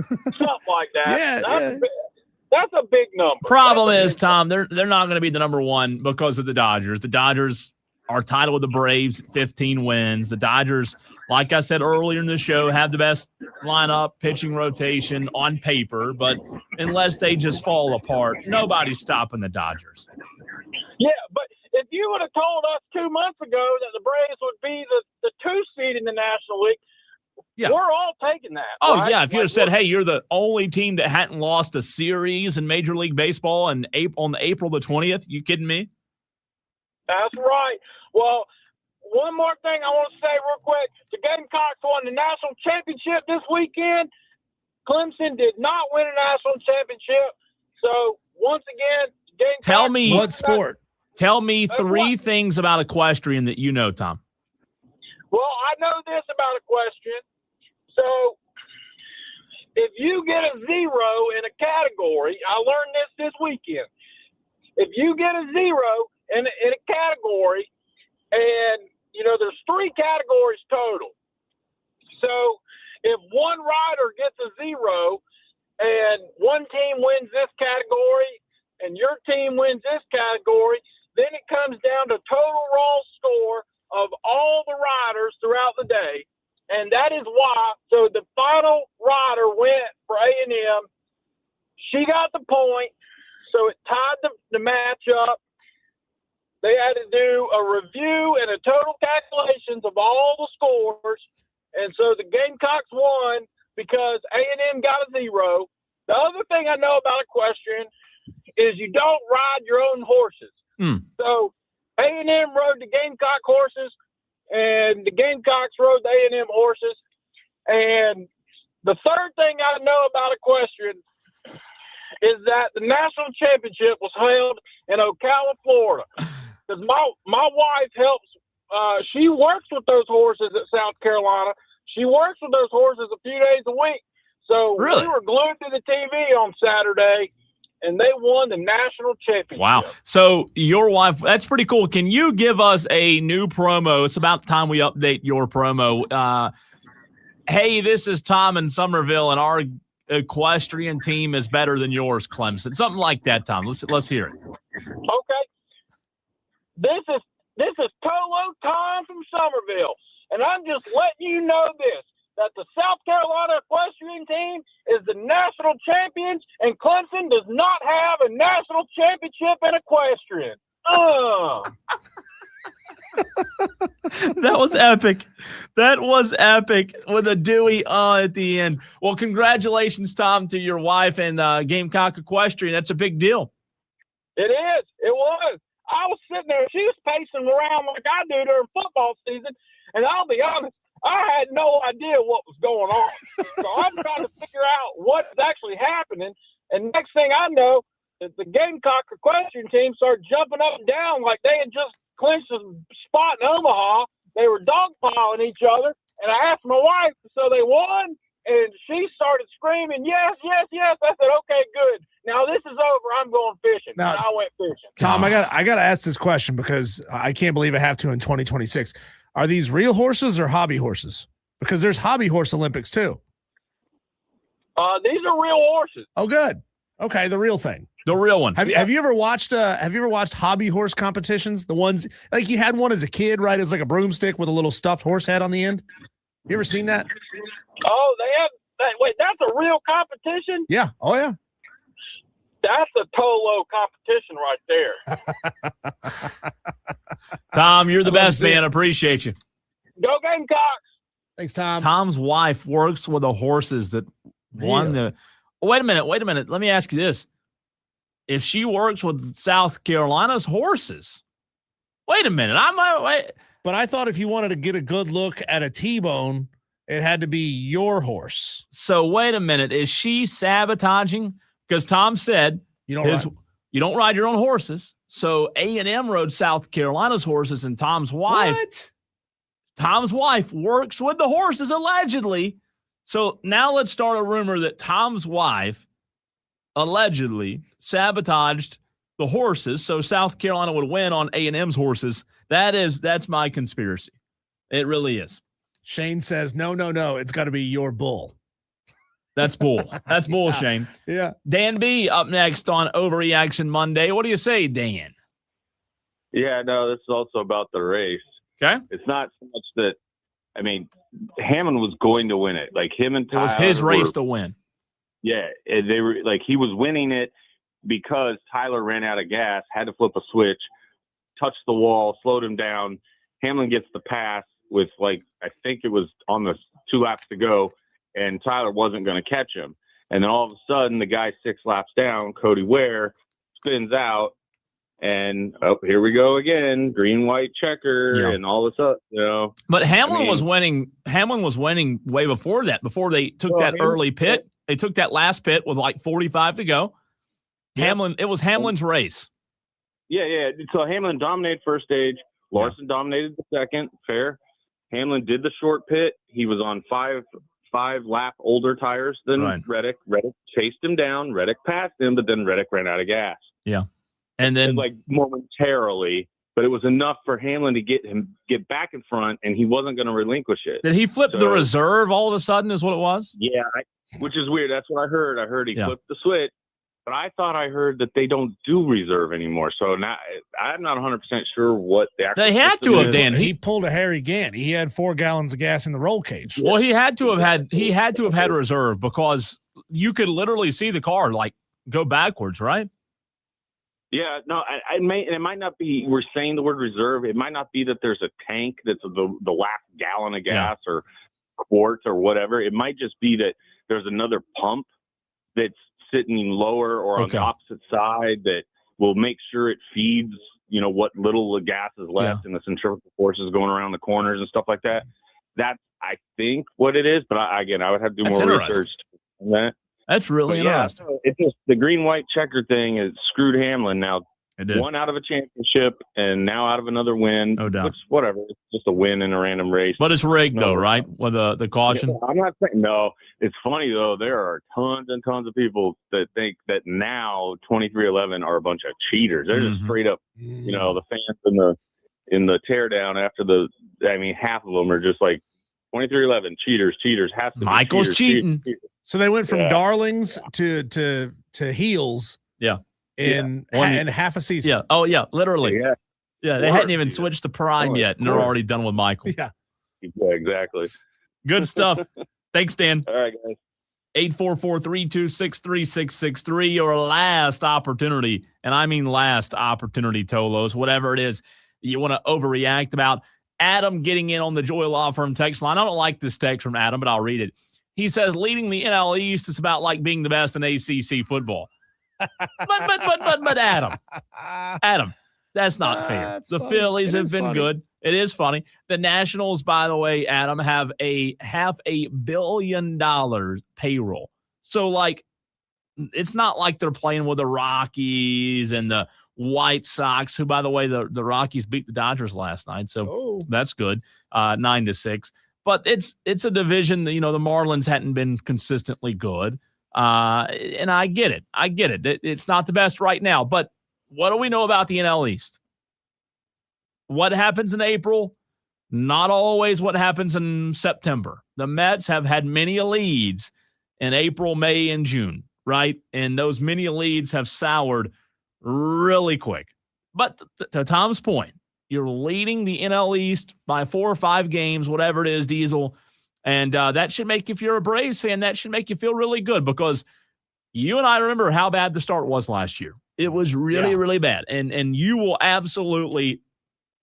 something like that. Yeah, That's a big number. Problem is, Tom, they're not going to be the number one because of the Dodgers. The Dodgers are tied with the Braves at 15 wins. The Dodgers, like I said earlier in the show, have the best lineup, pitching rotation on paper, but unless they just fall apart, nobody's stopping the Dodgers. Yeah, but if you would have told us 2 months ago that the Braves would be the 2 seed in the National League, yeah, we're all taking that. Oh, right? yeah. If you had said, hey, you're the only team that hadn't lost a series in Major League Baseball on April the 20th, you kidding me? That's right. Well, one more thing I want to say real quick. The Gamecocks won the national championship this weekend. Clemson did not win a national championship. So, once again, Gamecocks. Tell me what sport? Tell me 3 things about equestrian that you know, Tom. Well, I know this about equestrian. So, if you get a 0 in a category, I learned this weekend. If you get a 0 in a category, and, there's 3 categories total. So, if one rider gets a 0 and one team wins this category and your team wins this category, then it comes down to total raw score of all the riders throughout the day. And that is why, so the final rider went for A&M. She got the point, so it tied the match up. They had to do a review and a total calculations of all the scores. And so the Gamecocks won because A&M got a 0. The other thing I know about equestrian is you don't ride your own horses. So A&M rode the Gamecock horses, and the Gamecocks rode the A&M horses. And the third thing I know about equestrian is that the national championship was held in Ocala, Florida. Because my wife helps, she works with those horses at South Carolina. She works with those horses a few days a week. So Really? we were glued to the TV on Saturday, and they won the national championship. Wow. So your wife, that's pretty cool. Can you give us a new promo? It's about time we update your promo. Hey, this is Tom in Somerville, and our equestrian team is better than yours, Clemson. Something like that, Tom. Let's hear it. Okay. This is Tolo Tom from Somerville, and I'm just letting you know this, that the South Carolina equestrian team is the national champions, and Clemson does not have a national championship in equestrian. That was epic. That was epic with a Dewey at the end. Well, congratulations, Tom, to your wife and Gamecock Equestrian. That's a big deal. It is. It was. I was sitting there. She was pacing around like I do during football season, and I'll be honest, I had no idea what was going on. So I'm trying to figure out what's actually happening, and next thing I know, the Gamecock Equestrian team started jumping up and down like they had just clinched a spot in Omaha. They were dogpiling each other, and I asked my wife, so they won? And she started screaming, yes, yes, yes. I said, okay, good. Now this is over. I'm going fishing. Now, and I went fishing. Tom, I got to ask this question because I can't believe I have to in 2026. Are these real horses or hobby horses? Because there's hobby horse Olympics too. These are real horses. Oh, good. Okay, the real thing. The real one. Have you ever watched hobby horse competitions? The ones like you had one as a kid, right? It's like a broomstick with a little stuffed horse head on the end. You ever seen that? Oh, they have that. Wait, that's a real competition? Yeah. Oh, yeah. That's a Tolo competition right there. Tom, you're the best, man. Appreciate you. Go Gamecocks. Thanks, Tom. Tom's wife works with the horses that won the. Wait a minute. Let me ask you this. If she works with South Carolina's horses, wait a minute. But I thought if you wanted to get a good look at a T-bone, it had to be your horse. So wait a minute. Is she sabotaging? Because Tom said you don't ride your own horses. So A&M rode South Carolina's horses, and Tom's wife works with the horses allegedly. So now let's start a rumor that Tom's wife allegedly sabotaged the horses so South Carolina would win on A&M's horses. That's my conspiracy. It really is. Shane says, no. It's got to be your bull. That's bull. That's bull, Shane. Yeah. Dan B up next on Overreaction Monday. What do you say, Dan? Yeah, no, this is also about the race. Okay. It's not so much that, I mean, Hammond was going to win it. Like him and Tyler. It was his race to win. Yeah, they were like he was winning it because Tyler ran out of gas, had to flip a switch, touched the wall, slowed him down. Hamlin gets the pass with I think it was on the 2 laps to go, and Tyler wasn't going to catch him. And then all of a sudden, the guy 6 laps down, Cody Ware, spins out, and here we go again, green, white checker, and all this up, But Hamlin was winning. Hamlin was winning way before that. Before they took that early pit, they took that last pit with 45 to go. Hamlin, it was Hamlin's race. Yeah. So Hamlin dominated first stage. Larson dominated the second. Fair. Hamlin did the short pit. He was on five lap older tires than Reddick. Reddick chased him down. Reddick passed him, but then Reddick ran out of gas. Yeah. And then momentarily, but it was enough for Hamlin to get back in front, and he wasn't going to relinquish it. Did he flip the reserve all of a sudden is what it was? Yeah, which is weird. That's what I heard. I heard he flipped the switch, but I thought I heard that they don't do reserve anymore. So now I'm not 100% sure what the actual they had to have, Dan. He pulled a Harry Gant. He had 4 gallons of gas in the roll cage. Well, he had to have had reserve because you could literally see the car go backwards, right? Yeah, no, it might not be, we're saying the word reserve. It might not be that there's a tank that's the last gallon of gas or quart or whatever. It might just be that there's another pump that's sitting lower or on the opposite side that will make sure it feeds, what little gas is left and the centrifugal forces going around the corners and stuff like that. That's, I think, what it is. But I would have to do more research on that. That's really interesting. It's just the green-white checker thing is screwed Hamlin now. One out of a championship and now out of another win. No doubt. Which, whatever. It's just a win in a random race. But it's rigged, though, right? With the caution. Yeah, I'm not saying no. It's funny, though. There are tons and tons of people that think that now 2311 are a bunch of cheaters. They're just straight up, the fans in the teardown after half of them are just like 2311 cheaters. Has to Michael's be cheating. Cheaters. So they went from darlings to heels. Yeah. In half a season. Yeah. Oh yeah. Literally. Yeah. They hadn't even switched to prime yet, and they're already done with Michael. Yeah. Yeah. Exactly. Good stuff. Thanks, Dan. All right, guys. 844-326-3663. Your last opportunity, and I mean last opportunity, Tolos. Whatever it is you want to overreact about. Adam getting in on the Joy Law Firm text line. I don't like this text from Adam, but I'll read it. He says, leading the NL East is about like being the best in ACC football. But Adam, that's not fair. The funny. Phillies have been good. It is funny. The Nationals, by the way, Adam, have a $500 million payroll. So, it's not like they're playing with the Rockies and the White Sox, who, by the way, the Rockies beat the Dodgers last night. So that's good, 9-6. But it's a division that, the Marlins hadn't been consistently good. And I get it. It's not the best right now. But what do we know about the NL East? What happens in April? Not always what happens in September. The Mets have had many leads in April, May, and June, right? And those many leads have soured really quick. But to Tom's point, you're leading the NL East by 4 or 5 games, whatever it is, Diesel. And that should make, if you're a Braves fan, that should make you feel really good because you and I remember how bad the start was last year. It was really, really bad. And you will absolutely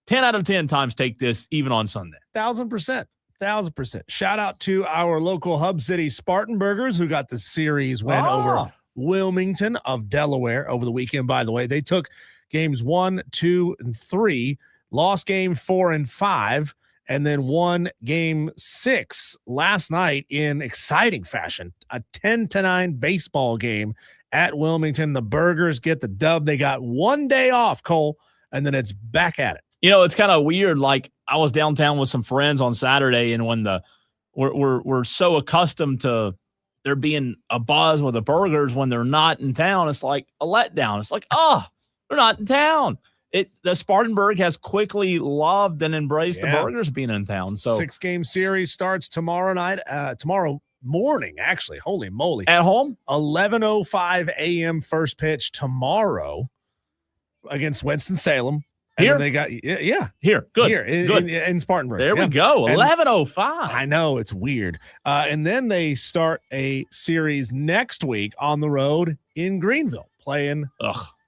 10 out of 10 times take this even on Sunday. 1,000%. 1,000%. Shout out to our local Hub City Spartan Burgers who got the series win over Wilmington of Delaware over the weekend. By the way, they took games 1, 2, and 3, lost game 4 and 5, and then won game 6 last night in exciting fashion. A 10-9 baseball game at Wilmington. The Burgers get the dub. They got 1 day off, Cole, and then it's back at it. It's kind of weird. Like, I was downtown with some friends on Saturday, and when we're so accustomed to there being a buzz with the Burgers when they're not in town, it's like a letdown. It's like, they're not in town. The Spartanburg has quickly loved and embraced the Burgers being in town. So 6-game series starts tomorrow night. Tomorrow morning, actually. Holy moly. At home? 11:05 a.m. first pitch tomorrow against Winston-Salem. And Here? then they got Here. Good. Here Good. in Spartanburg. There we go. 11:05. I know, it's weird. And then they start a series next week on the road in Greenville, playing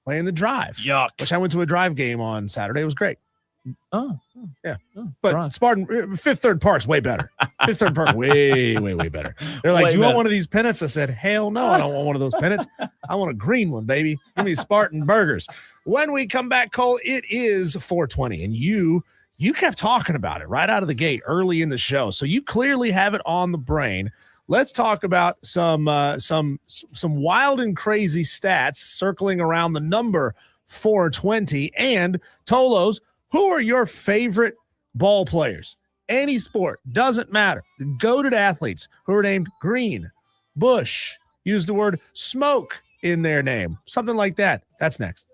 the Drive. Yuck. Which I went to a Drive game on Saturday. It was great. Oh. Yeah. Oh, But Drive. Spartan Fifth Third Park's way better. Fifth Third Park way better. They're like, Way "Do you want better. one of these pennants?" I said, "Hell no, I don't want one of those pennants. I want a green one, baby. Give me Spartan burgers." When we come back, Cole, it is 4:20, and you kept talking about it right out of the gate early in the show, so you clearly have it on the brain. Let's talk about some wild and crazy stats circling around the number 420. And Tolos, who are your favorite ball players? Any sport, doesn't matter. Goated athletes who are named Green, Bush, use the word smoke in their name, something like that. That's next.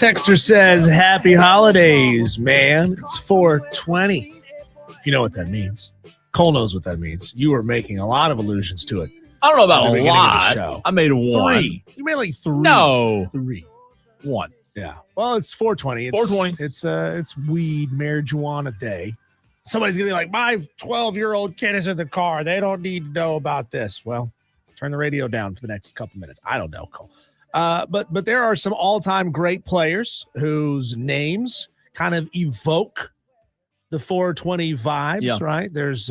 texter says, happy holidays, man. It's 420. You know what that means. Cole knows what that means. You were making a lot of allusions to it. I don't know about at the a beginning of the lot. show. I made one. 3. You made like 3. No. 3. 1. Yeah. Well, it's 420. 420. It's weed marijuana day. Somebody's gonna be like, my 12-year-old kid is in the car. They don't need to know about this. Well, turn the radio down for the next couple minutes. I don't know, Cole. But there are some all-time great players whose names kind of evoke the 420 vibes, right? There's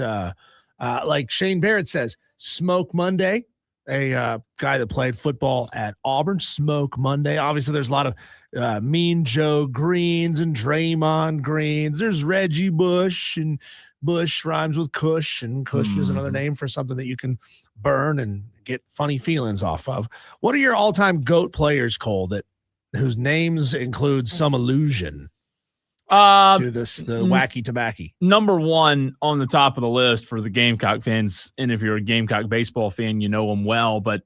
like Shane Barrett says, Smoke Monday, a guy that played football at Auburn. Smoke Monday. Obviously, there's a lot of Mean Joe Greens and Draymond Greens. There's Reggie Bush, and Bush rhymes with Kush, and Kush is another name for something that you can burn and get funny feelings off of. What are your all-time GOAT players, Cole, whose names include some allusion to the wacky tobacco? Number 1 on the top of the list for the Gamecock fans, and if you're a Gamecock baseball fan, you know them well, but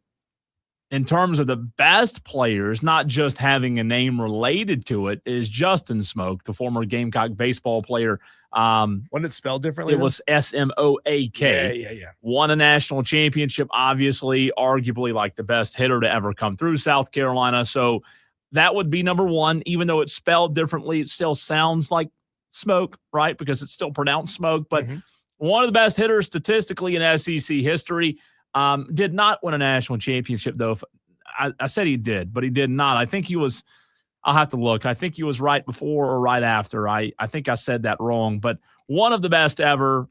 in terms of the best players, not just having a name related to it, is Justin Smoke, the former Gamecock baseball player. Wasn't it spelled differently? It was Smoak. Yeah. Won a national championship, obviously, arguably like the best hitter to ever come through South Carolina. So that would be number 1. Even though it's spelled differently, it still sounds like smoke, right? Because it's still pronounced smoke. But one of the best hitters statistically in SEC history. Did not win a national championship, though. I said he did, but he did not. I think he was – I'll have to look. I think he was right before or right after. I think I said that wrong. But one of the best ever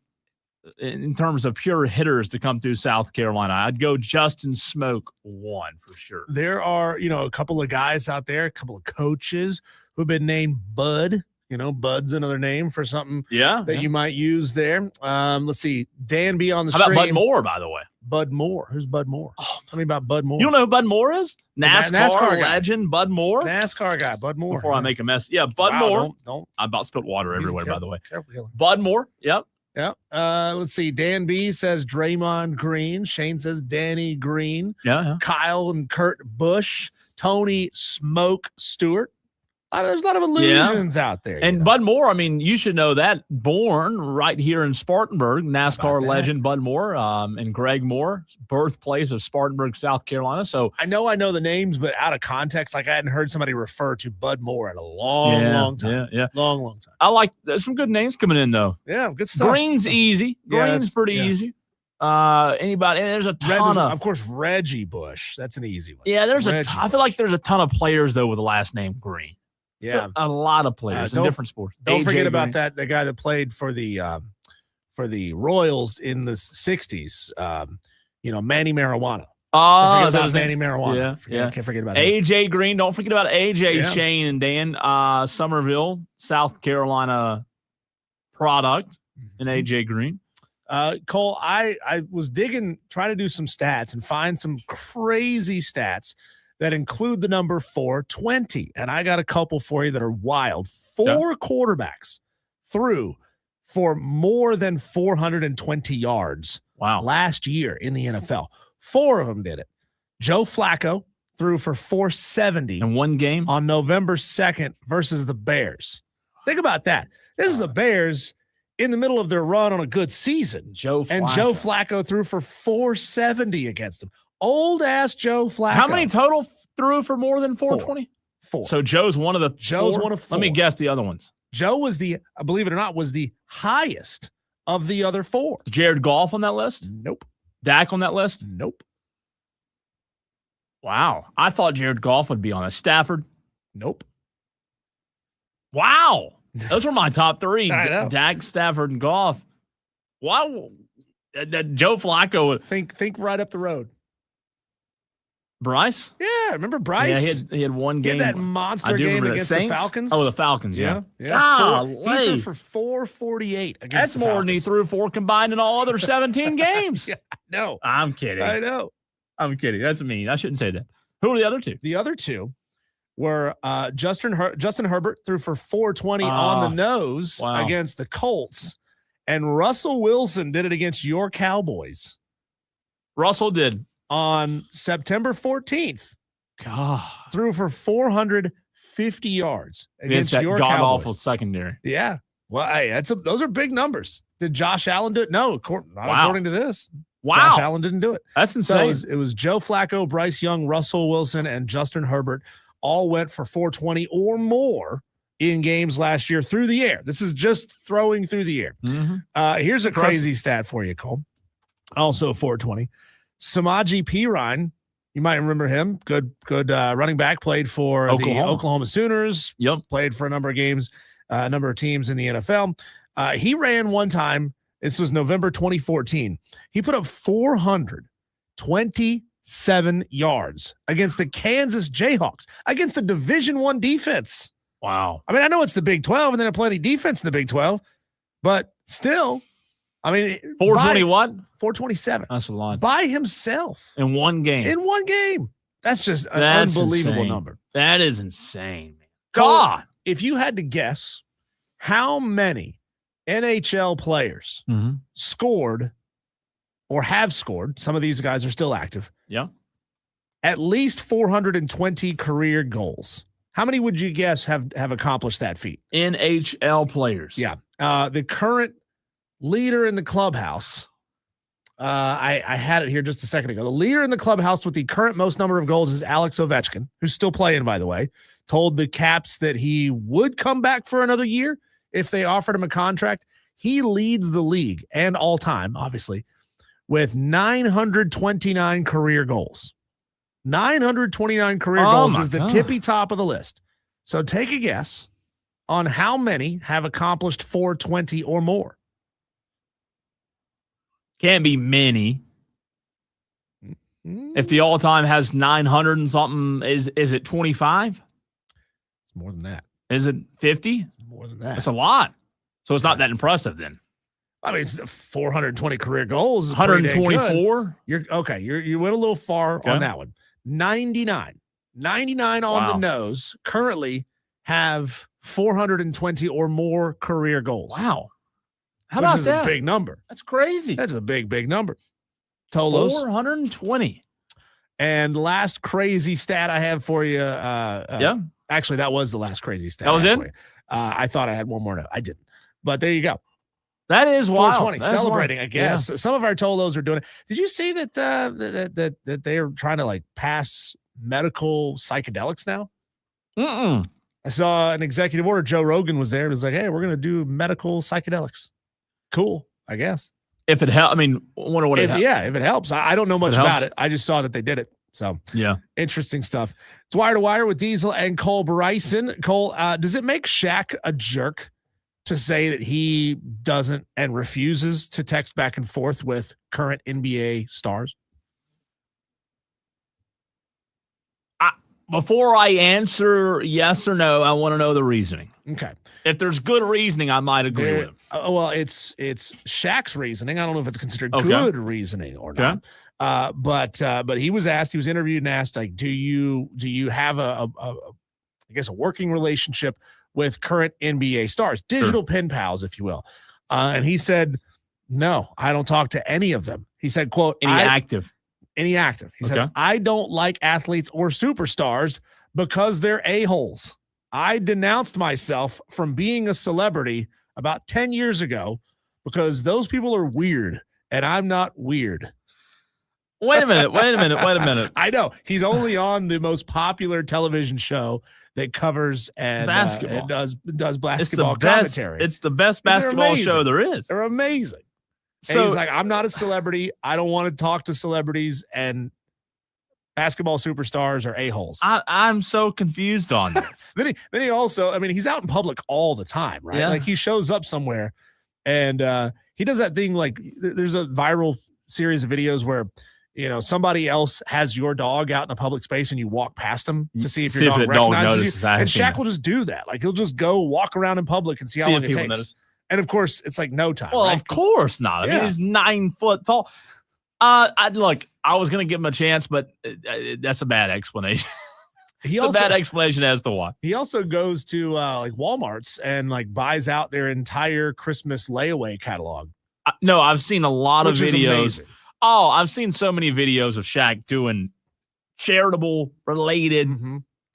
in terms of pure hitters to come through South Carolina. I'd go Justin Smoke 1 for sure. There are, a couple of guys out there, a couple of coaches who've been named Bud. Bud's another name for something that you might use there. Let's see. Dan B on the stream. How about Bud Moore, by the way? Bud Moore. Who's Bud Moore? Oh, tell me about Bud Moore. You don't know who Bud Moore is? NASCAR legend Bud Moore? NASCAR guy, Bud Moore. Before I make a mess. Yeah, Bud Moore. Don't. I'm about to spill water everywhere, Careful, by the way. Careful. Bud Moore. Yep. Yep. Let's see. Dan B says Draymond Green. Shane says Danny Green. Yeah. Kyle and Kurt Busch. Tony Smoke Stewart. There's a lot of illusions out there. And Bud Moore, I mean, you should know that. Born right here in Spartanburg, NASCAR legend Bud Moore and Greg Moore, birthplace of Spartanburg, South Carolina. So I know the names, but out of context, like I hadn't heard somebody refer to Bud Moore in a long time. Yeah. Long time. I like there's some good names coming in though. Yeah, good stuff. Green's easy. Green's pretty easy. Anybody, and there's a ton of course, Reggie Bush. That's an easy one. Yeah, I feel like there's a ton of players though with the last name Green. Yeah, a lot of players in different sports. Don't AJ forget about Green. the guy that played for the Royals in the 60s. Manny Marijuana. Oh, that was Manny Marijuana. Yeah. Can't forget about AJ Green. Don't forget about AJ, Shane, and Dan. Somerville, South Carolina product, and AJ Green. Cole, I was trying to do some stats and find some crazy stats that include the number 420. And I got a couple for you that are wild. 4 quarterbacks threw for more than 420 yards last year in the NFL. 4 of them did it. Joe Flacco threw for 470 in one game on November 2nd versus the Bears. Think about that. This is the Bears in the middle of their run on a good season. Joe Flacco threw for 470 against them. Old ass Joe Flacco. How many total threw for more than 420? 4. So Joe's one of the one of 4. Let me guess the other ones. Joe was believe it or not, was the highest of the other 4. Jared Goff on that list? Nope. Dak on that list? Nope. Wow. I thought Jared Goff would be on it. Stafford? Nope. Wow. Those were my top 3. I know. Dak, Stafford, and Goff. Wow. Joe Flacco. Think right up the road. Bryce? Yeah, remember Bryce? Yeah, he had one game. He had that monster game against the Falcons. Oh, the Falcons, yeah. He threw for 448 against That's the more Falcons. than he threw 4 combined in all other 17 games. No. I'm kidding. I know. I'm kidding. That's mean. I shouldn't say that. Who are the other 2? The other 2 were Justin Herbert threw for 420 on the nose against the Colts, and Russell Wilson did it against your Cowboys. Russell did. On September 14th. God. Threw for 450 50 yards against against that your god awful Cowboys. secondary. Yeah. Well, hey, those are big numbers. Did Josh Allen do it? No, not according to this. Wow. Josh Allen didn't do it. That's insane. So it was Joe Flacco, Bryce Young, Russell Wilson, and Justin Herbert all went for 420 or more in games last year through the air. This is just throwing through the air. Here's a crazy stat for you, Cole. Also 420. Samaje Perine, you might remember him. Good running back, played for the Oklahoma Sooners. Yep. Played for a number of games, a number of teams in the NFL. He ran one time. This was November 2014. He put up 427 yards against the Kansas Jayhawks, against a Division I defense. Wow. I mean, I know it's the Big 12 and then plenty defense in the Big 12, but still, I mean, 421? 427. That's a lot. By himself. In one game. In one game. That's just an unbelievable insane. number. That is insane, man. God. If you had to guess how many NHL players scored or have scored, some of these guys are still active. Yeah. At least 420 career goals. How many would you guess have accomplished that feat? NHL players. Yeah. The current leader in the clubhouse, I had it here just a second ago. The leader in the clubhouse with the current most number of goals is Alex Ovechkin, who's still playing, by the way. Told the Caps that he would come back for another year if they offered him a contract. He leads the league and all time, obviously, with 929 career goals. 929 career goals is the tippy top of the list. So take a guess on how many have accomplished 420 or more. Can't be many. If the all-time has 900 and something, is it 25? It's more than that. Is it 50? More than that. That's a lot. So it's not that impressive then. I mean, it's 420 career goals. 124? You went a little far on that one. 99 on the nose currently have 420 or more career goals. Wow. How about that? Which is a big number. That's crazy. That's a big number. Tolos. 420. And last crazy stat I have for you. Actually, that was the last crazy stat. That was it? I thought I had one more. No, I didn't. But there you go. That is wild. 420, celebrating, I guess. Yeah. Some of our Tolos are doing it. Did you see that that they are trying to pass medical psychedelics now? Mm-mm. I saw an executive order. Joe Rogan was there. It was like, hey, we're going to do medical psychedelics. Cool, I guess. If it helps, I mean, I wonder what it helps. Yeah, if it helps. I don't know much about it. I just saw that they did it. So, yeah. Interesting stuff. It's Wire to Wire with Diesel and Cole Bryson. Cole, does it make Shaq a jerk to say that he doesn't and refuses to text back and forth with current NBA stars? Before I answer yes or no, I want to know the reasoning. Okay. If there's good reasoning, I might agree with him. Well, it's Shaq's reasoning. I don't know if it's considered good reasoning or not. But he was asked, he was interviewed and asked, like, do you have a working relationship with current NBA stars, digital pen pals, if you will? And he said, no, I don't talk to any of them. He said, quote, Any active. He says, I don't like athletes or superstars because they're a-holes. I denounced myself from being a celebrity about 10 years ago because those people are weird and I'm not weird. Wait a minute. I know. He's only on the most popular television show that covers and basketball. And does basketball commentary. It's the best basketball show there is. They're amazing. So and he's like, I'm not a celebrity. I don't want to talk to celebrities, and basketball superstars are a-holes. I'm so confused on this. then he also, I mean, he's out in public all the time, right? Yeah. Like he shows up somewhere and he does that thing. Like there's a viral series of videos where, somebody else has your dog out in a public space and you walk past them to see if your dog recognizes you. And Shaq will just do that. Like he'll just go walk around in public and see how long it takes. Notice. And of course, it's like no time. Well, right? Of course not. I mean, he's 9 foot tall. I was going to give him a chance, but that's a bad explanation. It's a bad explanation as to why. He also goes to like Walmart's and buys out their entire Christmas layaway catalog. No, I've seen a lot of videos. Oh, I've seen so many videos of Shaq doing charitable related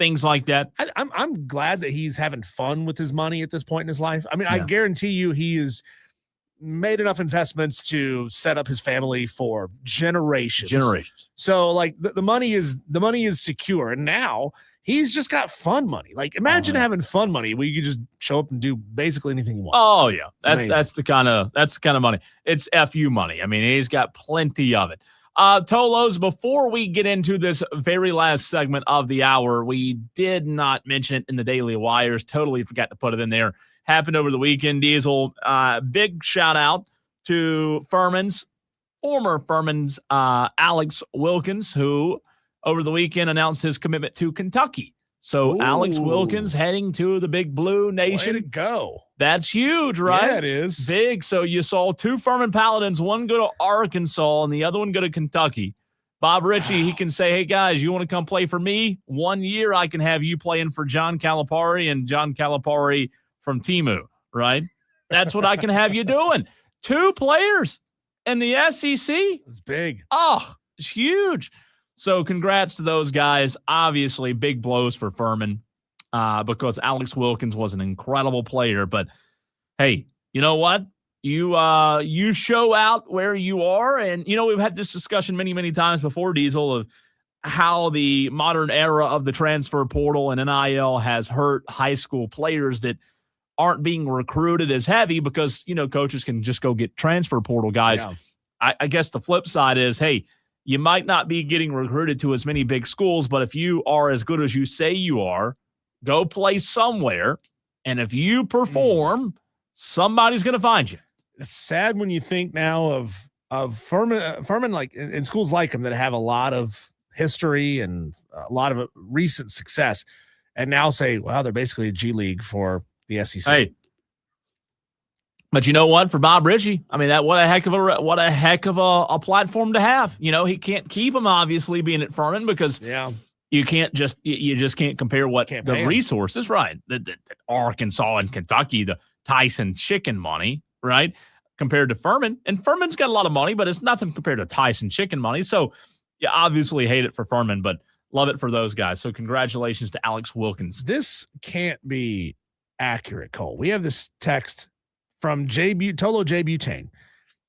things like that. I'm glad that he's having fun with his money at this point in his life. I mean, I Yeah. guarantee you he has made enough investments to set up his family for generations. So like the money is secure, and now he's just got fun money. Like imagine having fun money where you could just show up and do basically anything you want. Oh yeah, Amazing. that's the kind of money. It's FU money. I mean, he's got plenty of it. Tolos, before we get into this very last segment of the hour, we did not mention it in the Daily Wires. Totally forgot to put it in there. Happened over the weekend, Diesel. Big shout out to former Furman's Alex Wilkins, who over the weekend announced his commitment to Kentucky. So Alex Wilkins heading to the Big Blue Nation. Way to go. That's huge, right? Yeah, it is. Big. So you saw two Furman Paladins, one go to Arkansas and the other one go to Kentucky. Bob Ritchie, he can say, hey, guys, you want to come play for me? 1 year I can have you playing for John Calipari and John Calipari from Timu, right? That's what I can have you doing. 2 players in the SEC. It's big. Oh, it's huge. So congrats to those guys. Obviously, big blows for Furman because Alex Wilkins was an incredible player. But, hey, you know what? You show out where you are. And, we've had this discussion many, many times before, Diesel, of how the modern era of the transfer portal and NIL has hurt high school players that aren't being recruited as heavy because, coaches can just go get transfer portal guys. Yeah. I guess the flip side is, hey, you might not be getting recruited to as many big schools, but if you are as good as you say you are, go play somewhere. And if you perform, somebody's going to find you. It's sad when you think now of Furman like in schools like them that have a lot of history and a lot of recent success, and now say, well, they're basically a G League for the SEC. Hey, but you know what? For Bob Ritchie, I mean, what a heck of a platform to have. He can't keep him obviously being at Furman because you just can't compare the resources, right? The Arkansas and Kentucky, the Tyson chicken money, right? Compared to Furman. And Furman's got a lot of money, but it's nothing compared to Tyson chicken money. So you obviously hate it for Furman, but love it for those guys. So congratulations to Alex Wilkins. This can't be accurate, Cole. We have this text from Tolo J. Butane.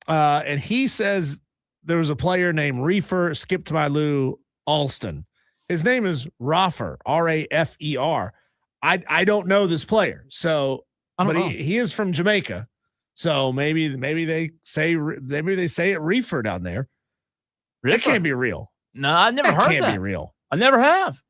And he says there was a player named Reefer, skip to my Lou, Alston. His name is Raffer, R-A-F-E-R. I don't know this player. So, but he is from Jamaica. So maybe they say it Reefer down there. Reefer? That can't be real. No, I've never heard that. Can't be real. I never have.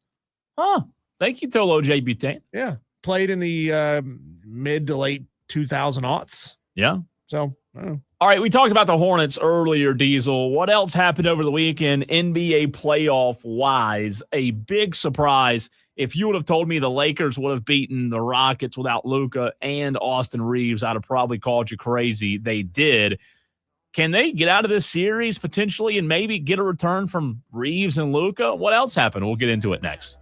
Huh. Thank you, Tolo J. Butane. Yeah. Played in the mid to late 2000 aughts. Yeah. So, I don't know. All right, we talked about the Hornets earlier, Diesel. What else happened over the weekend NBA playoff-wise? A big surprise. If you would have told me the Lakers would have beaten the Rockets without Luka and Austin Reeves, I'd have probably called you crazy. They did. Can they get out of this series potentially and maybe get a return from Reeves and Luka? What else happened? We'll get into it next.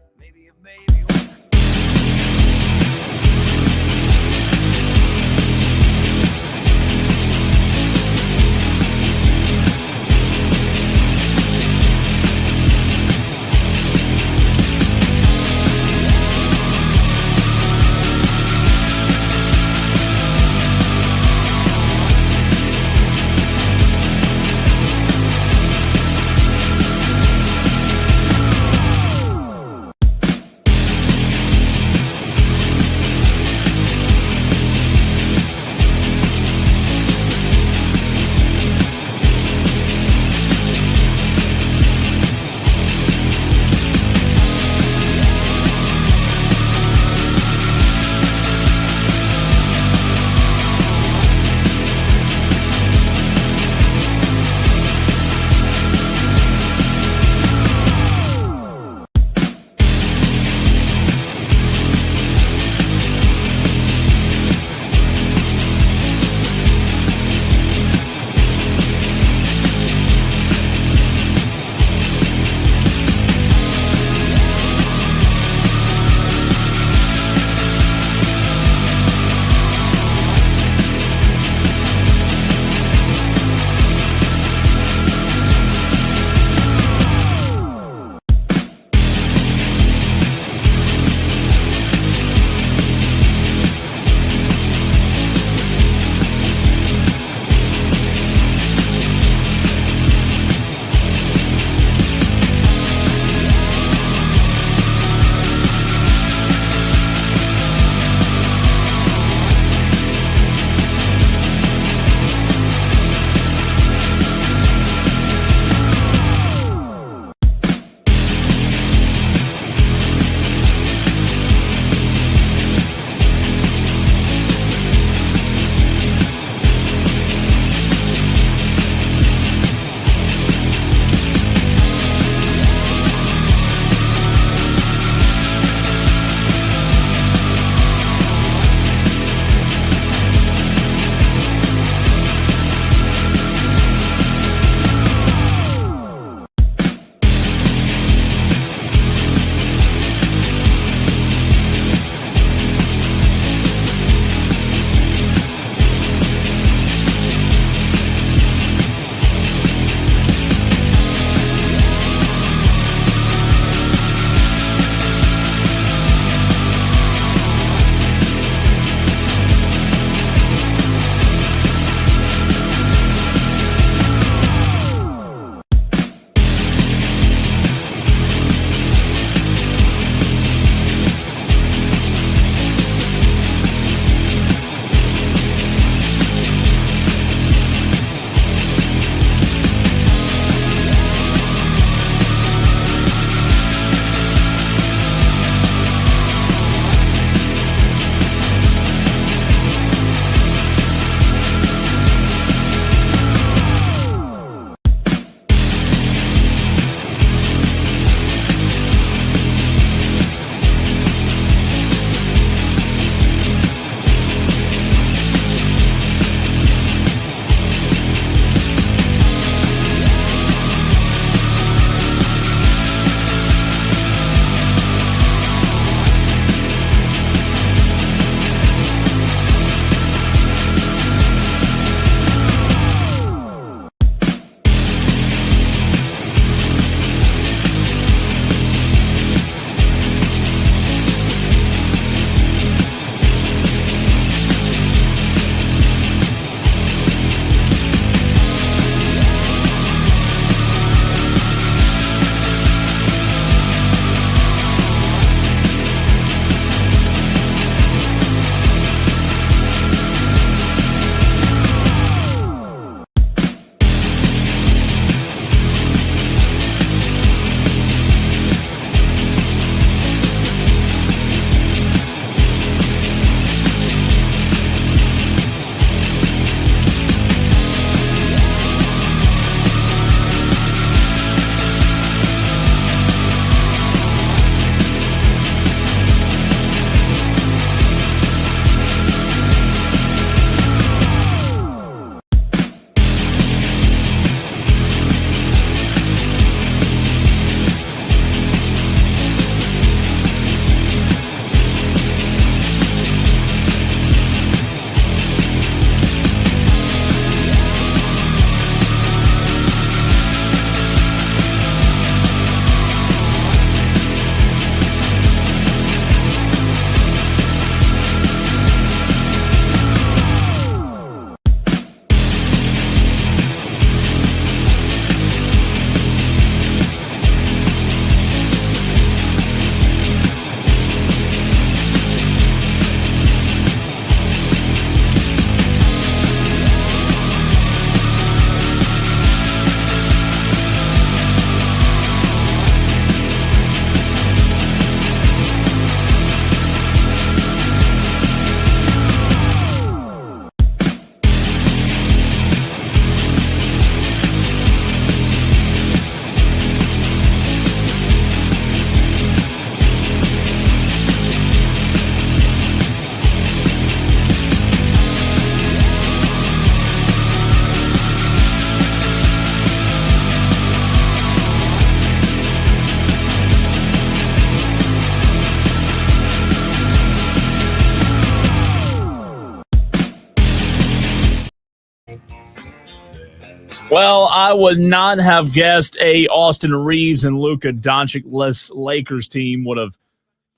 Well, I would not have guessed a Austin Reeves and Luka Doncic-less Lakers team would have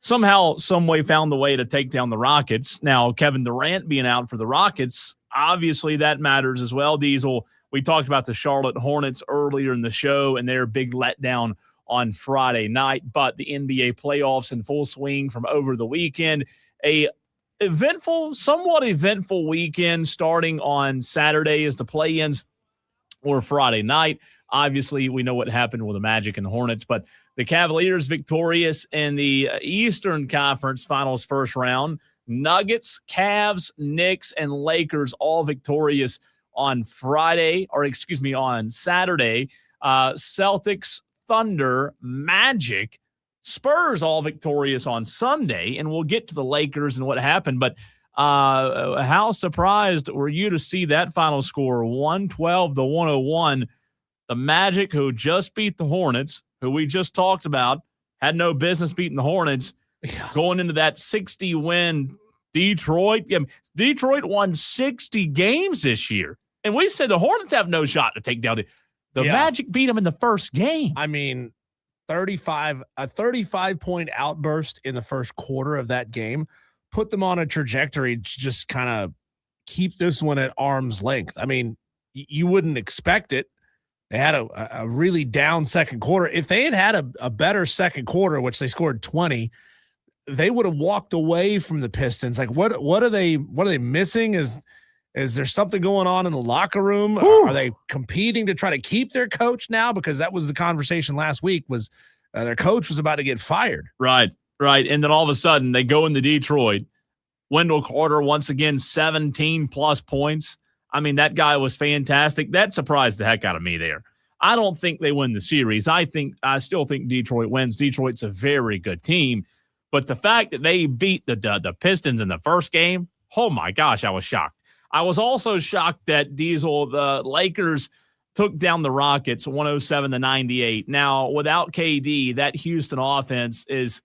somehow, some way found the way to take down the Rockets. Now, Kevin Durant being out for the Rockets, obviously that matters as well. Diesel, we talked about the Charlotte Hornets earlier in the show and their big letdown on Friday night, but the NBA playoffs in full swing from over the weekend. A somewhat eventful weekend starting on Saturday as the play-ins or Friday night. Obviously, we know what happened with the Magic and the Hornets, but the Cavaliers victorious in the Eastern Conference Finals first round. Nuggets, Cavs, Knicks, and Lakers all victorious on on Saturday. Celtics, Thunder, Magic, Spurs all victorious on Sunday, and we'll get to the Lakers and what happened, but how surprised were you to see that final score, 112-101? The Magic, who just beat the Hornets, who we just talked about, had no business beating the Hornets, going into that 60-win Detroit game. Detroit won 60 games this year, and we said the Hornets have no shot to take down the Magic beat them in the first game. I mean, a 35-point outburst in the first quarter of that game put them on a trajectory to just kind of keep this one at arm's length. I mean, you wouldn't expect it. They had a really down second quarter. If they had a better second quarter, which they scored 20, they would have walked away from the Pistons. Like, what are they missing? Is there something going on in the locker room? Are they competing to try to keep their coach now? Because that was the conversation last week, was their coach was about to get fired. Right. And then all of a sudden they go into Detroit. Wendell Carter, once again, 17+ points. I mean, that guy was fantastic. That surprised the heck out of me there. I don't think they win the series. I still think Detroit wins. Detroit's a very good team. But the fact that they beat the Pistons in the first game, oh my gosh, I was shocked. I was also shocked that the Lakers took down the Rockets 107-98. Now, without KD, that Houston offense is,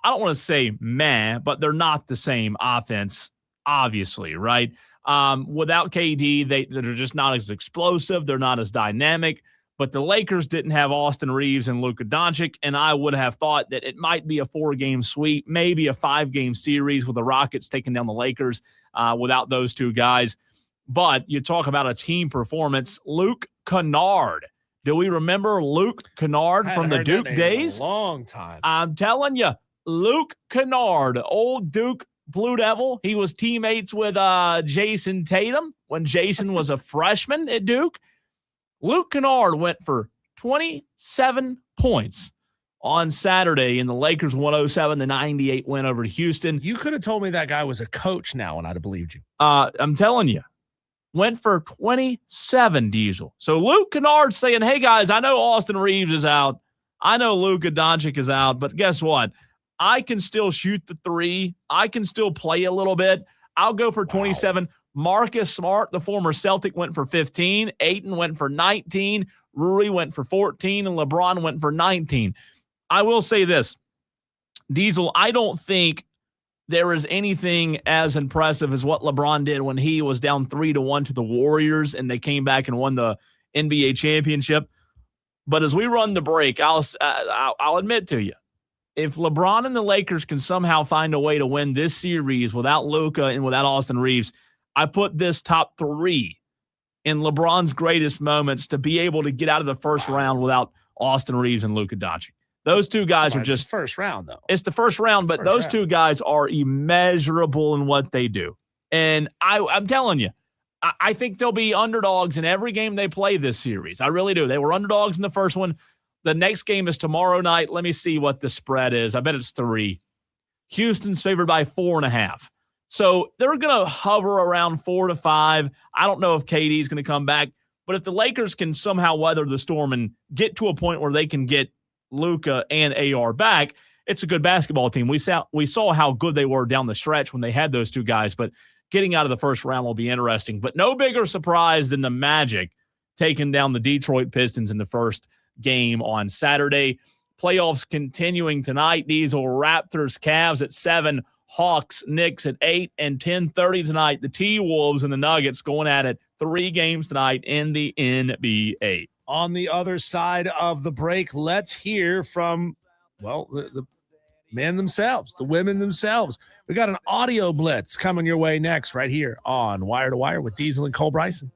I don't want to say meh, but they're not the same offense, obviously, right? Without KD, they're just not as explosive. They're not as dynamic. But the Lakers didn't have Austin Reeves and Luka Doncic, and I would have thought that it might be a 4-game sweep, maybe a 5-game series with the Rockets taking down the Lakers without those two guys. But you talk about a team performance. Luke Kennard. Do we remember Luke Kennard from the Duke days? A long time. I'm telling you, Luke Kennard, old Duke Blue Devil. He was teammates with Jason Tatum when Jason was a freshman at Duke. Luke Kennard went for 27 points on Saturday in the Lakers 107-98 win over Houston. You could have told me that guy was a coach now, and I'd have believed you. I'm telling you, went for 27, Diesel. So Luke Kennard saying, hey, guys, I know Austin Reeves is out. I know Luka Doncic is out, but guess what? I can still shoot the three. I can still play a little bit. I'll go for 27. Marcus Smart, the former Celtic, went for 15. Ayton went for 19. Rui went for 14. And LeBron went for 19. I will say this, Diesel, I don't think there is anything as impressive as what LeBron did when he was down 3-1 to the Warriors and they came back and won the NBA championship. But as we run the break, I'll admit to you, if LeBron and the Lakers can somehow find a way to win this series without Luka and without Austin Reeves, I put this top 3 in LeBron's greatest moments to be able to get out of the first round without Austin Reeves and Luka Doncic. Those two guys are just first round, though. It's the first round, but those two guys are immeasurable in what they do. And I'm telling you, I think they'll be underdogs in every game they play this series. I really do. They were underdogs in the first one. The next game is tomorrow night. Let me see what the spread is. I bet it's 3. Houston's favored by 4.5. So they're going to hover around 4 to 5. I don't know if KD is going to come back, but if the Lakers can somehow weather the storm and get to a point where they can get Luka and AR back, it's a good basketball team. We saw how good they were down the stretch when they had those two guys, but getting out of the first round will be interesting. But no bigger surprise than the Magic taking down the Detroit Pistons in the first game on Saturday. Playoffs continuing tonight. Diesel, Raptors, Cavs at 7. Hawks, Knicks at 8 and 10:30 tonight. The T-Wolves and the Nuggets going at it. 3 games tonight in the NBA. On the other side of the break, let's hear from, well, the men themselves, the women themselves. We got an audio blitz coming your way next right here on Wire to Wire with Diesel and Cole Bryson.